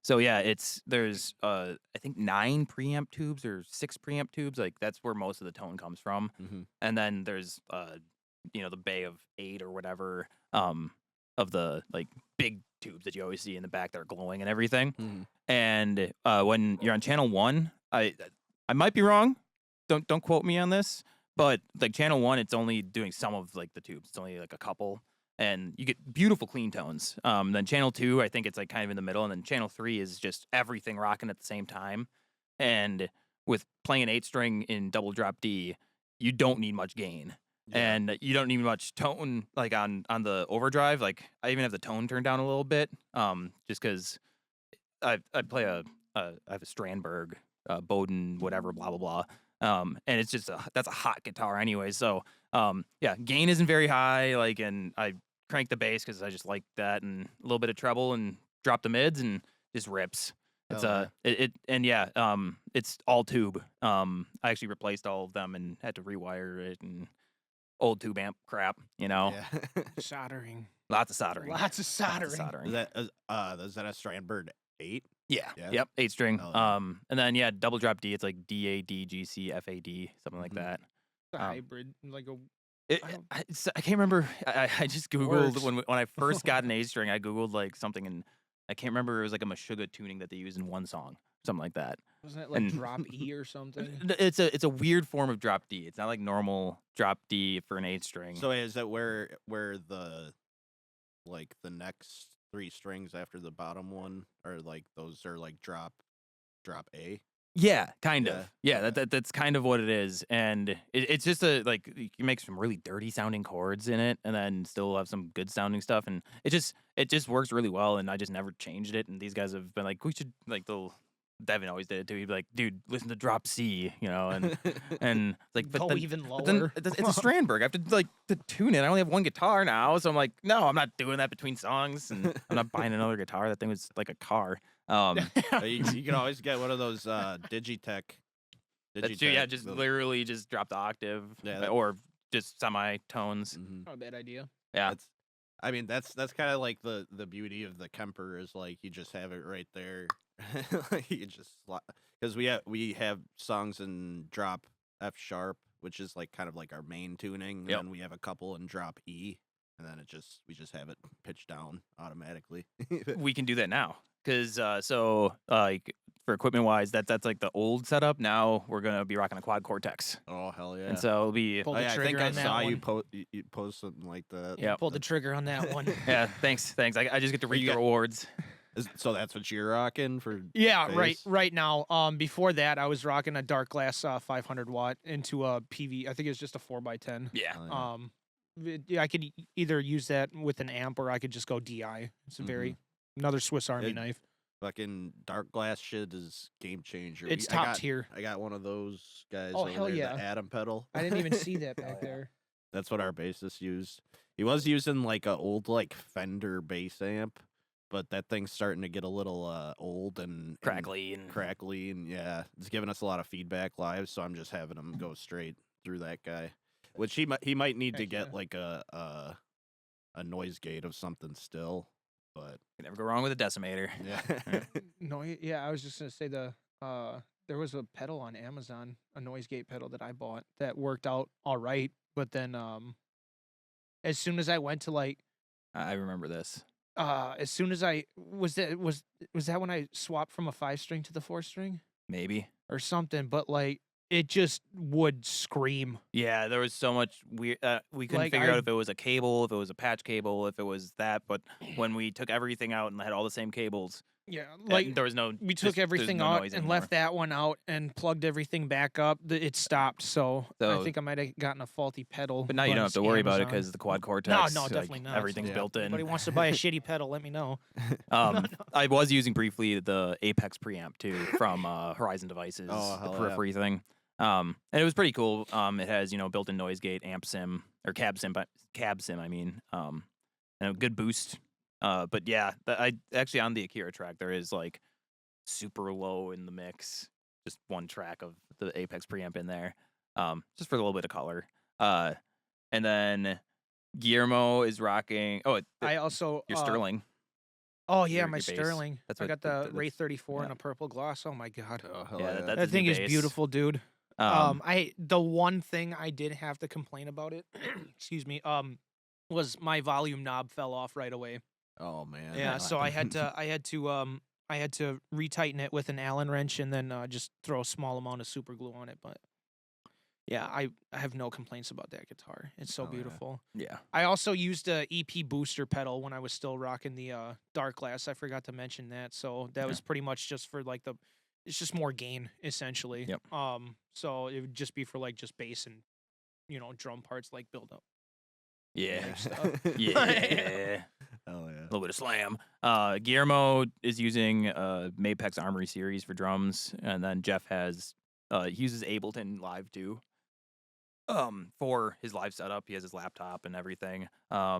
[SPEAKER 1] so yeah, there's I think 9 preamp tubes or 6 preamp tubes. Like that's where most of the tone comes from.
[SPEAKER 2] Mm-hmm.
[SPEAKER 1] And then there's the bay of 8 or whatever of the like big tubes that you always see in the back that are glowing and everything.
[SPEAKER 2] Mhm.
[SPEAKER 1] And when you're on channel 1, I might be wrong. Don't quote me on this, but like channel 1, it's only doing some of like the tubes. It's only like a couple, and you get beautiful clean tones. Then channel 2, I think it's like kind of in the middle, and then channel 3 is just everything rocking at the same time. And with playing an 8-string in double drop D, you don't need much gain. And you don't need much tone like on the overdrive. Like I even have the tone turned down a little bit, just because I play I have a Strandberg, Bowden, whatever, blah blah blah. And it's just that's a hot guitar anyway. So yeah, gain isn't very high. Like, and I crank the bass because I just like that, and a little bit of treble, and drop the mids, and just rips. It's
[SPEAKER 2] Hell
[SPEAKER 1] it's all tube. I actually replaced all of them and had to rewire it and old tube amp crap,
[SPEAKER 2] Yeah.
[SPEAKER 3] Soldering.
[SPEAKER 1] lots of soldering.
[SPEAKER 3] Lots of soldering.
[SPEAKER 2] Is that a Strandberg 8?
[SPEAKER 1] Yeah.
[SPEAKER 2] Yeah?
[SPEAKER 1] Yep. 8-string.
[SPEAKER 2] Oh, yeah.
[SPEAKER 1] And then yeah, double drop D. It's like DADGC something like
[SPEAKER 2] Mhm.
[SPEAKER 1] that.
[SPEAKER 3] It's a
[SPEAKER 1] Um,
[SPEAKER 3] hybrid, like a
[SPEAKER 1] It,
[SPEAKER 3] I don't-
[SPEAKER 1] I can't remember. I just googled
[SPEAKER 3] Works.
[SPEAKER 1] when I first got an A-string. I googled like something, and I can't remember. It was like a Meshuggah tuning that they used in one song, something like that.
[SPEAKER 3] wasn't it like
[SPEAKER 1] and-
[SPEAKER 3] drop E or something?
[SPEAKER 1] It's a weird form of drop D. It's not like normal drop D for an 8-string.
[SPEAKER 2] So is that where the like the next 3 strings after the bottom one are like those are like drop A?
[SPEAKER 1] Yeah, kind
[SPEAKER 2] Yeah,
[SPEAKER 1] of. Yeah,
[SPEAKER 2] okay.
[SPEAKER 1] that's kind of what it is, and it's just like you make some really dirty sounding chords in it, and then still have some good sounding stuff, and it just works really well, and I just never changed it. And these guys have been like, we should like Devin always did it too. He'd be like, dude, listen to drop C, and like, but
[SPEAKER 3] Go
[SPEAKER 1] then,
[SPEAKER 3] even
[SPEAKER 1] but then
[SPEAKER 3] lower.
[SPEAKER 1] it's a Strandberg. I have to tune it. I only have one guitar now, so I'm like, no, I'm not doing that between songs, and I'm not buying another guitar. That thing was like a car.
[SPEAKER 2] You can always get one of those Digitech.
[SPEAKER 1] That's true. Yeah,
[SPEAKER 2] Digitech,
[SPEAKER 1] just
[SPEAKER 2] the-
[SPEAKER 1] literally just drop the octave,
[SPEAKER 2] Yeah, that-
[SPEAKER 1] or just semitones.
[SPEAKER 2] Mhm.
[SPEAKER 3] Not a bad idea.
[SPEAKER 1] Yeah,
[SPEAKER 2] That's kind of like the beauty of the Kemper is like you just have it right there. You just because we have songs in drop F sharp, which is like kind of like our main tuning, and
[SPEAKER 1] Yep.
[SPEAKER 2] then we have a couple in drop E, and then we just have it pitched down automatically.
[SPEAKER 1] we can do that now because like for equipment wise, that's like the old setup. Now we're gonna be rocking a quad Cortex,
[SPEAKER 2] Oh hell yeah!
[SPEAKER 1] and so it'll be
[SPEAKER 3] Pull
[SPEAKER 2] Oh,
[SPEAKER 3] the
[SPEAKER 2] yeah, I
[SPEAKER 3] trigger
[SPEAKER 2] think I
[SPEAKER 3] on that
[SPEAKER 2] saw
[SPEAKER 3] one.
[SPEAKER 2] you post something like that.
[SPEAKER 3] Yeah,
[SPEAKER 1] Yep.
[SPEAKER 3] pull the trigger on that one.
[SPEAKER 1] yeah. Thanks. I just get to
[SPEAKER 2] Are
[SPEAKER 1] reap
[SPEAKER 2] you
[SPEAKER 1] the
[SPEAKER 2] got-
[SPEAKER 1] rewards.
[SPEAKER 2] So that's what you're rocking for?
[SPEAKER 3] Yeah,
[SPEAKER 2] bass?
[SPEAKER 3] right now. Before that, I was rocking a dark glass 500 watt into a PV. I think it's just a 4x10.
[SPEAKER 1] Yeah.
[SPEAKER 2] Oh, yeah.
[SPEAKER 3] Yeah, I could either use that with an amp or I could just go DI. It's a very another Swiss Army
[SPEAKER 2] It-
[SPEAKER 3] knife.
[SPEAKER 2] Fucking dark glass shit is game changer.
[SPEAKER 3] It's
[SPEAKER 2] I
[SPEAKER 3] top
[SPEAKER 2] got-
[SPEAKER 3] tier.
[SPEAKER 2] I got one of those guys.
[SPEAKER 3] Oh,
[SPEAKER 2] over
[SPEAKER 3] hell
[SPEAKER 2] there,
[SPEAKER 3] yeah.
[SPEAKER 2] The Atom pedal.
[SPEAKER 3] I didn't even see that back
[SPEAKER 1] yeah.
[SPEAKER 3] there.
[SPEAKER 2] That's what our bassist used. He was using like a old like Fender bass amp, but that thing's starting to get a little old and
[SPEAKER 1] Crackly and
[SPEAKER 2] crackly, and yeah, it's giving us a lot of feedback live. So I'm just having him go straight through that guy, which he might need to
[SPEAKER 3] Heck
[SPEAKER 2] get
[SPEAKER 3] yeah.
[SPEAKER 2] like a noise gate of something still, but
[SPEAKER 1] you never go wrong with a decimator.
[SPEAKER 2] yeah.
[SPEAKER 3] No, yeah, I was just gonna say there was a pedal on Amazon, a noise gate pedal that I bought that worked out all right, but then as soon as I went to like
[SPEAKER 1] I remember this.
[SPEAKER 3] as soon as I was that when I swapped from a 5-string to the 4-string
[SPEAKER 1] Maybe.
[SPEAKER 3] or something, but like it just would scream.
[SPEAKER 1] Yeah, there was so much weird. We couldn't
[SPEAKER 3] Like,
[SPEAKER 1] figure out
[SPEAKER 3] I-
[SPEAKER 1] if it was a cable, if it was a patch cable, if it was that. But when we took everything out and had all the same cables,
[SPEAKER 3] Yeah,
[SPEAKER 1] like
[SPEAKER 3] like
[SPEAKER 1] there was no.
[SPEAKER 3] we took everything out and left that one out and plugged everything back up. It stopped, so I
[SPEAKER 1] So-
[SPEAKER 3] think I might have gotten a faulty pedal.
[SPEAKER 1] But now you don't have
[SPEAKER 3] it's
[SPEAKER 1] to worry about it
[SPEAKER 3] Amazon.
[SPEAKER 1] because the quad cortex.
[SPEAKER 3] no,
[SPEAKER 1] like,
[SPEAKER 3] definitely not.
[SPEAKER 1] Everything's
[SPEAKER 2] Yeah.
[SPEAKER 1] built in.
[SPEAKER 3] Anybody wants to buy a shitty pedal, let me know.
[SPEAKER 1] I was using briefly the Apex preamp too from Horizon Devices,
[SPEAKER 2] Oh,
[SPEAKER 1] the
[SPEAKER 2] hell yeah.
[SPEAKER 1] periphery thing. And it was pretty cool. It has built-in noise gate, amp sim or cab sim. I mean, and a good boost. But yeah, I actually on the Akira track there is like super low in the mix, just one track of the Apex preamp in there, just for a little bit of color. And then Guillermo is rocking. Oh,
[SPEAKER 3] I also
[SPEAKER 1] your Sterling.
[SPEAKER 3] Oh yeah,
[SPEAKER 1] your
[SPEAKER 3] my
[SPEAKER 1] bass.
[SPEAKER 3] Sterling.
[SPEAKER 1] That's
[SPEAKER 3] I
[SPEAKER 1] what
[SPEAKER 3] got the Ray
[SPEAKER 1] that's-
[SPEAKER 3] 34 in
[SPEAKER 1] yeah.
[SPEAKER 3] a purple gloss. Oh my god,
[SPEAKER 2] Oh, hell
[SPEAKER 1] Yeah,
[SPEAKER 2] yeah.
[SPEAKER 1] that's
[SPEAKER 3] that
[SPEAKER 1] his
[SPEAKER 3] thing
[SPEAKER 1] new
[SPEAKER 3] is
[SPEAKER 1] bass.
[SPEAKER 3] beautiful, dude. The one thing I did have to complain about it, excuse me, was my volume knob fell off right away.
[SPEAKER 2] Oh man.
[SPEAKER 3] Yeah,
[SPEAKER 2] that
[SPEAKER 3] so I had
[SPEAKER 2] happened.
[SPEAKER 3] I had to retighten it with an Allen wrench and then just throw a small amount of super glue on it. But yeah, I have no complaints about that guitar. It's so
[SPEAKER 2] Oh, yeah.
[SPEAKER 3] beautiful.
[SPEAKER 1] Yeah.
[SPEAKER 3] I also used a EP booster pedal when I was still rocking the dark glass. I forgot to mention that. So that was pretty much just for like it's just more gain essentially.
[SPEAKER 1] Yep.
[SPEAKER 3] So it would just be for like just bass and drum parts like build up.
[SPEAKER 1] Yeah.
[SPEAKER 3] stuff.
[SPEAKER 1] Yeah.
[SPEAKER 2] Hell yeah.
[SPEAKER 1] A little bit of slam. Guillermo is using Mapex Armory series for drums, and then Jeff has he uses Ableton Live too. For his live setup, he has his laptop and everything. I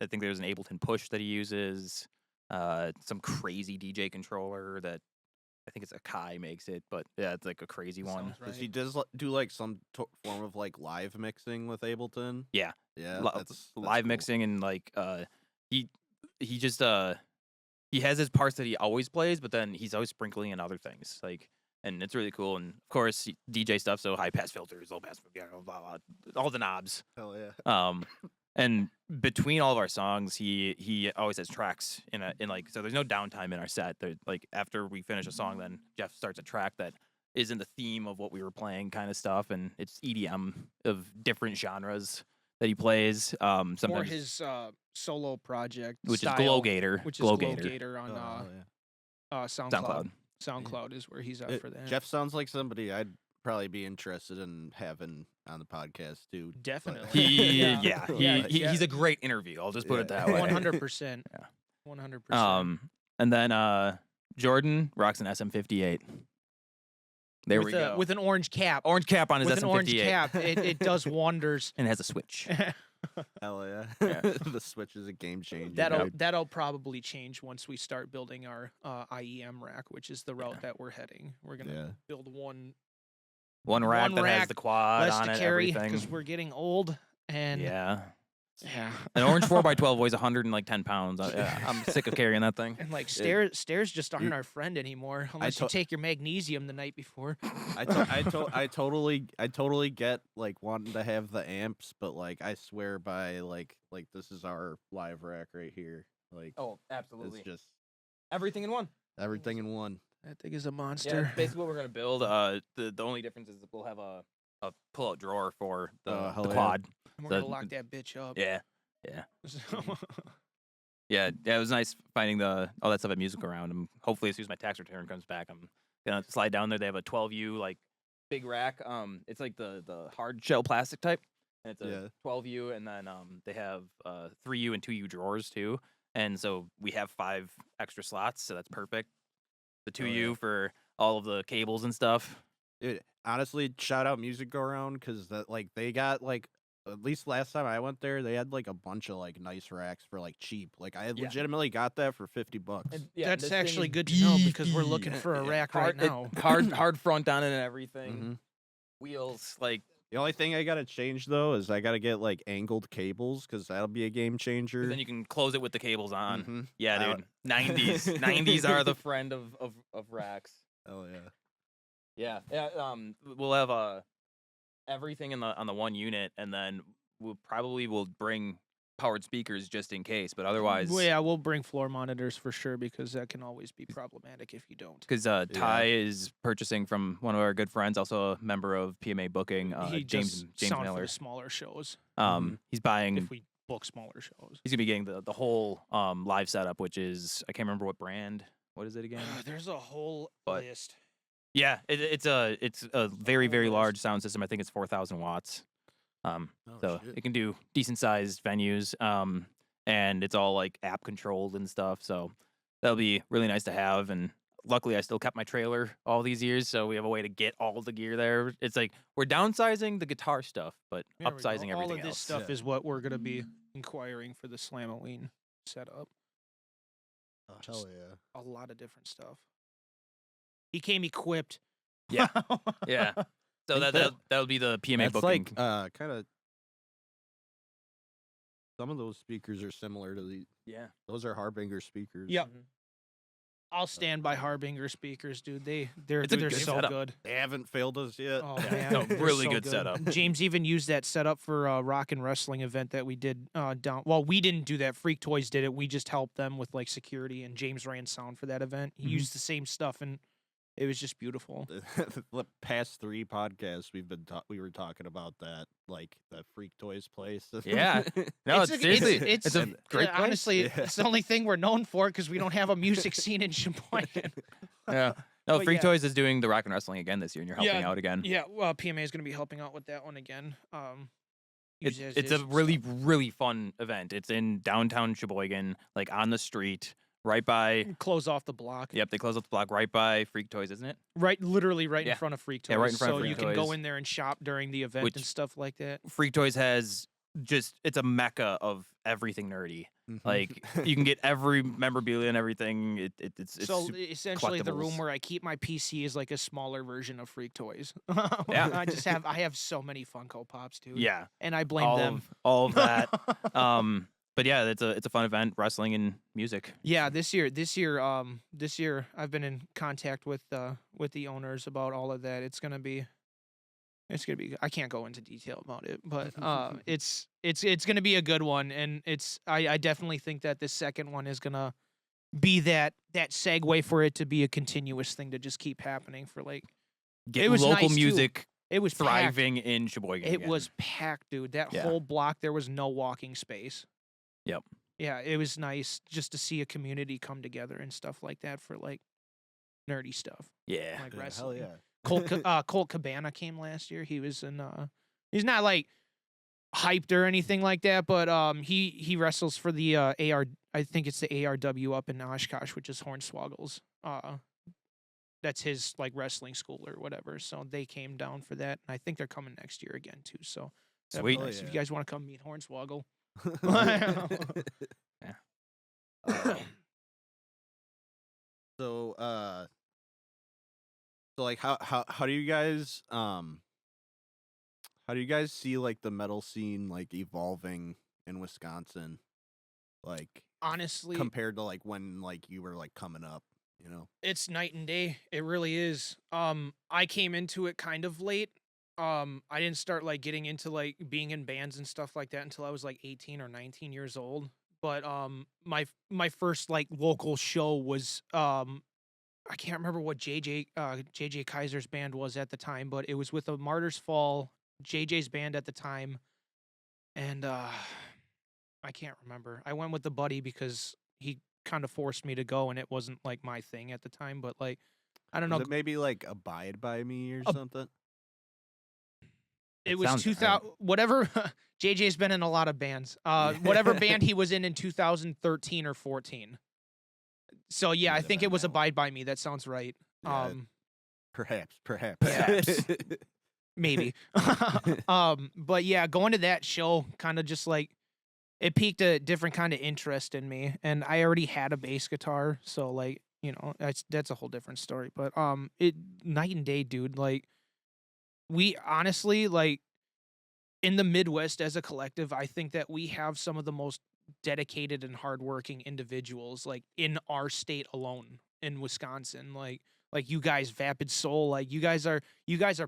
[SPEAKER 1] think there's an Ableton Push that he uses. Some crazy DJ controller that I think it's a Kai makes it, but yeah, it's like a crazy one.
[SPEAKER 3] Sounds
[SPEAKER 2] Does he
[SPEAKER 3] right.
[SPEAKER 2] do like some form of like live mixing with Ableton?
[SPEAKER 1] Yeah.
[SPEAKER 2] Yeah. That's
[SPEAKER 1] Live
[SPEAKER 2] cool.
[SPEAKER 1] mixing and like he just he has his parts that he always plays, but then he's always sprinkling in other things like. And it's really cool, and of course DJ stuff. So high pass filters, low pass, blah, blah, blah, all the knobs.
[SPEAKER 2] Hell yeah.
[SPEAKER 1] And between all of our songs, he always has tracks in like so. There's no downtime in our set. Like after we finish a song, then Jeff starts a track that is in the theme of what we were playing, kind of stuff, and it's EDM of different genres that he plays.
[SPEAKER 3] For
[SPEAKER 1] Sometimes
[SPEAKER 3] his solo project,
[SPEAKER 1] which
[SPEAKER 3] style,
[SPEAKER 1] is Glowgator,
[SPEAKER 3] which is Glowgator on
[SPEAKER 2] Oh, hell yeah.
[SPEAKER 3] SoundCloud. SoundCloud is where he's at for that.
[SPEAKER 2] Jeff sounds like somebody I'd probably be interested in having on the podcast too. but-
[SPEAKER 3] Definitely.
[SPEAKER 1] He's a great interview. I'll just put it that way.
[SPEAKER 3] 100%.
[SPEAKER 1] Yeah.
[SPEAKER 3] 100%.
[SPEAKER 1] And then Jordan rocks an SM58. There we go.
[SPEAKER 3] With an orange cap.
[SPEAKER 1] Orange cap on his
[SPEAKER 3] With an
[SPEAKER 1] SM58.
[SPEAKER 3] orange cap, it does wonders.
[SPEAKER 1] And it has a switch.
[SPEAKER 2] Hell yeah.
[SPEAKER 1] Yeah.
[SPEAKER 2] The Switch is a game changer.
[SPEAKER 3] That'll probably change once we start building our IEM rack, which is the route that we're heading. We're gonna build one
[SPEAKER 1] One rack that has
[SPEAKER 3] rack,
[SPEAKER 1] the quad
[SPEAKER 3] less
[SPEAKER 1] on
[SPEAKER 3] to
[SPEAKER 1] it,
[SPEAKER 3] carry
[SPEAKER 1] everything.
[SPEAKER 3] because we're getting old and
[SPEAKER 1] Yeah.
[SPEAKER 3] yeah.
[SPEAKER 1] An orange 4x12 weighs 110 pounds. I'm sick of carrying that thing.
[SPEAKER 3] And like stairs just aren't our friend anymore unless you take your magnesium the night before.
[SPEAKER 2] I totally get like wanting to have the amps, but like I swear by like this is our live rack right here. Like
[SPEAKER 1] Oh, absolutely.
[SPEAKER 2] it's just
[SPEAKER 1] Everything in one.
[SPEAKER 2] everything in one.
[SPEAKER 3] That thing is a
[SPEAKER 1] Yeah,
[SPEAKER 3] monster.
[SPEAKER 1] that's basically what we're gonna build. The only difference is that we'll have a pull-out drawer for the
[SPEAKER 2] hell yeah.
[SPEAKER 1] quad.
[SPEAKER 3] And we're
[SPEAKER 1] So-
[SPEAKER 3] gonna lock that bitch up.
[SPEAKER 1] Yeah, yeah,
[SPEAKER 3] So-
[SPEAKER 1] yeah. It was nice finding all that stuff at Music Around. And hopefully, as soon as my tax return comes back, I'm gonna slide down there. They have a 12U like big rack. It's like the hard shell plastic type, and it's a
[SPEAKER 2] Yeah.
[SPEAKER 1] 12U, and then they have 3U and 2U drawers too. And so we have 5 extra slots, so that's perfect. The 2U
[SPEAKER 2] yeah.
[SPEAKER 1] for all of the cables and stuff.
[SPEAKER 2] Dude, honestly, shout out Music Go Around because that like they got like at least last time I went there, they had like a bunch of like nice racks for like cheap. Like I
[SPEAKER 1] Yeah.
[SPEAKER 2] legitimately got that for $50.
[SPEAKER 3] That's actually good to know because we're looking for a rack right now.
[SPEAKER 1] Hard front on it and everything.
[SPEAKER 2] Mhm.
[SPEAKER 1] Wheels, like
[SPEAKER 2] The only thing I gotta change though is I gotta get like angled cables because that'll be a game
[SPEAKER 1] 'cause
[SPEAKER 2] changer.
[SPEAKER 1] then you can close it with the cables on.
[SPEAKER 2] Mhm.
[SPEAKER 1] Yeah,
[SPEAKER 2] I
[SPEAKER 1] dude. 90s are the friend of racks.
[SPEAKER 2] Oh yeah.
[SPEAKER 1] Yeah. Yeah. We'll have everything on the one unit, and then we'll bring powered speakers just in case. But otherwise,
[SPEAKER 3] Well, yeah, we'll bring floor monitors for sure because that can always be problematic if you don't.
[SPEAKER 1] because Ty is purchasing from one of our good friends, also a member of PMA Booking,
[SPEAKER 3] He
[SPEAKER 1] James
[SPEAKER 3] does sound for
[SPEAKER 1] Miller.
[SPEAKER 3] the smaller shows.
[SPEAKER 1] He's buying.
[SPEAKER 3] If we book smaller shows,
[SPEAKER 1] He's gonna be getting the whole live setup, which is I can't remember what brand. What is it again?
[SPEAKER 3] there's a whole
[SPEAKER 1] But-
[SPEAKER 3] list.
[SPEAKER 1] Yeah, it's a very
[SPEAKER 3] whole
[SPEAKER 1] very
[SPEAKER 3] list.
[SPEAKER 1] large sound system. I think it's 4,000 watts.
[SPEAKER 2] Oh,
[SPEAKER 1] So
[SPEAKER 2] shit.
[SPEAKER 1] it can do decent sized venues. And it's all like app controlled and stuff. So that'll be really nice to have. And luckily, I still kept my trailer all these years, so we have a way to get all the gear there. It's like we're downsizing the guitar stuff, but
[SPEAKER 3] There we go.
[SPEAKER 1] upsizing everything
[SPEAKER 3] All of this
[SPEAKER 1] else.
[SPEAKER 3] stuff
[SPEAKER 2] Yeah.
[SPEAKER 3] is what we're gonna be inquiring for the Slamoween setup.
[SPEAKER 2] Oh, hell yeah.
[SPEAKER 3] A lot of different stuff. He came equipped.
[SPEAKER 1] Yeah. Yeah. So
[SPEAKER 2] Think
[SPEAKER 1] that'll be the PMA
[SPEAKER 2] That's
[SPEAKER 1] booking.
[SPEAKER 2] like kind of. Some of those speakers are similar to the.
[SPEAKER 1] Yeah.
[SPEAKER 2] Those are Harbinger speakers.
[SPEAKER 3] Yep. I'll stand by Harbinger speakers, dude. They're
[SPEAKER 1] It's a
[SPEAKER 3] they're
[SPEAKER 1] good
[SPEAKER 3] so
[SPEAKER 1] setup.
[SPEAKER 3] good.
[SPEAKER 2] They haven't failed us yet.
[SPEAKER 3] Oh
[SPEAKER 1] Yeah,
[SPEAKER 3] man,
[SPEAKER 1] no,
[SPEAKER 3] they're
[SPEAKER 1] really
[SPEAKER 3] so
[SPEAKER 1] good setup.
[SPEAKER 3] James even used that setup for a rock and wrestling event that we did down. Well, we didn't do that. Freak Toys did it. We just helped them with like security, and James ran sound for that event. He
[SPEAKER 1] Mhm.
[SPEAKER 3] used the same stuff, and it was just beautiful.
[SPEAKER 2] The past 3 podcasts we were talking about that, like that Freak Toys place.
[SPEAKER 1] Yeah. No,
[SPEAKER 3] It's a-
[SPEAKER 1] seriously,
[SPEAKER 3] it's-
[SPEAKER 1] it's a
[SPEAKER 2] and-
[SPEAKER 1] great place.
[SPEAKER 3] Honestly,
[SPEAKER 2] Yeah.
[SPEAKER 3] it's the only thing we're known for because we don't have a music scene in Sheboygan.
[SPEAKER 1] Yeah. No,
[SPEAKER 3] But
[SPEAKER 1] Freak
[SPEAKER 3] yeah.
[SPEAKER 1] Toys is doing the rock and wrestling again this year, and you're helping
[SPEAKER 3] Yeah,
[SPEAKER 1] out again.
[SPEAKER 3] Yeah, well, PMA is going to be helping out with that one again.
[SPEAKER 1] It's
[SPEAKER 3] use as
[SPEAKER 1] it's
[SPEAKER 3] is
[SPEAKER 1] a
[SPEAKER 3] and
[SPEAKER 1] really
[SPEAKER 3] stuff.
[SPEAKER 1] really fun event. It's in downtown Sheboygan, like on the street, right by.
[SPEAKER 3] Close off the block.
[SPEAKER 1] Yep, they close up the block right by Freak Toys, isn't it?
[SPEAKER 3] Literally right
[SPEAKER 1] Yeah.
[SPEAKER 3] in front of Freak Toys.
[SPEAKER 1] Yeah, right in front of
[SPEAKER 3] so
[SPEAKER 1] Freak
[SPEAKER 3] you can go
[SPEAKER 1] Toys.
[SPEAKER 3] in there and shop during the event and
[SPEAKER 1] Which-
[SPEAKER 3] stuff like that.
[SPEAKER 1] Freak Toys has it's a mecca of everything nerdy.
[SPEAKER 2] Mhm.
[SPEAKER 1] Like you can get every memorabilia and everything. It's
[SPEAKER 3] So
[SPEAKER 1] su-
[SPEAKER 3] essentially, the room
[SPEAKER 1] collectibles.
[SPEAKER 3] where I keep my PC is like a smaller version of Freak Toys.
[SPEAKER 1] Yeah.
[SPEAKER 3] I have so many Funko Pops, dude.
[SPEAKER 1] yeah,
[SPEAKER 3] And I blame
[SPEAKER 1] all
[SPEAKER 3] them.
[SPEAKER 1] all of that. But yeah, it's a fun event, wrestling and music.
[SPEAKER 3] Yeah, this year, I've been in contact with the owners about all of that. It's gonna be. I can't go into detail about it, but it's gonna be a good one, and I definitely think that this second one is gonna be that segue for it to be a continuous thing to just keep happening for like.
[SPEAKER 1] Get
[SPEAKER 3] It was
[SPEAKER 1] local
[SPEAKER 3] nice, too.
[SPEAKER 1] music
[SPEAKER 3] It was packed.
[SPEAKER 1] thriving in Sheboygan.
[SPEAKER 3] It
[SPEAKER 1] again.
[SPEAKER 3] was packed, dude. That
[SPEAKER 1] Yeah.
[SPEAKER 3] whole block, there was no walking space.
[SPEAKER 1] Yep.
[SPEAKER 3] Yeah, it was nice just to see a community come together and stuff like that for like nerdy stuff,
[SPEAKER 1] Yeah.
[SPEAKER 3] like
[SPEAKER 2] Yeah, hell
[SPEAKER 3] wrestling.
[SPEAKER 2] yeah.
[SPEAKER 3] Colt Cabana came last year. He was in. He's not like hyped or anything like that, but he wrestles for the AR. I think it's the ARW up in Oshkosh, which is Hornswoggle's. That's his like wrestling school or whatever. So they came down for that, and I think they're coming next year again too. So that'd be
[SPEAKER 1] Sweet.
[SPEAKER 3] nice. If you guys want to come meet Hornswoggle.
[SPEAKER 1] Yeah.
[SPEAKER 2] So like how do you guys see like the metal scene like evolving in Wisconsin, like
[SPEAKER 3] Honestly,
[SPEAKER 2] compared to like when like you were like coming up, you know?
[SPEAKER 3] it's night and day. It really is. I came into it kind of late. I didn't start like getting into like being in bands and stuff like that until I was like 18 or 19 years old. But my first like local show was I can't remember what JJ Kaiser's band was at the time, but it was with a Martyrs Fall, JJ's band at the time, and I can't remember. I went with the buddy because he kind of forced me to go, and it wasn't like my thing at the time. But like, I don't
[SPEAKER 2] Was
[SPEAKER 3] know.
[SPEAKER 2] it maybe like Abide by Me or
[SPEAKER 3] Ab-
[SPEAKER 2] something?
[SPEAKER 3] It
[SPEAKER 1] That
[SPEAKER 3] was
[SPEAKER 1] sounds right.
[SPEAKER 3] 2000. Whatever. JJ's been in a lot of bands. Whatever band he was in 2013 or 14. So yeah, I
[SPEAKER 2] Might have
[SPEAKER 3] think
[SPEAKER 2] been
[SPEAKER 3] it was
[SPEAKER 2] that one.
[SPEAKER 3] Abide by Me. That sounds right.
[SPEAKER 2] Yeah. Perhaps.
[SPEAKER 3] Perhaps. Maybe. But yeah, going to that show kind of just like it piqued a different kind of interest in me, and I already had a bass guitar, so like, you know, that's a whole different story. But it night and day, dude. Like, we honestly, like, in the Midwest as a collective, I think that we have some of the most dedicated and hardworking individuals, like, in our state alone, in Wisconsin. Like you guys, Vapid Soul, like you guys are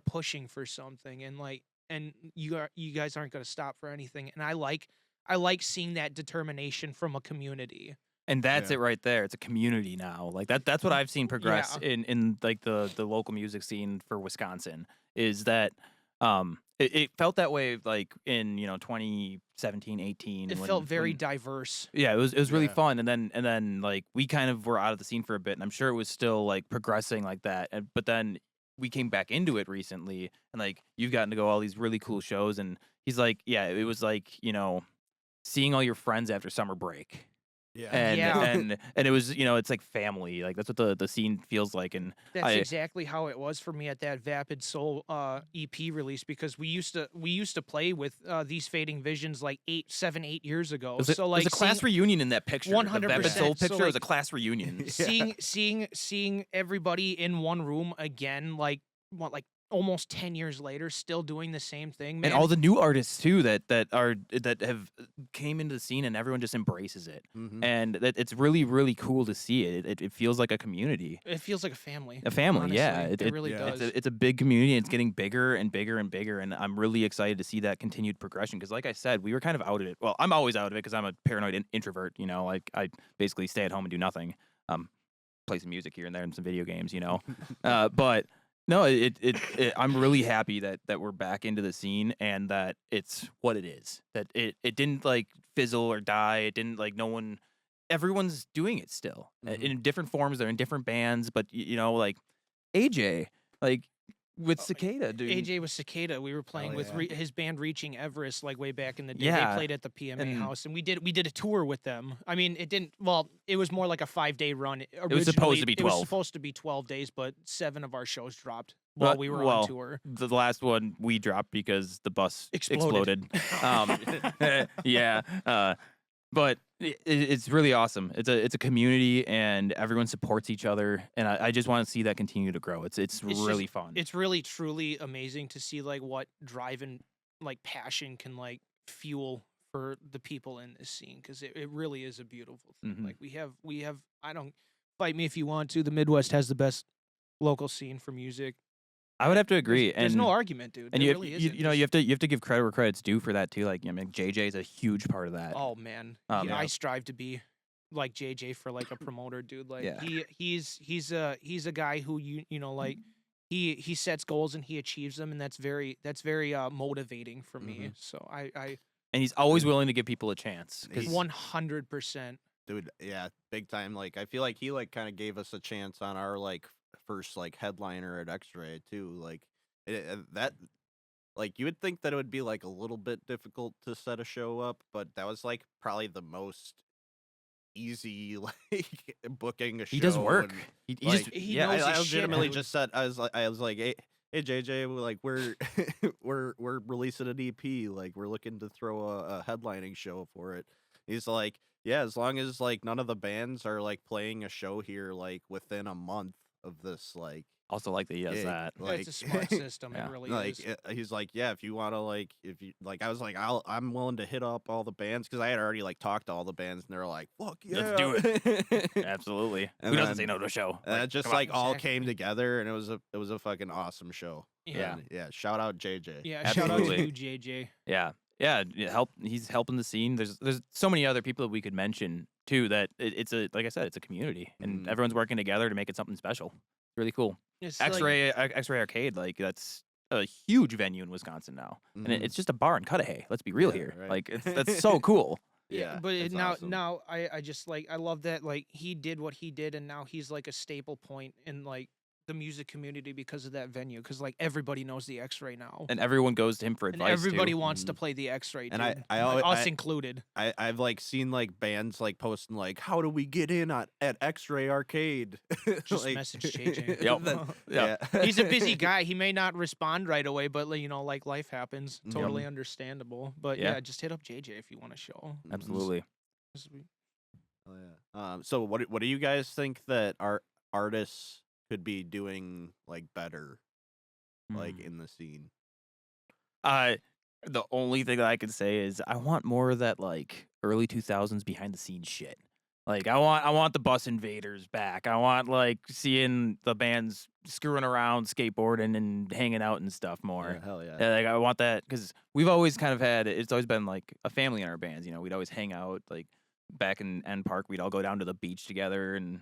[SPEAKER 3] pushing for something, and like, and you guys aren't gonna stop for anything. And I like seeing that determination from a community.
[SPEAKER 1] And that's
[SPEAKER 2] Yeah.
[SPEAKER 1] it right there. It's a community now. Like that's what I've seen progress
[SPEAKER 3] Yeah.
[SPEAKER 1] in like the local music scene for Wisconsin is that it felt that way like in, 2017, 18
[SPEAKER 3] It
[SPEAKER 1] when,
[SPEAKER 3] felt very
[SPEAKER 1] when-
[SPEAKER 3] diverse.
[SPEAKER 1] yeah, it was really
[SPEAKER 2] Yeah.
[SPEAKER 1] fun, and then like we kind of were out of the scene for a bit, and I'm sure it was still like progressing like that, but then we came back into it recently, and like you've gotten to go all these really cool shows, and he's like, yeah, it was like seeing all your friends after summer break.
[SPEAKER 2] Yeah.
[SPEAKER 1] And
[SPEAKER 3] Yeah.
[SPEAKER 1] and it was it's like family, like that's what the scene feels like, and
[SPEAKER 3] That's exactly how it was for me at that Vapid Soul EP release, because we used to play with These Fading Visions like 8 years ago. So like
[SPEAKER 1] there's a class reunion in that picture.
[SPEAKER 3] 100%.
[SPEAKER 1] The Vapid Soul
[SPEAKER 3] So,
[SPEAKER 1] picture was a
[SPEAKER 3] like,
[SPEAKER 1] class reunion.
[SPEAKER 3] seeing everybody in one room again, like like almost 10 years later, still doing the same thing, man.
[SPEAKER 1] And all the new artists too that have came into the scene, and everyone just embraces it,
[SPEAKER 2] Mhm.
[SPEAKER 1] and it's really really cool to see it. It feels like a community,
[SPEAKER 3] It feels like a family.
[SPEAKER 1] a family. Yeah,
[SPEAKER 3] honestly. It really
[SPEAKER 2] yeah.
[SPEAKER 3] does.
[SPEAKER 1] It's a big community. And it's getting bigger and bigger and bigger, and I'm really excited to see that continued progression. Because, like I said, we were kind of out of it. Well, I'm always out of it because I'm a paranoid introvert. Like I basically stay at home and do nothing. Play some music here and there and some video games. But no, I'm really happy that we're back into the scene, and that it's what it is. That it didn't like fizzle or die. It didn't like everyone's doing it still in different forms. They're in different bands, but like AJ, like with Cicada, dude.
[SPEAKER 3] AJ with Cicada, we were playing with
[SPEAKER 2] yeah.
[SPEAKER 3] his band Reaching Everest, like way back in the day.
[SPEAKER 1] Yeah.
[SPEAKER 3] They played at the PMA
[SPEAKER 1] And-
[SPEAKER 3] house, and we did a tour with them. I mean, it didn't. Well, it was more like a 5-day run.
[SPEAKER 1] was supposed to be
[SPEAKER 3] It was
[SPEAKER 1] 12.
[SPEAKER 3] supposed to be 12 days, but 7 of our shows dropped
[SPEAKER 1] Well-
[SPEAKER 3] while we were
[SPEAKER 1] well,
[SPEAKER 3] on tour.
[SPEAKER 1] The last one we dropped because the bus
[SPEAKER 3] Exploded.
[SPEAKER 1] Yeah, but it's really awesome. It's a community, and everyone supports each other, and I just want to see that continue to grow. It's really fun.
[SPEAKER 3] It's really truly amazing to see like what drive and like passion can like fuel for the people in this scene, because it really is a beautiful thing.
[SPEAKER 1] Mhm.
[SPEAKER 3] Like we have I don't fight me if you want to. The Midwest has the best local scene for music.
[SPEAKER 1] I would have to agree.
[SPEAKER 3] There's
[SPEAKER 1] and
[SPEAKER 3] no argument, dude.
[SPEAKER 1] And
[SPEAKER 3] There
[SPEAKER 1] you
[SPEAKER 3] really
[SPEAKER 1] you,
[SPEAKER 3] isn't.
[SPEAKER 1] you know you have to give credit where credit's due for that too. Like JJ is a huge part of that.
[SPEAKER 3] Oh man,
[SPEAKER 1] Yeah.
[SPEAKER 3] I strive to be like JJ for like a promoter, dude. Like
[SPEAKER 1] Yeah.
[SPEAKER 3] he's a guy who like he sets goals and he achieves them, and that's very motivating for me.
[SPEAKER 2] Mhm.
[SPEAKER 3] So I
[SPEAKER 1] And he's always willing to give people a chance. 'Cause
[SPEAKER 3] 100%.
[SPEAKER 2] Dude, yeah, big time. Like, I feel like he like kind of gave us a chance on our like first like headliner at X-Ray too. Like that, like you would think that it would be like a little bit difficult to set a show up, but that was like probably the most easy like booking a show.
[SPEAKER 1] he does work.
[SPEAKER 2] and,
[SPEAKER 1] He
[SPEAKER 2] like,
[SPEAKER 1] just
[SPEAKER 3] he
[SPEAKER 1] yeah.
[SPEAKER 3] knows
[SPEAKER 2] I
[SPEAKER 3] his shit,
[SPEAKER 2] legitimately
[SPEAKER 3] dude.
[SPEAKER 2] just said I was like, hey JJ, like we're we're releasing an EP, like we're looking to throw a headlining show for it. He's like, yeah, as long as like none of the bands are like playing a show here like within a month of this, like
[SPEAKER 1] also like that he does
[SPEAKER 2] gig,
[SPEAKER 1] that.
[SPEAKER 2] like
[SPEAKER 3] It's a smart system.
[SPEAKER 1] Yeah.
[SPEAKER 3] It really
[SPEAKER 2] like
[SPEAKER 3] is.
[SPEAKER 2] he's like, yeah, if you want to like if you like, I was like, I'm willing to hit up all the bands, because I had already like talked to all the bands, and they're like, fuck yeah,
[SPEAKER 1] Let's do
[SPEAKER 2] it.
[SPEAKER 1] Absolutely.
[SPEAKER 2] And
[SPEAKER 1] Who doesn't
[SPEAKER 2] then-
[SPEAKER 1] say no to a show?
[SPEAKER 2] And it just
[SPEAKER 1] come on.
[SPEAKER 2] like all
[SPEAKER 3] Exactly.
[SPEAKER 2] came together, and it was a fucking awesome show.
[SPEAKER 3] Yeah.
[SPEAKER 2] And, yeah. Shout out JJ.
[SPEAKER 3] Yeah, shout out to
[SPEAKER 1] Absolutely.
[SPEAKER 3] you, JJ.
[SPEAKER 1] Yeah. yeah, he's helping the scene. There's so many other people that we could mention too. That it's a like I said, it's a community, and everyone's working together to make it something special. Really cool.
[SPEAKER 3] It's
[SPEAKER 1] X-Ray Arcade, like that's a huge venue in Wisconsin now, and it's just a bar in Cudahy. Let's be real here.
[SPEAKER 2] Right.
[SPEAKER 1] Like that's so cool.
[SPEAKER 2] Yeah,
[SPEAKER 3] but
[SPEAKER 2] that's
[SPEAKER 3] now
[SPEAKER 2] awesome.
[SPEAKER 3] now I just like I love that like he did what he did, and now he's like a staple point in like the music community because of that venue. Because like everybody knows the X-Ray now,
[SPEAKER 1] And everyone goes to him for
[SPEAKER 3] and
[SPEAKER 1] advice.
[SPEAKER 3] everybody
[SPEAKER 1] too.
[SPEAKER 3] wants to play the X-Ray.
[SPEAKER 2] And
[SPEAKER 3] dude.
[SPEAKER 2] I
[SPEAKER 3] Like,
[SPEAKER 2] always-
[SPEAKER 3] us included.
[SPEAKER 2] I've like seen like bands like posting like, how do we get in at X-Ray Arcade?
[SPEAKER 3] Just
[SPEAKER 2] Like-
[SPEAKER 3] message JJ.
[SPEAKER 1] Yep.
[SPEAKER 2] That-
[SPEAKER 1] Yeah.
[SPEAKER 3] He's a busy guy. He may not respond right away, but like, you know, like life happens.
[SPEAKER 2] Yep.
[SPEAKER 3] Totally understandable. But
[SPEAKER 1] Yeah.
[SPEAKER 3] yeah, just hit up JJ if you want to show.
[SPEAKER 1] Absolutely.
[SPEAKER 2] Oh, yeah. So what do you guys think that our artists could be doing like better, like in the scene?
[SPEAKER 1] The only thing that I can say is I want more of that like early 2000s behind the scenes shit. Like I want the Bus Invaders back. I want like seeing the bands screwing around, skateboarding, and hanging out and stuff more.
[SPEAKER 2] Yeah, hell yeah.
[SPEAKER 1] Yeah, like I want that because we've always kind of had. It's always been like a family in our bands. You know, we'd always hang out like back in End Park. We'd all go down to the beach together and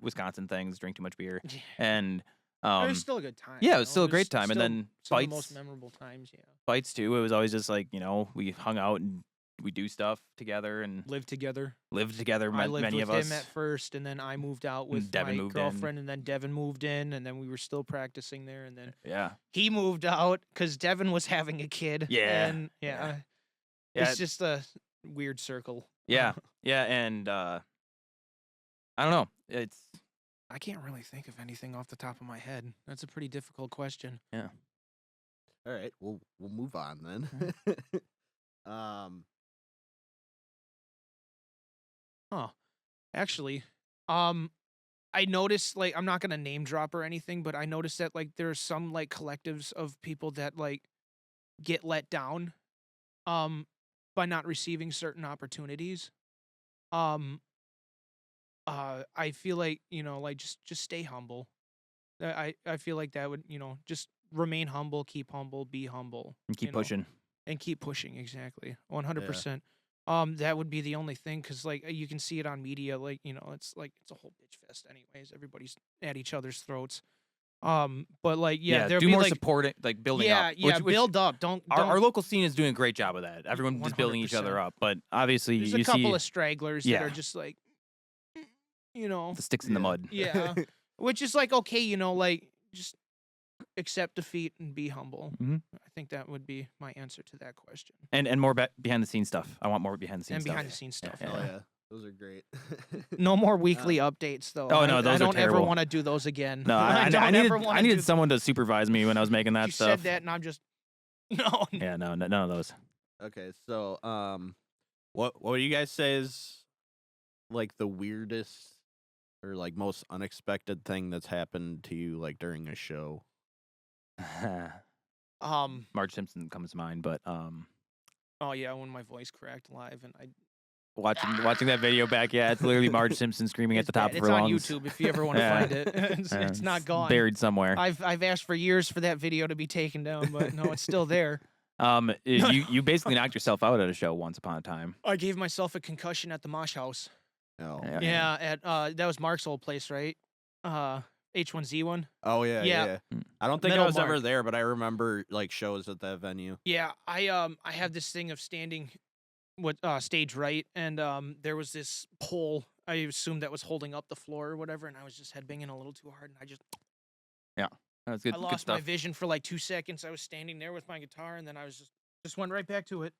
[SPEAKER 1] Wisconsin things, drink too much beer, and
[SPEAKER 3] It was still a good time.
[SPEAKER 1] yeah,
[SPEAKER 3] you
[SPEAKER 1] it was
[SPEAKER 3] know?
[SPEAKER 1] still a
[SPEAKER 3] It
[SPEAKER 1] great time. And
[SPEAKER 3] still
[SPEAKER 1] then
[SPEAKER 3] some of the
[SPEAKER 1] fights,
[SPEAKER 3] most memorable times. Yeah,
[SPEAKER 1] fights too. It was always just like we hung out and we do stuff together and
[SPEAKER 3] lived together.
[SPEAKER 1] lived together.
[SPEAKER 3] I lived
[SPEAKER 1] Many
[SPEAKER 3] with
[SPEAKER 1] of us.
[SPEAKER 3] him at first, and then I moved out with
[SPEAKER 1] Devin
[SPEAKER 3] my
[SPEAKER 1] moved in.
[SPEAKER 3] girlfriend, and then Devin moved in, and then we were still practicing there, and then
[SPEAKER 1] Yeah,
[SPEAKER 3] he moved out because Devin was having a kid.
[SPEAKER 1] Yeah.
[SPEAKER 3] and
[SPEAKER 1] Yeah.
[SPEAKER 3] it's just a weird circle.
[SPEAKER 1] yeah, yeah, and I don't know. It's
[SPEAKER 3] I can't really think of anything off the top of my head. That's a pretty difficult question.
[SPEAKER 2] All right, we'll move on then.
[SPEAKER 3] Actually, I noticed like I'm not gonna name drop or anything, but I noticed that like there's some like collectives of people that like get let down by not receiving certain opportunities. Um I feel like, you know, like just stay humble. I feel like that would, you know, just remain humble, keep humble, be humble.
[SPEAKER 1] and keep
[SPEAKER 3] you know,
[SPEAKER 1] pushing.
[SPEAKER 3] and keep pushing, exactly. 100%. That would be the only thing, because like you can see it on media, like, you know, it's like it's a whole bitch fest anyways. Everybody's at each other's throats. But like there'll
[SPEAKER 1] do
[SPEAKER 3] be
[SPEAKER 1] more
[SPEAKER 3] like
[SPEAKER 1] supporting, like building
[SPEAKER 3] yeah,
[SPEAKER 1] up.
[SPEAKER 3] yeah,
[SPEAKER 1] which
[SPEAKER 3] build up. Don't
[SPEAKER 1] our local scene is doing a great job of that. Everyone just building each other
[SPEAKER 3] 100%.
[SPEAKER 1] up, but obviously
[SPEAKER 3] there's
[SPEAKER 1] you
[SPEAKER 3] a couple
[SPEAKER 1] see
[SPEAKER 3] of stragglers that
[SPEAKER 1] Yeah.
[SPEAKER 3] are just like you know,
[SPEAKER 1] the sticks in the
[SPEAKER 2] Yeah.
[SPEAKER 1] mud.
[SPEAKER 3] yeah. Which is like okay, you know, like just accept defeat and be humble.
[SPEAKER 1] Mhm.
[SPEAKER 3] I think that would be my answer to that question.
[SPEAKER 1] And more behind the scenes stuff. I want more behind the scenes
[SPEAKER 3] And
[SPEAKER 1] stuff.
[SPEAKER 3] behind the scenes stuff.
[SPEAKER 1] Yeah.
[SPEAKER 2] Hell yeah, those are great.
[SPEAKER 3] No more weekly updates, though.
[SPEAKER 1] Oh, no,
[SPEAKER 3] I
[SPEAKER 1] those are
[SPEAKER 3] don't ever
[SPEAKER 1] terrible.
[SPEAKER 3] want to do those again.
[SPEAKER 1] No,
[SPEAKER 3] I don't
[SPEAKER 1] I
[SPEAKER 3] ever
[SPEAKER 1] needed
[SPEAKER 3] wanna do
[SPEAKER 1] someone to supervise me when I was making that
[SPEAKER 3] you
[SPEAKER 1] stuff.
[SPEAKER 3] said that, and I'm just no.
[SPEAKER 1] Yeah, no, none of those.
[SPEAKER 2] Okay, so what do you guys say is like the weirdest or like most unexpected thing that's happened to you like during a show?
[SPEAKER 1] Marge Simpson comes to mind, but
[SPEAKER 3] Oh yeah, when my voice cracked live, and I
[SPEAKER 1] watching that video back, yeah, it's literally Marge Simpson screaming at
[SPEAKER 3] it's
[SPEAKER 1] the top
[SPEAKER 3] bad.
[SPEAKER 1] of
[SPEAKER 3] It's
[SPEAKER 1] her
[SPEAKER 3] on
[SPEAKER 1] lungs.
[SPEAKER 3] YouTube if you ever want to
[SPEAKER 1] Yeah.
[SPEAKER 3] find it. It's not gone.
[SPEAKER 1] Buried somewhere.
[SPEAKER 3] I've asked for years for that video to be taken down, but no, it's still there.
[SPEAKER 1] You basically knocked yourself out at a show once upon a time.
[SPEAKER 3] I gave myself a concussion at the Mosh House.
[SPEAKER 2] No.
[SPEAKER 1] Yeah.
[SPEAKER 3] Yeah, at that was Mark's old place, right? H1Z1.
[SPEAKER 2] Oh yeah,
[SPEAKER 3] Yeah.
[SPEAKER 2] yeah. I don't think I
[SPEAKER 3] Metal
[SPEAKER 2] was ever
[SPEAKER 3] Mark.
[SPEAKER 2] there, but I remember like shows at that venue.
[SPEAKER 3] Yeah, I have this thing of standing with stage right, and there was this pole I assumed that was holding up the floor or whatever, and I was just headbanging a little too hard, and
[SPEAKER 1] That's good.
[SPEAKER 3] I
[SPEAKER 1] good
[SPEAKER 3] lost my
[SPEAKER 1] stuff.
[SPEAKER 3] vision for like 2 seconds. I was standing there with my guitar, and then I was just went right back to it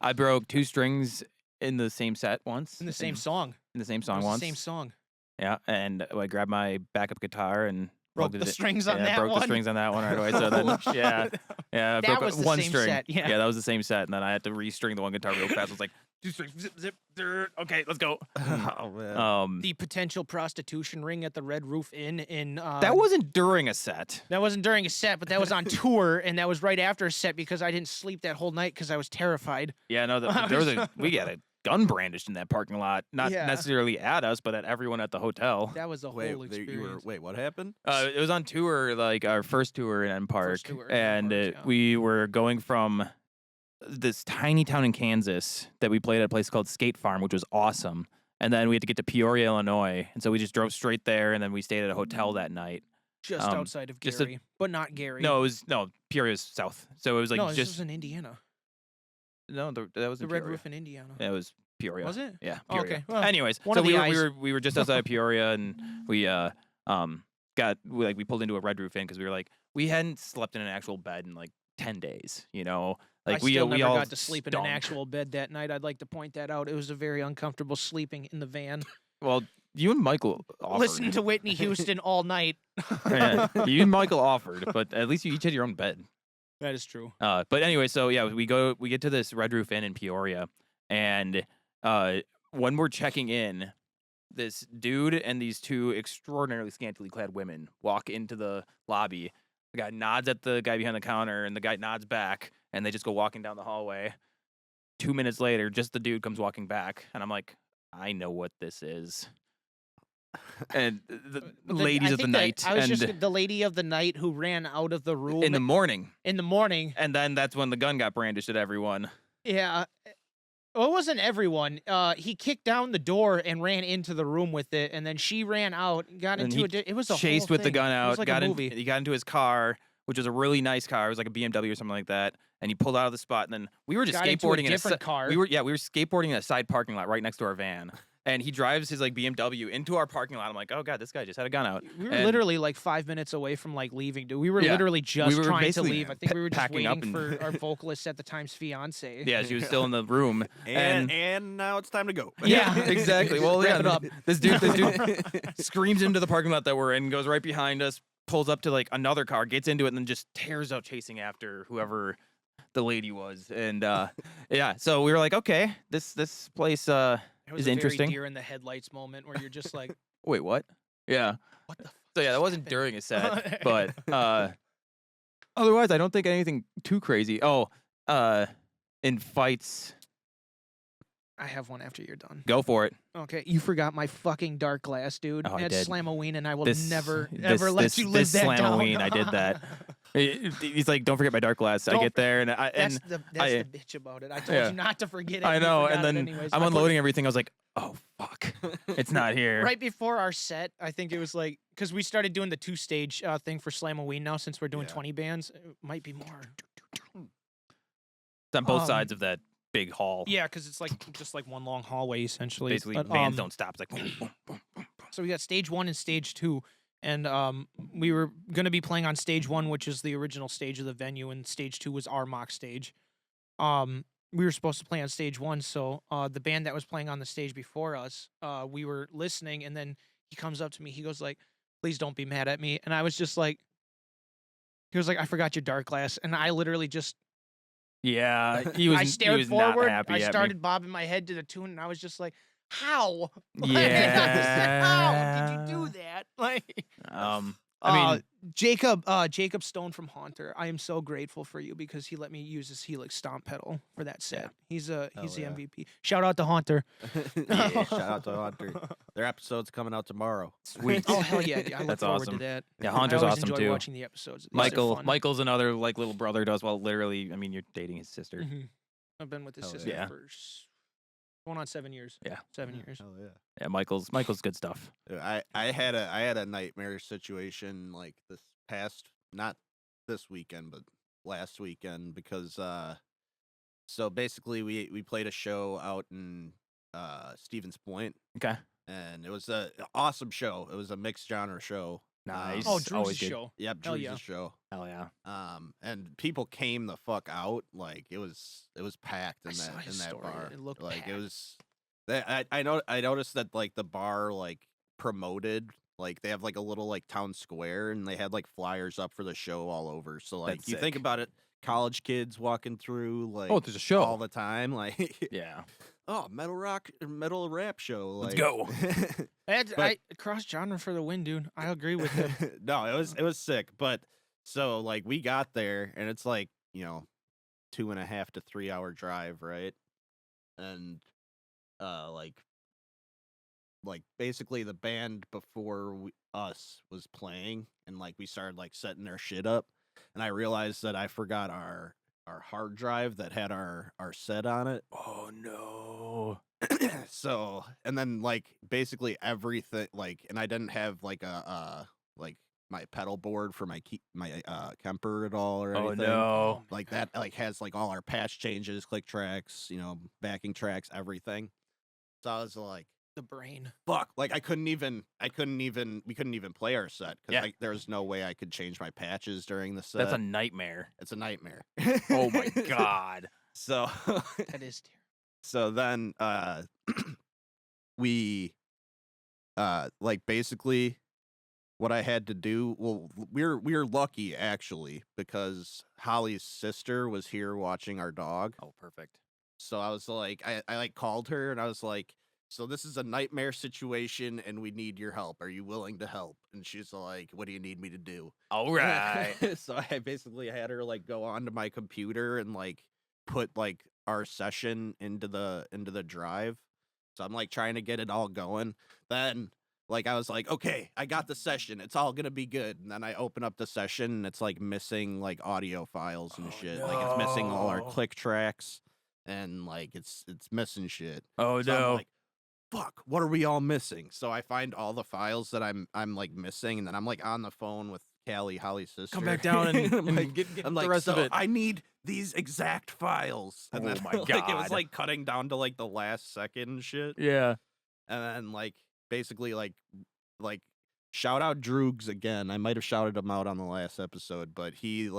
[SPEAKER 1] I broke 2 strings in the same set once.
[SPEAKER 3] in the same song.
[SPEAKER 1] In the same
[SPEAKER 3] It
[SPEAKER 1] song
[SPEAKER 3] was
[SPEAKER 1] once.
[SPEAKER 3] the same song.
[SPEAKER 1] Yeah, and I grabbed my backup guitar and
[SPEAKER 3] Broke
[SPEAKER 1] plugged
[SPEAKER 3] the
[SPEAKER 1] it-
[SPEAKER 3] strings on
[SPEAKER 1] yeah,
[SPEAKER 3] that
[SPEAKER 1] broke
[SPEAKER 3] one.
[SPEAKER 1] the strings on that one right away. So then,
[SPEAKER 3] Holy
[SPEAKER 1] yeah,
[SPEAKER 3] shit.
[SPEAKER 1] yeah, I
[SPEAKER 3] That
[SPEAKER 1] broke
[SPEAKER 3] was the
[SPEAKER 1] one
[SPEAKER 3] same
[SPEAKER 1] string.
[SPEAKER 3] set, yeah.
[SPEAKER 1] that was the same set, and then I had to restring the one guitar real fast. I was like, 2 strings, zip, zip, okay, let's go.
[SPEAKER 2] Oh man.
[SPEAKER 3] The potential prostitution ring at the Red Roof Inn in
[SPEAKER 1] That wasn't during a set.
[SPEAKER 3] that wasn't during a set, but that was on tour, and that was right after a set because I didn't sleep that whole night because I was terrified.
[SPEAKER 1] Yeah, no, there was we got a gun brandished in that parking lot, not
[SPEAKER 3] Yeah.
[SPEAKER 1] necessarily at us, but at everyone at the hotel.
[SPEAKER 3] That was a
[SPEAKER 2] Wait,
[SPEAKER 3] whole experience.
[SPEAKER 2] wait, what happened?
[SPEAKER 1] It was on tour, like our first tour in End Park,
[SPEAKER 3] First tour in End
[SPEAKER 1] and
[SPEAKER 3] Park, yeah.
[SPEAKER 1] we were going from this tiny town in Kansas that we played at a place called Skate Farm, which was awesome. And then we had to get to Peoria, Illinois, and so we just drove straight there, and then we stayed at a hotel that night.
[SPEAKER 3] Just outside of
[SPEAKER 1] just a-
[SPEAKER 3] Gary, but not Gary.
[SPEAKER 1] No, Peoria's south, so it was like
[SPEAKER 3] no, this
[SPEAKER 1] just
[SPEAKER 3] was in Indiana.
[SPEAKER 1] no, that was
[SPEAKER 3] The
[SPEAKER 1] in
[SPEAKER 3] Red
[SPEAKER 1] Peoria.
[SPEAKER 3] Roof in Indiana.
[SPEAKER 1] Yeah, it was Peoria.
[SPEAKER 3] Was it?
[SPEAKER 1] Yeah.
[SPEAKER 3] Oh,
[SPEAKER 1] Peoria.
[SPEAKER 3] okay. Well,
[SPEAKER 1] Anyways,
[SPEAKER 3] one
[SPEAKER 1] so
[SPEAKER 3] of the
[SPEAKER 1] we
[SPEAKER 3] eyes.
[SPEAKER 1] were just outside of Peoria, and we we pulled into a Red Roof Inn because we were like we hadn't slept in an actual bed in like 10 days, you know. Like
[SPEAKER 3] I
[SPEAKER 1] we
[SPEAKER 3] still
[SPEAKER 1] we
[SPEAKER 3] never
[SPEAKER 1] all
[SPEAKER 3] got to sleep in an
[SPEAKER 1] stunk.
[SPEAKER 3] actual bed that night. I'd like to point that out. It was a very uncomfortable sleeping in the van.
[SPEAKER 1] Well, you and Michael offered.
[SPEAKER 3] Listening to Whitney Houston all night.
[SPEAKER 1] Yeah, you and Michael offered, but at least you each had your own bed.
[SPEAKER 3] That is true.
[SPEAKER 1] But anyway, so yeah, we get to this Red Roof Inn in Peoria, and when we're checking in, this dude and these two extraordinarily scantily clad women walk into the lobby. The guy nods at the guy behind the counter, and the guy nods back, and they just go walking down the hallway. 2 minutes later, just the dude comes walking back, and I'm like, I know what this is. And the ladies of the night,
[SPEAKER 3] I was
[SPEAKER 1] and
[SPEAKER 3] just the lady of the night who ran out of the room
[SPEAKER 1] in the morning,
[SPEAKER 3] in the morning.
[SPEAKER 1] and then that's when the gun got brandished at everyone.
[SPEAKER 3] Yeah. Well, it wasn't everyone. He kicked down the door and ran into the room with it, and then she ran out, got
[SPEAKER 1] And
[SPEAKER 3] into
[SPEAKER 1] he
[SPEAKER 3] it was a
[SPEAKER 1] chased
[SPEAKER 3] whole
[SPEAKER 1] with the
[SPEAKER 3] thing.
[SPEAKER 1] gun
[SPEAKER 3] It
[SPEAKER 1] out,
[SPEAKER 3] was like
[SPEAKER 1] got
[SPEAKER 3] a
[SPEAKER 1] in,
[SPEAKER 3] movie.
[SPEAKER 1] he got into his car, which was a really nice car. It was like a BMW or something like that. And he pulled out of the spot, and then we were just
[SPEAKER 3] Got into a
[SPEAKER 1] skateboarding
[SPEAKER 3] different car.
[SPEAKER 1] We were skateboarding in a side parking lot right next to our van. And he drives his like BMW into our parking lot. I'm like, oh god, this guy just had a gun out.
[SPEAKER 3] We were
[SPEAKER 1] And
[SPEAKER 3] literally like 5 minutes away from like leaving, dude. We were
[SPEAKER 1] Yeah.
[SPEAKER 3] literally just
[SPEAKER 1] were
[SPEAKER 3] trying to
[SPEAKER 1] basically
[SPEAKER 3] leave. I think we were just
[SPEAKER 1] packing up
[SPEAKER 3] waiting
[SPEAKER 1] and-
[SPEAKER 3] for our vocalist at the time's fiance.
[SPEAKER 1] Yeah, she was still in the room.
[SPEAKER 2] And now it's time to go.
[SPEAKER 3] Yeah.
[SPEAKER 1] exactly. Well,
[SPEAKER 3] Wrap
[SPEAKER 1] yeah,
[SPEAKER 3] it up.
[SPEAKER 1] This dude screams into the parking lot that we're in, goes right behind us, pulls up to like another car, gets into it, and then just tears out chasing after whoever the lady was. And yeah, so we were like, okay, this place
[SPEAKER 3] It was
[SPEAKER 1] is
[SPEAKER 3] a
[SPEAKER 1] interesting.
[SPEAKER 3] very deer in the headlights moment where you're just like,
[SPEAKER 1] Wait, what? Yeah.
[SPEAKER 3] what the fuck?
[SPEAKER 1] So yeah, that
[SPEAKER 3] just
[SPEAKER 1] wasn't
[SPEAKER 3] happened?
[SPEAKER 1] during a set, but otherwise I don't think anything too crazy. Oh, in fights,
[SPEAKER 3] I have one after you're done.
[SPEAKER 1] go for it.
[SPEAKER 3] Okay, you forgot my fucking dark glass, dude.
[SPEAKER 1] Oh, I
[SPEAKER 3] That's
[SPEAKER 1] did.
[SPEAKER 3] Slamoween, and I will
[SPEAKER 1] This-
[SPEAKER 3] never,
[SPEAKER 1] this-
[SPEAKER 3] ever let
[SPEAKER 1] this-
[SPEAKER 3] you live
[SPEAKER 1] this
[SPEAKER 3] that down.
[SPEAKER 1] Slamoween, I did that. He's like, don't forget my dark glass. I
[SPEAKER 3] Don't
[SPEAKER 1] get there, and
[SPEAKER 3] That's the
[SPEAKER 1] I-
[SPEAKER 3] bitch about it. I told
[SPEAKER 1] yeah.
[SPEAKER 3] you not to forget it.
[SPEAKER 1] I
[SPEAKER 3] you
[SPEAKER 1] know,
[SPEAKER 3] forgot
[SPEAKER 1] and
[SPEAKER 3] it
[SPEAKER 1] then
[SPEAKER 3] anyways.
[SPEAKER 1] I'm
[SPEAKER 3] I put-
[SPEAKER 1] unloading everything. I was like, oh fuck, it's not here.
[SPEAKER 3] Right before our set, I think it was like, because we started doing the 2-stage thing for Slamoween now, since we're doing
[SPEAKER 2] Yeah.
[SPEAKER 3] 20 bands. It might be more.
[SPEAKER 1] It's on both sides of that big hall.
[SPEAKER 3] Yeah, because it's like just like one long hallway essentially.
[SPEAKER 1] Basically,
[SPEAKER 3] But,
[SPEAKER 1] vans don't stop. It's like, boom, boom, boom, boom.
[SPEAKER 3] So we got stage 1 and stage 2, and we were gonna be playing on stage 1, which is the original stage of the venue, and stage 2 was our mock stage. We were supposed to play on stage 1, so the band that was playing on the stage before us, we were listening, and then he comes up to me. He goes like, "Please don't be mad at me," and I was just like, he was like, "I forgot your dark glass," and I literally just
[SPEAKER 1] Yeah, he was.
[SPEAKER 3] I stared
[SPEAKER 1] he was
[SPEAKER 3] forward.
[SPEAKER 1] Not happy
[SPEAKER 3] I
[SPEAKER 1] at me.
[SPEAKER 3] started bobbing my head to the tune, and I was just like, "How? Like,
[SPEAKER 1] Yeah.
[SPEAKER 3] how did you do that?" Like,
[SPEAKER 1] I mean,
[SPEAKER 3] Jacob Stone from Haunter. I am so grateful for you because he let me use his Helix stomp pedal for that set.
[SPEAKER 1] Yeah.
[SPEAKER 3] He's the
[SPEAKER 2] yeah.
[SPEAKER 3] MVP. Shout out to Haunter.
[SPEAKER 2] Yeah, shout out to Hunter. Their episode's coming out tomorrow.
[SPEAKER 1] sweet.
[SPEAKER 3] Oh hell yeah! I look
[SPEAKER 1] That's
[SPEAKER 3] forward
[SPEAKER 1] awesome.
[SPEAKER 3] to that.
[SPEAKER 1] Yeah,
[SPEAKER 3] I
[SPEAKER 1] Haunter's
[SPEAKER 3] always
[SPEAKER 1] awesome
[SPEAKER 3] enjoy
[SPEAKER 1] too.
[SPEAKER 3] watching the episodes. These are fun.
[SPEAKER 1] Michael's another like little brother to us. Well, literally, I mean, you're dating his sister.
[SPEAKER 3] Mhm. I've been with his
[SPEAKER 2] Hell
[SPEAKER 3] sister
[SPEAKER 1] yeah.
[SPEAKER 3] for going on 7 years.
[SPEAKER 1] Yeah.
[SPEAKER 3] 7 years.
[SPEAKER 2] Hell yeah.
[SPEAKER 1] Yeah, Michael's good stuff.
[SPEAKER 2] I had a nightmare situation like this past, not this weekend, but last weekend, because so basically we played a show out in Stevens Point,
[SPEAKER 1] Okay,
[SPEAKER 2] and it was a awesome show. It was a mixed genre show.
[SPEAKER 1] nice.
[SPEAKER 3] Oh,
[SPEAKER 1] Always
[SPEAKER 3] Drew's
[SPEAKER 1] good.
[SPEAKER 3] show.
[SPEAKER 2] Yep,
[SPEAKER 3] Hell
[SPEAKER 2] Drew's
[SPEAKER 3] yeah.
[SPEAKER 2] show.
[SPEAKER 1] Hell yeah.
[SPEAKER 2] And people came the fuck out. Like it was packed
[SPEAKER 3] I
[SPEAKER 2] in
[SPEAKER 3] saw
[SPEAKER 2] that
[SPEAKER 3] his story.
[SPEAKER 2] bar.
[SPEAKER 3] It looked
[SPEAKER 2] like
[SPEAKER 3] packed.
[SPEAKER 2] it was. I noticed that like the bar like promoted, like they have like a little like town square, and they had like flyers up for the show all over. So like
[SPEAKER 1] That's
[SPEAKER 2] you think
[SPEAKER 1] sick.
[SPEAKER 2] about it, college kids walking through like
[SPEAKER 1] Oh, there's a show.
[SPEAKER 2] all the time, like
[SPEAKER 1] Yeah.
[SPEAKER 2] oh, metal rap show.
[SPEAKER 1] Let's
[SPEAKER 2] Like,
[SPEAKER 1] go.
[SPEAKER 2] But-
[SPEAKER 3] Cross genre for the win, dude. I agree with him.
[SPEAKER 2] No, it was sick. But so like we got there, and it's like 2.5 to 3 hour drive, right? And like basically the band before us was playing, and like we started like setting their shit up, and I realized that I forgot our hard drive that had our set on it.
[SPEAKER 1] Oh no.
[SPEAKER 2] So, and then like basically everything, like, and I didn't have like a like my pedal board for my Kemper at all or
[SPEAKER 1] Oh
[SPEAKER 2] anything.
[SPEAKER 1] no.
[SPEAKER 2] Like that like has like all our patch changes, click tracks, you know, backing tracks, everything. So I was like,
[SPEAKER 3] The brain.
[SPEAKER 2] fuck, like we couldn't even play our set because
[SPEAKER 1] Yeah.
[SPEAKER 2] like there's no way I could change my patches during the set.
[SPEAKER 1] That's a nightmare.
[SPEAKER 2] It's a nightmare.
[SPEAKER 1] Oh my god.
[SPEAKER 2] So
[SPEAKER 3] That is terrible.
[SPEAKER 2] so then we like basically what I had to do, well, we're lucky actually because Holly's sister was here watching our dog.
[SPEAKER 1] Oh, perfect.
[SPEAKER 2] So I was like, I like called her and I was like, so this is a nightmare situation and we need your help. Are you willing to help? And she's like, what do you need me to do?
[SPEAKER 1] All right.
[SPEAKER 2] So I basically had her like go onto my computer and like put like our session into the drive. So I'm like trying to get it all going. Then like I was like, okay, I got the session. It's all gonna be good. And then I open up the session and it's like missing like audio files and shit. Like it's missing all our
[SPEAKER 1] no.
[SPEAKER 2] click tracks and like it's missing shit.
[SPEAKER 1] Oh
[SPEAKER 2] So I'm
[SPEAKER 1] no.
[SPEAKER 2] like, fuck, what are we all missing? So I find all the files that I'm like missing, and then I'm like on the phone with Callie, Holly's sister.
[SPEAKER 1] Come back down and,
[SPEAKER 2] I'm
[SPEAKER 1] and
[SPEAKER 2] like,
[SPEAKER 1] get
[SPEAKER 2] I'm
[SPEAKER 1] the
[SPEAKER 2] like,
[SPEAKER 1] rest
[SPEAKER 2] so
[SPEAKER 1] of it.
[SPEAKER 2] I need these exact files. And
[SPEAKER 1] Oh
[SPEAKER 2] then
[SPEAKER 1] my
[SPEAKER 2] like it was
[SPEAKER 1] God.
[SPEAKER 2] like cutting down to like the last second and shit.
[SPEAKER 1] Yeah.
[SPEAKER 2] And then like basically like shout out Droogs again. I might have shouted him out on the last episode, but he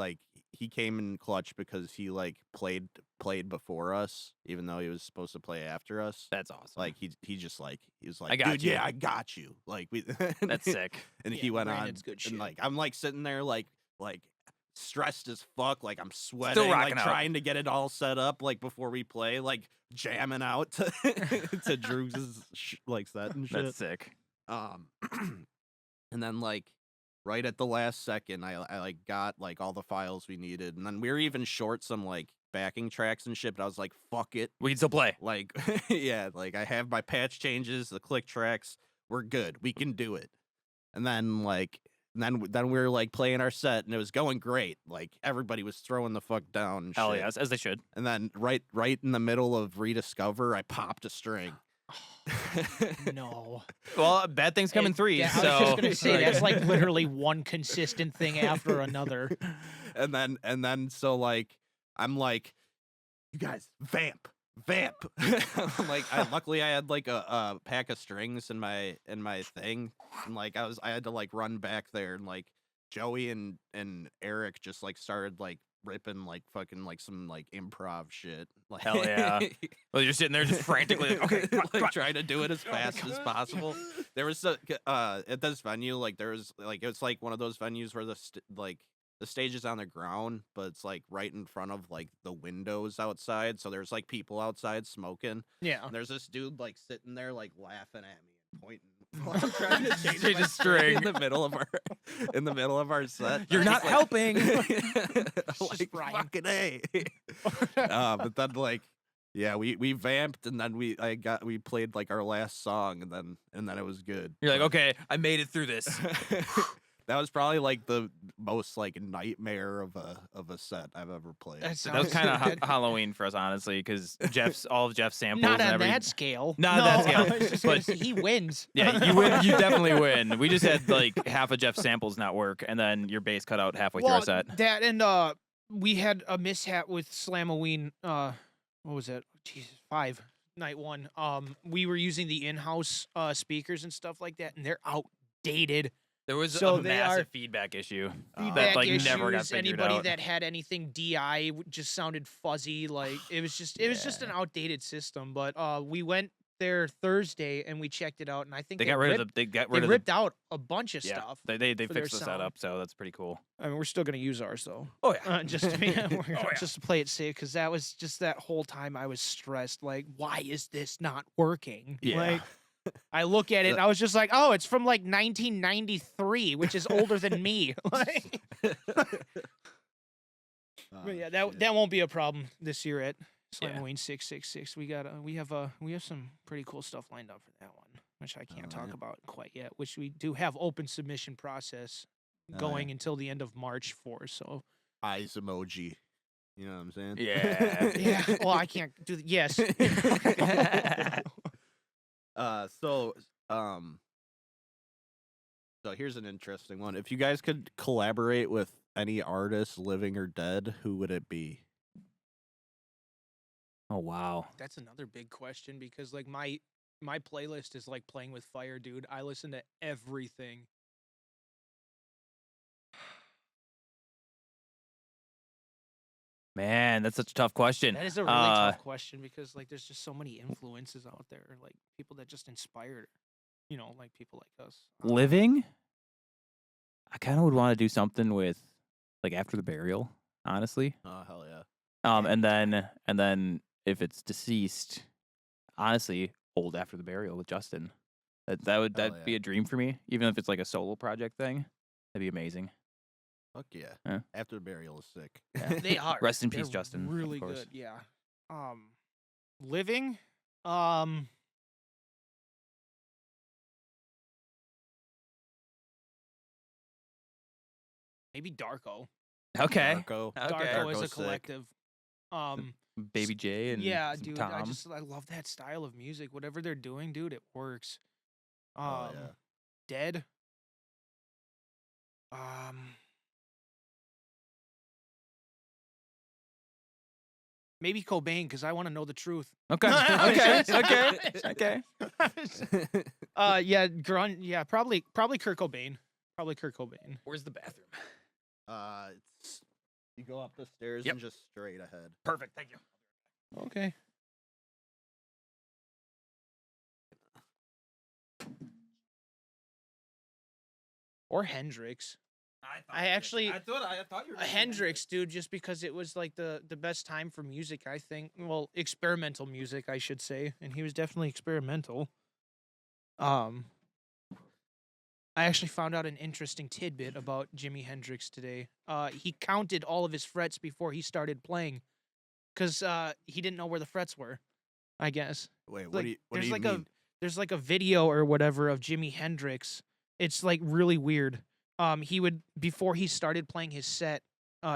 [SPEAKER 2] came in clutch because he like played before us, even though he was supposed to play after us.
[SPEAKER 1] That's awesome.
[SPEAKER 2] Like he was like,
[SPEAKER 1] I got
[SPEAKER 2] dude,
[SPEAKER 1] you.
[SPEAKER 2] yeah, I got you. Like we
[SPEAKER 1] That's sick.
[SPEAKER 2] And
[SPEAKER 3] Yeah,
[SPEAKER 2] he went
[SPEAKER 3] Brandon's
[SPEAKER 2] on
[SPEAKER 3] good shit.
[SPEAKER 2] and like I'm like sitting there like stressed as fuck, like I'm sweating,
[SPEAKER 1] rocking
[SPEAKER 2] like
[SPEAKER 1] out.
[SPEAKER 2] trying to get it all set up like before we play, like jamming out to to Droogs' like set and shit.
[SPEAKER 1] That's sick.
[SPEAKER 2] And then like right at the last second, I like got like all the files we needed, and then we were even short some like backing tracks and shit. But I was like, fuck it,
[SPEAKER 1] We can still play.
[SPEAKER 2] like yeah, like I have my patch changes, the click tracks, we're good, we can do it. And then like then we were like playing our set, and it was going great. Like everybody was throwing the fuck down. And
[SPEAKER 1] Hell
[SPEAKER 2] shit.
[SPEAKER 1] yes, as they should.
[SPEAKER 2] And then right in the middle of Rediscover, I popped a string.
[SPEAKER 3] No.
[SPEAKER 1] Well, bad things come in threes.
[SPEAKER 3] Yeah,
[SPEAKER 1] So
[SPEAKER 3] I was just gonna say that's like literally one consistent thing after another.
[SPEAKER 2] and then so like I'm like, you guys vamp. I'm like, luckily I had like a pack of strings in my thing, and like I had to like run back there, and like Joey and Eric just like started like ripping like fucking like some like improv shit. Like,
[SPEAKER 1] Hell yeah. Well, you're sitting there just frantically like, okay,
[SPEAKER 2] like trying to do it as fast as possible. There was at this venue, like there was like it's like one of those venues where the stage is on the ground, but it's like right in front of like the windows outside. So there's like people outside smoking.
[SPEAKER 3] Yeah.
[SPEAKER 2] And there's this dude like sitting there like laughing at me and pointing. While I'm trying to change
[SPEAKER 1] Change
[SPEAKER 2] my
[SPEAKER 1] the string.
[SPEAKER 2] in the middle of our set.
[SPEAKER 1] You're
[SPEAKER 2] I'm
[SPEAKER 1] not
[SPEAKER 2] just
[SPEAKER 1] helping.
[SPEAKER 2] like
[SPEAKER 3] Brian.
[SPEAKER 2] fucking A. But then like yeah, we vamped, and then we played like our last song, and then it was good.
[SPEAKER 1] You're like,
[SPEAKER 2] But-
[SPEAKER 1] okay, I made it through this.
[SPEAKER 2] that was probably like the most like nightmare of a set I've ever played.
[SPEAKER 3] That
[SPEAKER 1] That was
[SPEAKER 3] sounds
[SPEAKER 1] kind of
[SPEAKER 3] good.
[SPEAKER 1] Halloween for us, honestly, because all of Jeff's samples
[SPEAKER 3] Not
[SPEAKER 1] and
[SPEAKER 3] on
[SPEAKER 1] every.
[SPEAKER 3] that scale.
[SPEAKER 1] Not on that
[SPEAKER 3] No,
[SPEAKER 1] scale,
[SPEAKER 3] I was just gonna
[SPEAKER 1] but-
[SPEAKER 3] say, he wins.
[SPEAKER 1] Yeah, you win. You definitely win. We just had like half of Jeff's samples not work, and then your bass cut out halfway through our set.
[SPEAKER 3] That and we had a mishap with Slamoween. What was it? Jesus, 5 night 1. We were using the in-house speakers and stuff like that, and they're outdated.
[SPEAKER 1] There was
[SPEAKER 3] So
[SPEAKER 1] a
[SPEAKER 3] they
[SPEAKER 1] massive
[SPEAKER 3] are
[SPEAKER 1] feedback issue
[SPEAKER 3] Feedback
[SPEAKER 1] that like
[SPEAKER 3] issues,
[SPEAKER 1] never got figured
[SPEAKER 3] anybody
[SPEAKER 1] out.
[SPEAKER 3] that had anything DI just sounded fuzzy. Like it was just an outdated system. But we went there Thursday and we checked it out, and I think
[SPEAKER 1] They got rid of
[SPEAKER 3] they
[SPEAKER 1] the
[SPEAKER 3] ripped out a bunch of
[SPEAKER 1] yeah.
[SPEAKER 3] stuff.
[SPEAKER 1] They
[SPEAKER 3] for their
[SPEAKER 1] fixed the
[SPEAKER 3] sound.
[SPEAKER 1] setup, so that's pretty cool.
[SPEAKER 3] I mean, we're still gonna use ours though.
[SPEAKER 1] Oh yeah.
[SPEAKER 3] Just to play it safe, because that was just that whole time I was stressed. Like, why is this not working?
[SPEAKER 1] Yeah.
[SPEAKER 3] Like, I look at it, and I was just like, oh, it's from like 1993, which is older than me. Like, but yeah, that won't be a problem this year at
[SPEAKER 1] Yeah.
[SPEAKER 3] Slamoween 666. We have some pretty cool stuff lined up for that one, which I can't talk
[SPEAKER 2] yeah.
[SPEAKER 3] about quite yet. Which we do have open submission process
[SPEAKER 2] Oh,
[SPEAKER 3] going
[SPEAKER 2] yeah.
[SPEAKER 3] until the end of March for. So
[SPEAKER 2] eyes emoji. You know what I'm saying?
[SPEAKER 1] Yeah.
[SPEAKER 3] Yeah. Well, I can't do the yes.
[SPEAKER 2] So here's an interesting one. If you guys could collaborate with any artist, living or dead, who would it be?
[SPEAKER 1] Oh wow.
[SPEAKER 3] That's another big question because like my playlist is like playing with fire, dude. I listen to everything.
[SPEAKER 1] Man, that's such a tough question.
[SPEAKER 3] That is a really tough question because like there's just so many influences out there, like people that just inspired, like people like us.
[SPEAKER 1] Living? I kind of would want to do something with like After the Burial, honestly.
[SPEAKER 2] Oh hell yeah!
[SPEAKER 1] And then if it's deceased, honestly, old After the Burial with Justin. That'd be
[SPEAKER 2] yeah.
[SPEAKER 1] a dream for me, even if it's like a solo project thing. That'd be amazing.
[SPEAKER 2] Fuck yeah!
[SPEAKER 1] Yeah.
[SPEAKER 2] After the Burial is sick.
[SPEAKER 1] Yeah.
[SPEAKER 3] They are.
[SPEAKER 1] Rest in peace,
[SPEAKER 3] They're
[SPEAKER 1] Justin. of
[SPEAKER 3] Really
[SPEAKER 1] course.
[SPEAKER 3] good, yeah. Living, maybe Darko.
[SPEAKER 1] Okay.
[SPEAKER 2] Darko.
[SPEAKER 1] Okay.
[SPEAKER 3] Darko is a
[SPEAKER 2] Darko's sick.
[SPEAKER 3] collective.
[SPEAKER 1] Baby J and
[SPEAKER 3] Yeah,
[SPEAKER 1] some
[SPEAKER 3] dude.
[SPEAKER 1] Tom.
[SPEAKER 3] I love that style of music. Whatever they're doing, dude, it works.
[SPEAKER 2] Oh yeah.
[SPEAKER 3] Dead. Maybe Cobain because I want to know the truth.
[SPEAKER 1] Okay. Okay.
[SPEAKER 3] Yeah, yeah, probably Kurt Cobain. Probably Kurt Cobain.
[SPEAKER 1] Where's the bathroom?
[SPEAKER 2] You go up the stairs
[SPEAKER 1] Yep.
[SPEAKER 2] and just straight ahead.
[SPEAKER 1] Perfect. Thank you.
[SPEAKER 3] Okay. Or Hendrix. I thought you were Hendrix, dude, just because it was like the best time for music, I think. Well, experimental music, I should say, and he was definitely experimental. I actually found out an interesting tidbit about Jimi Hendrix today. He counted all of his frets before he started playing, because he didn't know where the frets were, I guess.
[SPEAKER 2] Wait,
[SPEAKER 3] Like,
[SPEAKER 2] what do you mean?
[SPEAKER 3] There's like a video or whatever of Jimi Hendrix. It's like really weird. He would, before he started playing his set,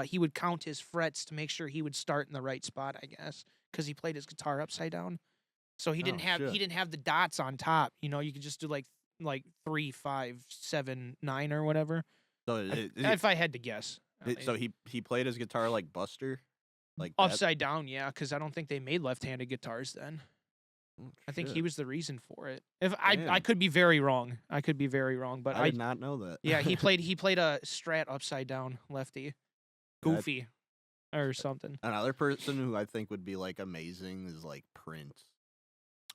[SPEAKER 3] he would count his frets to make sure he would start in the right spot, I guess, because he played his guitar upside down. So he didn't have the dots on top. You could just do like 3, 5, 7, 9 or whatever.
[SPEAKER 2] So
[SPEAKER 3] If I had to guess.
[SPEAKER 2] so he played his guitar like Buster, like that?
[SPEAKER 3] Upside down, yeah, because I don't think they made left-handed guitars then.
[SPEAKER 2] Oh,
[SPEAKER 3] I think he
[SPEAKER 2] shit.
[SPEAKER 3] was the reason for it. If I
[SPEAKER 2] Damn.
[SPEAKER 3] could be very wrong. But
[SPEAKER 2] I did not know that.
[SPEAKER 3] yeah, he played a Strat upside down lefty. Goofy or something.
[SPEAKER 2] Another person who I think would be like amazing is like Prince.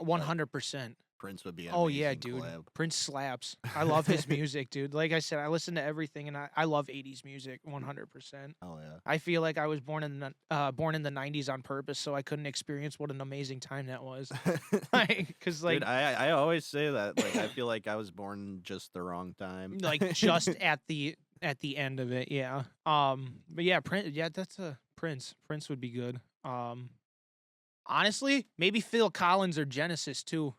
[SPEAKER 3] 100%.
[SPEAKER 2] Prince would be an
[SPEAKER 3] Oh yeah,
[SPEAKER 2] amazing
[SPEAKER 3] dude.
[SPEAKER 2] collab.
[SPEAKER 3] Prince slaps. I love his music, dude. Like I said, I listen to everything, and I love 80s music 100%.
[SPEAKER 2] Oh yeah.
[SPEAKER 3] I feel like I was born in the 90s on purpose, so I couldn't experience what an amazing time that was. Because
[SPEAKER 2] Dude, I always say that. Like I feel like I was born just the wrong time.
[SPEAKER 3] like just at the end of it, yeah. But yeah, Prince. Yeah, that's a Prince. Prince would be good. Honestly, maybe Phil Collins or Genesis too.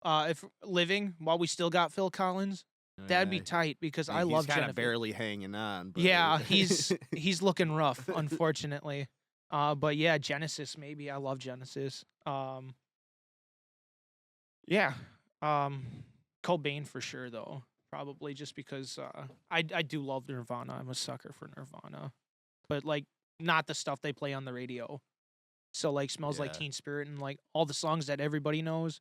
[SPEAKER 3] If living while we still got Phil Collins, that'd be tight because I love
[SPEAKER 2] He's kind
[SPEAKER 3] Jennifer.
[SPEAKER 2] of barely hanging on. But
[SPEAKER 3] Yeah, he's looking rough, unfortunately. But yeah, Genesis maybe. I love Genesis. Yeah. Cobain for sure though. Probably just because I do love Nirvana. I'm a sucker for Nirvana. But like not the stuff they play on the radio. So like Smells Like
[SPEAKER 2] Yeah.
[SPEAKER 3] Teen Spirit and like all the songs that everybody knows.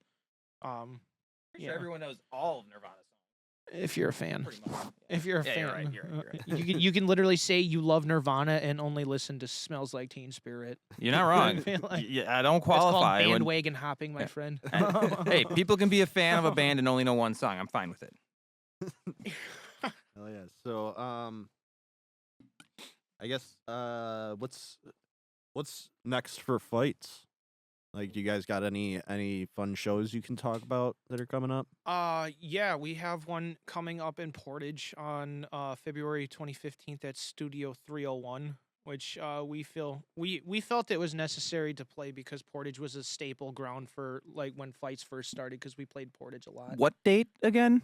[SPEAKER 1] Pretty sure everyone knows all of Nirvana songs.
[SPEAKER 3] If you're a fan.
[SPEAKER 1] Pretty much.
[SPEAKER 3] If you're a
[SPEAKER 1] Yeah,
[SPEAKER 3] fan,
[SPEAKER 1] you're right, you're right.
[SPEAKER 3] you can literally say you love Nirvana and only listen to Smells Like Teen Spirit.
[SPEAKER 1] You're not wrong.
[SPEAKER 3] I feel like
[SPEAKER 1] Yeah, I don't
[SPEAKER 3] That's called
[SPEAKER 1] qualify.
[SPEAKER 3] bandwagon hopping, my friend.
[SPEAKER 1] Hey, people can be a fan of a band and only know one song. I'm fine with it.
[SPEAKER 2] Oh yeah. So I guess what's next for fights? Like, do you guys got any fun shows you can talk about that are coming up?
[SPEAKER 3] Yeah, we have one coming up in Portage on February 2015 at Studio 301, which we felt it was necessary to play because Portage was a staple ground for like when fights first started because we played Portage a lot.
[SPEAKER 1] What date again?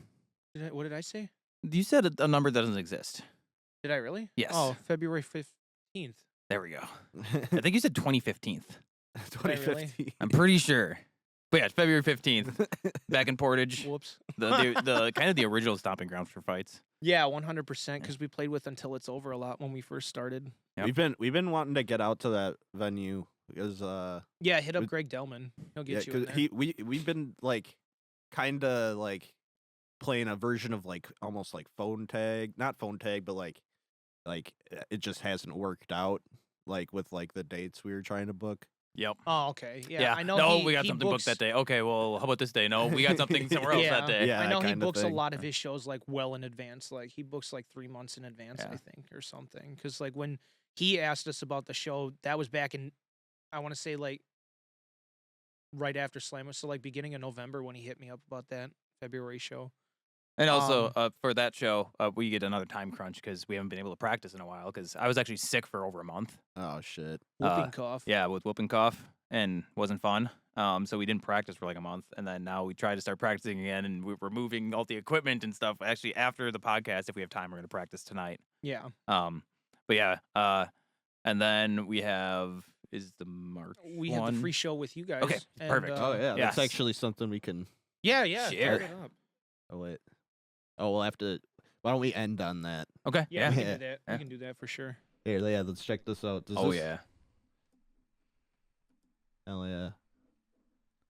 [SPEAKER 3] What did I say?
[SPEAKER 1] You said a number that doesn't exist.
[SPEAKER 3] Did I really?
[SPEAKER 1] Yes.
[SPEAKER 3] Oh, February 15th.
[SPEAKER 1] There we go. I think you said 2015.
[SPEAKER 2] 2015.
[SPEAKER 1] I'm pretty sure. But yeah, it's February 15th, back in Portage.
[SPEAKER 3] Whoops.
[SPEAKER 1] The kind of the original stomping grounds for fights.
[SPEAKER 3] Yeah, 100%. Because we played with Until It's Over a lot when we first started.
[SPEAKER 1] Yep.
[SPEAKER 2] We've been wanting to get out to that venue because
[SPEAKER 3] Yeah, hit up Greg Delman. He'll get you in there.
[SPEAKER 2] we've been like kind of like playing a version of like almost like not phone tag, but like it just hasn't worked out like with like the dates we were trying to book.
[SPEAKER 1] Yep.
[SPEAKER 3] Oh, okay. Yeah, I know.
[SPEAKER 1] No,
[SPEAKER 3] he,
[SPEAKER 1] we got
[SPEAKER 3] he
[SPEAKER 1] something
[SPEAKER 3] books,
[SPEAKER 1] booked that day. Okay, well, how about this day? No, we got something somewhere else that day.
[SPEAKER 2] Yeah,
[SPEAKER 3] I know
[SPEAKER 2] that
[SPEAKER 3] he
[SPEAKER 2] kinda
[SPEAKER 3] books a
[SPEAKER 2] thing.
[SPEAKER 3] lot of his shows like well in advance. Like he books like 3 months in advance,
[SPEAKER 1] Yeah.
[SPEAKER 3] I think, or something. Because like when he asked us about the show, that was back in, I want to say like right after Slam, so like beginning of November when he hit me up about that February show.
[SPEAKER 1] And also, for that show, we get another time crunch because we haven't been able to practice in a while because I was actually sick for over a month.
[SPEAKER 2] Oh shit.
[SPEAKER 3] Whooping cough.
[SPEAKER 1] Yeah, with whooping cough, and wasn't fun. So we didn't practice for like a month, and then now we tried to start practicing again, and we're moving all the equipment and stuff. Actually, after the podcast, if we have time, we're gonna practice tonight.
[SPEAKER 3] Yeah.
[SPEAKER 1] But yeah, and then we have the March.
[SPEAKER 3] We had the free show with you guys.
[SPEAKER 1] Okay,
[SPEAKER 3] and,
[SPEAKER 1] perfect.
[SPEAKER 2] Oh yeah,
[SPEAKER 1] yes.
[SPEAKER 2] that's actually something we can.
[SPEAKER 3] Yeah.
[SPEAKER 1] Share.
[SPEAKER 3] Fire it up.
[SPEAKER 2] Oh wait. Oh, we'll have to. Why don't we end on that?
[SPEAKER 1] Okay.
[SPEAKER 3] Yeah, we can
[SPEAKER 2] Yeah.
[SPEAKER 3] do that.
[SPEAKER 1] Yeah.
[SPEAKER 3] We can do that for sure.
[SPEAKER 2] Here, yeah. Let's check this out.
[SPEAKER 1] Oh yeah.
[SPEAKER 2] Hell yeah.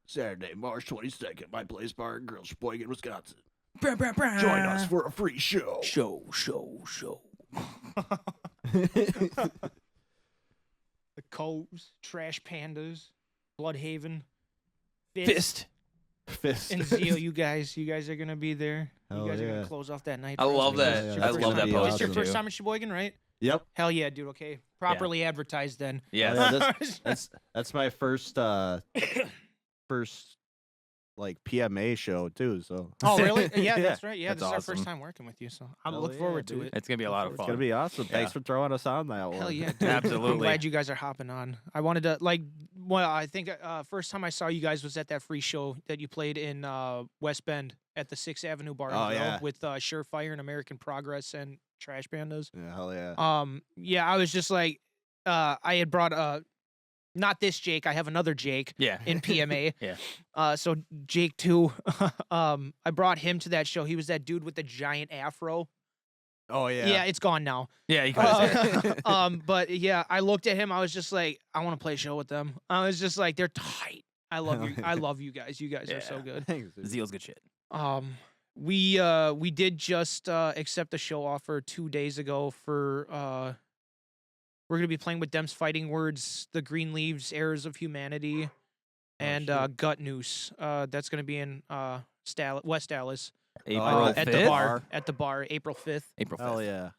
[SPEAKER 2] Saturday, March 22nd, my place bar in Girls, Sheboygan, Wisconsin. Join us for a free show.
[SPEAKER 1] Show.
[SPEAKER 3] The Coves, Trash Pandas, Bloodhaven,
[SPEAKER 1] Fist.
[SPEAKER 3] and Zio. You guys are gonna be there.
[SPEAKER 2] Hell
[SPEAKER 3] You guys are
[SPEAKER 2] yeah.
[SPEAKER 3] gonna close off that night.
[SPEAKER 1] I
[SPEAKER 3] for us.
[SPEAKER 1] love that.
[SPEAKER 3] It's your
[SPEAKER 2] I
[SPEAKER 3] first
[SPEAKER 2] love
[SPEAKER 3] time-
[SPEAKER 2] that
[SPEAKER 3] It's your
[SPEAKER 2] poster,
[SPEAKER 3] first
[SPEAKER 1] too.
[SPEAKER 3] time in Sheboygan, right?
[SPEAKER 2] Yep.
[SPEAKER 3] Hell yeah, dude. Okay, properly advertised then.
[SPEAKER 1] Yeah.
[SPEAKER 2] That's my first like PMA show too. So
[SPEAKER 3] Oh really? Yeah,
[SPEAKER 2] Yeah.
[SPEAKER 3] that's right. Yeah,
[SPEAKER 1] That's
[SPEAKER 3] this is our
[SPEAKER 1] awesome.
[SPEAKER 3] first time working with you, so I
[SPEAKER 2] Hell
[SPEAKER 3] look
[SPEAKER 2] yeah,
[SPEAKER 3] forward to
[SPEAKER 2] dude.
[SPEAKER 3] it.
[SPEAKER 1] It's gonna be a lot of
[SPEAKER 2] it's
[SPEAKER 1] fun.
[SPEAKER 2] gonna be awesome. Thanks
[SPEAKER 1] Yeah.
[SPEAKER 2] for throwing us on that one.
[SPEAKER 3] Hell yeah, dude.
[SPEAKER 1] Absolutely.
[SPEAKER 3] I'm glad you guys are hopping on. I wanted to I think first time I saw you guys was at that free show that you played in West Bend at the 6th Avenue Bar and
[SPEAKER 2] Oh,
[SPEAKER 3] Grill
[SPEAKER 2] yeah.
[SPEAKER 3] with Surefire and American Progress and Trash Pandas.
[SPEAKER 2] Yeah, hell yeah.
[SPEAKER 3] Yeah, I was just like, I had brought not this Jake, I have another Jake
[SPEAKER 1] Yeah.
[SPEAKER 3] in PMA.
[SPEAKER 1] Yeah.
[SPEAKER 3] So Jake too. I brought him to that show. He was that dude with the giant afro.
[SPEAKER 2] Oh yeah.
[SPEAKER 3] Yeah, it's gone now.
[SPEAKER 1] Yeah. You guys.
[SPEAKER 3] But yeah, I looked at him. I was just like, I want to play a show with them. I was just like, they're tight. I love you. I love you guys. You guys are so
[SPEAKER 1] Yeah.
[SPEAKER 3] good.
[SPEAKER 2] Thanks, dude.
[SPEAKER 1] Zeal's good shit.
[SPEAKER 3] We did just accept the show offer 2 days ago for we're gonna be playing with Dem's Fighting Words, The Green Leaves, Errors of Humanity, and
[SPEAKER 2] shit.
[SPEAKER 3] Gut Noose. That's gonna be in West Dallas
[SPEAKER 1] April
[SPEAKER 3] at
[SPEAKER 1] 5th?
[SPEAKER 3] the bar. At the bar, April 5th.
[SPEAKER 1] April 5th.
[SPEAKER 2] Hell yeah.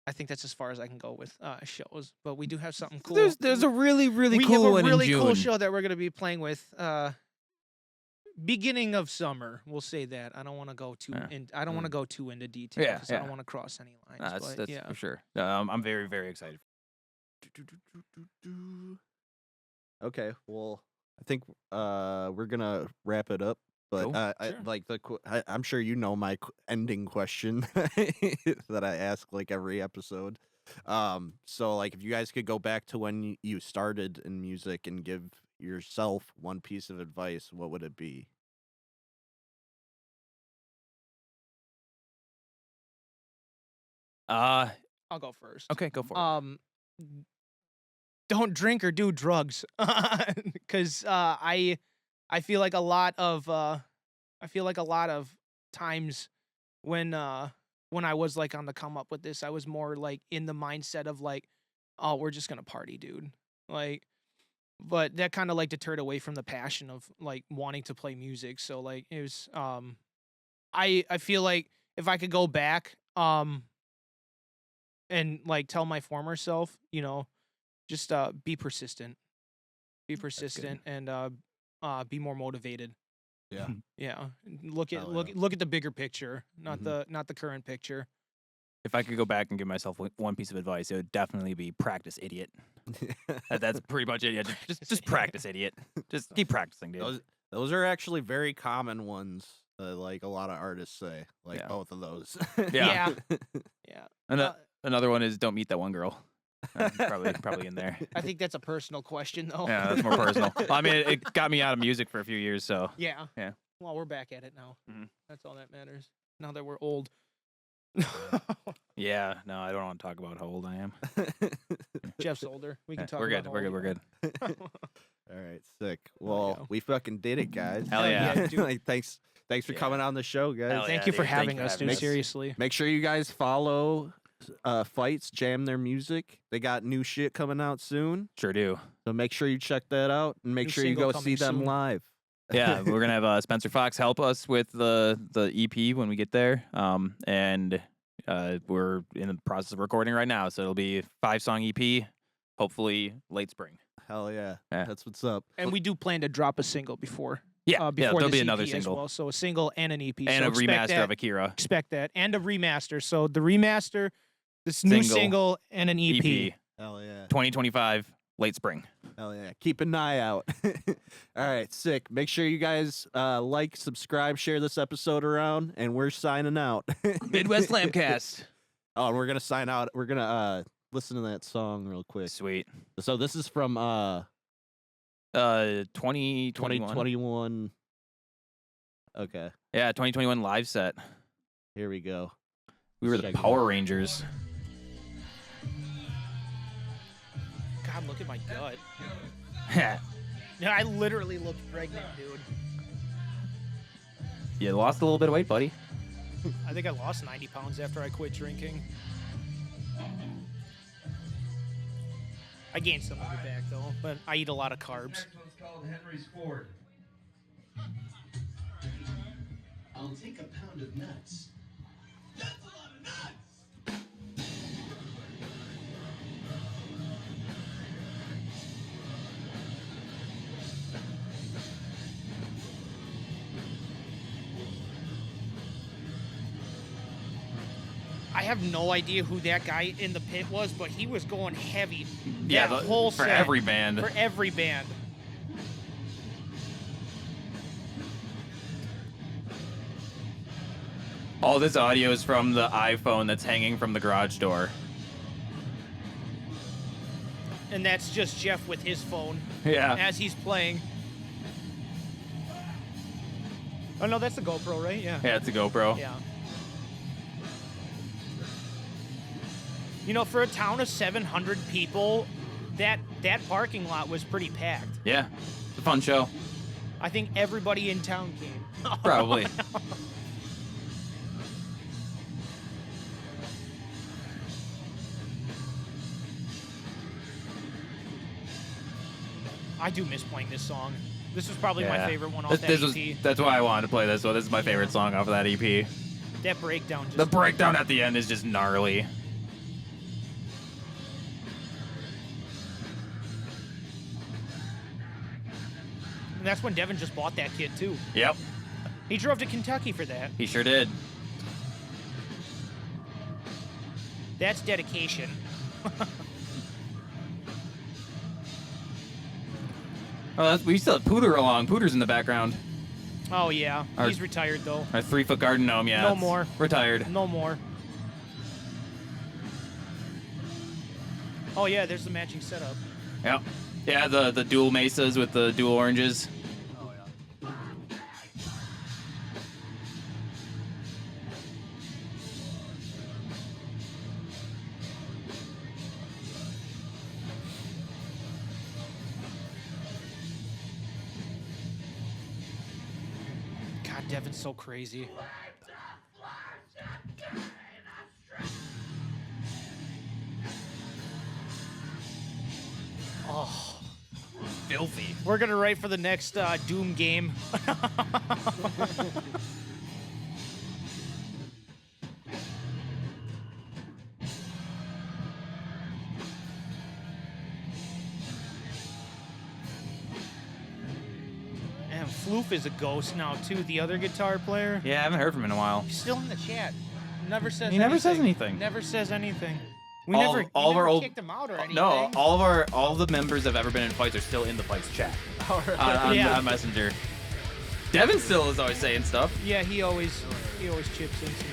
[SPEAKER 3] I think that's as far as I can go with shows, but we do have something cool.
[SPEAKER 1] There's a really
[SPEAKER 3] we
[SPEAKER 1] cool
[SPEAKER 3] have
[SPEAKER 1] one
[SPEAKER 3] a really
[SPEAKER 1] in
[SPEAKER 3] cool
[SPEAKER 1] June.
[SPEAKER 3] show that we're gonna be playing with. Beginning of summer, we'll say that. I don't want to go too
[SPEAKER 1] Yeah.
[SPEAKER 3] I don't want to go too into detail
[SPEAKER 1] Yeah,
[SPEAKER 3] because I
[SPEAKER 1] yeah.
[SPEAKER 3] don't want to cross any lines.
[SPEAKER 1] That's
[SPEAKER 3] but yeah.
[SPEAKER 1] for sure. I'm very, very excited.
[SPEAKER 2] Okay, well, I think we're gonna wrap it up. But
[SPEAKER 1] Cool.
[SPEAKER 2] I
[SPEAKER 3] Sure.
[SPEAKER 2] like I'm sure you know my ending question that I ask like every episode. So like if you guys could go back to when you started in music and give yourself one piece of advice, what would it be?
[SPEAKER 3] I'll go first.
[SPEAKER 1] Okay, go for it.
[SPEAKER 3] Don't drink or do drugs, because I feel like a lot of times when I was like on the come up with this, I was more like in the mindset of like, oh, we're just gonna party, dude. Like, but that kind of like deterred away from the passion of like wanting to play music. So like it was I feel like if I could go back and like tell my former self, you know, just be persistent. Be persistent and be more motivated.
[SPEAKER 2] Yeah.
[SPEAKER 3] Yeah. Look at
[SPEAKER 2] Hell
[SPEAKER 3] look
[SPEAKER 2] yeah.
[SPEAKER 3] look at the bigger picture, not
[SPEAKER 2] Mhm.
[SPEAKER 3] the current picture.
[SPEAKER 1] If I could go back and give myself one piece of advice, it would definitely be practice, idiot. That's pretty much it. Yeah, just practice, idiot. Just keep practicing, dude.
[SPEAKER 2] Those are actually very common ones that like a lot of artists say. Like
[SPEAKER 1] Yeah.
[SPEAKER 2] both of those.
[SPEAKER 1] Yeah.
[SPEAKER 3] Yeah.
[SPEAKER 1] And Another one is don't meet that one girl. Probably in there.
[SPEAKER 3] I think that's a personal question, though.
[SPEAKER 1] Yeah, that's more personal. I mean, it got me out of music for a few years, so.
[SPEAKER 3] Yeah.
[SPEAKER 1] Yeah.
[SPEAKER 3] Well, we're back at it now.
[SPEAKER 1] Mhm.
[SPEAKER 3] That's all that matters. Now that we're old.
[SPEAKER 1] Yeah, no, I don't want to talk about how old I am.
[SPEAKER 3] Jeff's older. We can
[SPEAKER 1] Yeah,
[SPEAKER 3] talk
[SPEAKER 1] we're
[SPEAKER 3] about
[SPEAKER 1] good. We're good. We're good.
[SPEAKER 2] All right, sick. Well,
[SPEAKER 3] yeah.
[SPEAKER 2] we fucking did it, guys.
[SPEAKER 1] Hell yeah.
[SPEAKER 3] dude.
[SPEAKER 2] Like, thanks for coming on the show, guys.
[SPEAKER 1] Hell
[SPEAKER 3] Thank
[SPEAKER 1] yeah,
[SPEAKER 3] you for
[SPEAKER 1] dude. Thank
[SPEAKER 3] having
[SPEAKER 1] you for
[SPEAKER 3] us,
[SPEAKER 1] having
[SPEAKER 3] dude.
[SPEAKER 1] us.
[SPEAKER 3] Seriously.
[SPEAKER 2] Make sure you guys follow Fights, jam their music. They got new shit coming out soon.
[SPEAKER 1] Sure do.
[SPEAKER 2] So make sure you check that out and make
[SPEAKER 3] New
[SPEAKER 2] sure you
[SPEAKER 3] single
[SPEAKER 2] go see
[SPEAKER 3] coming
[SPEAKER 2] them
[SPEAKER 3] soon.
[SPEAKER 2] live.
[SPEAKER 1] Yeah, we're gonna have Spencer Fox help us with the EP when we get there. And we're in the process of recording right now, so it'll be a 5-song EP, hopefully late spring.
[SPEAKER 2] Hell yeah.
[SPEAKER 1] Yeah.
[SPEAKER 2] That's what's up.
[SPEAKER 3] And we do plan to drop a single before.
[SPEAKER 1] Yeah,
[SPEAKER 3] Before
[SPEAKER 1] there'll
[SPEAKER 3] this
[SPEAKER 1] be another
[SPEAKER 3] EP as
[SPEAKER 1] single
[SPEAKER 3] well. So a single and an EP.
[SPEAKER 1] and
[SPEAKER 3] so
[SPEAKER 1] a
[SPEAKER 3] expect
[SPEAKER 1] remaster
[SPEAKER 3] that,
[SPEAKER 1] of Akira.
[SPEAKER 3] Expect that. And a remaster. So the remaster, this new
[SPEAKER 1] Single.
[SPEAKER 3] single, and an EP.
[SPEAKER 1] EP
[SPEAKER 2] Hell yeah.
[SPEAKER 1] 2025 late spring.
[SPEAKER 2] Hell yeah. Keep an eye out. All right, sick. Make sure you guys like, subscribe, share this episode around, and we're signing out.
[SPEAKER 1] Midwest Slamcast.
[SPEAKER 2] Oh, and we're gonna sign out. We're gonna listen to that song real quick.
[SPEAKER 1] Sweet.
[SPEAKER 2] So this is from
[SPEAKER 1] 2021.
[SPEAKER 2] 2021. Okay,
[SPEAKER 1] Yeah, 2021 live set.
[SPEAKER 2] here we go.
[SPEAKER 1] We were the
[SPEAKER 2] Check it
[SPEAKER 1] Power
[SPEAKER 2] out.
[SPEAKER 1] Rangers.
[SPEAKER 3] God, look at my gut.
[SPEAKER 1] Yeah,
[SPEAKER 3] Yeah, I literally looked pregnant, dude.
[SPEAKER 1] you lost a little bit of weight, buddy.
[SPEAKER 3] I think I lost 90 pounds after I quit drinking. I gained some of it back, though, but I eat a lot of carbs.
[SPEAKER 4] Next one's called Henry's Ford.
[SPEAKER 5] I'll take a pound of nuts. That's a lot of nuts!
[SPEAKER 3] I have no idea who that guy in the pit was, but he was going heavy.
[SPEAKER 1] Yeah,
[SPEAKER 3] That whole
[SPEAKER 1] for
[SPEAKER 3] set,
[SPEAKER 1] every band.
[SPEAKER 3] For every band.
[SPEAKER 1] All this audio is from the iPhone that's hanging from the garage door.
[SPEAKER 3] And that's just Jeff with his phone
[SPEAKER 1] Yeah.
[SPEAKER 3] as he's playing. Oh, no, that's the GoPro, right? Yeah.
[SPEAKER 1] Yeah, it's a GoPro.
[SPEAKER 3] Yeah. You know, for a town of 700 people, that parking lot was pretty packed.
[SPEAKER 1] Yeah. It's a fun show.
[SPEAKER 3] I think everybody in town came.
[SPEAKER 1] Probably.
[SPEAKER 3] I do miss playing this song. This was probably my
[SPEAKER 1] Yeah.
[SPEAKER 3] favorite one off
[SPEAKER 1] This
[SPEAKER 3] that
[SPEAKER 1] was,
[SPEAKER 3] EP.
[SPEAKER 1] that's why I wanted to play this one. This is my favorite song off of that EP.
[SPEAKER 3] That breakdown just...
[SPEAKER 1] The breakdown at the end is just gnarly.
[SPEAKER 3] And that's when Devin just bought that kid, too.
[SPEAKER 1] Yep.
[SPEAKER 3] He drove to Kentucky for that.
[SPEAKER 1] He sure did.
[SPEAKER 3] That's dedication.
[SPEAKER 1] Oh, we still have Pooter along. Pooter's in the background.
[SPEAKER 3] Oh, yeah.
[SPEAKER 1] Our-
[SPEAKER 3] He's retired, though.
[SPEAKER 1] Our 3-foot garden gnome, yeah.
[SPEAKER 3] No
[SPEAKER 1] it's
[SPEAKER 3] more.
[SPEAKER 1] Retired.
[SPEAKER 3] No more. Oh, yeah, there's the matching setup.
[SPEAKER 1] Yep. Yeah, the dual mesas with the dual oranges.
[SPEAKER 2] Oh yeah.
[SPEAKER 3] God, Devin's so crazy. Oh,
[SPEAKER 1] Filthy.
[SPEAKER 3] we're gonna write for the next Doom game. And Floof is a ghost now too. The other guitar player.
[SPEAKER 1] Yeah, I haven't heard from him in a while.
[SPEAKER 3] He's still in the chat. Never says.
[SPEAKER 1] He never says
[SPEAKER 3] anything.
[SPEAKER 1] anything.
[SPEAKER 3] Never says anything. We
[SPEAKER 1] All-
[SPEAKER 3] never.
[SPEAKER 1] all
[SPEAKER 3] we
[SPEAKER 1] of our
[SPEAKER 3] never
[SPEAKER 1] old-
[SPEAKER 3] kicked him out or anything.
[SPEAKER 1] No, all of the members that have ever been in fights are still in the fights chat on
[SPEAKER 3] Yeah.
[SPEAKER 1] on Messenger. Devin still is always saying stuff.
[SPEAKER 3] Yeah, he always chips in some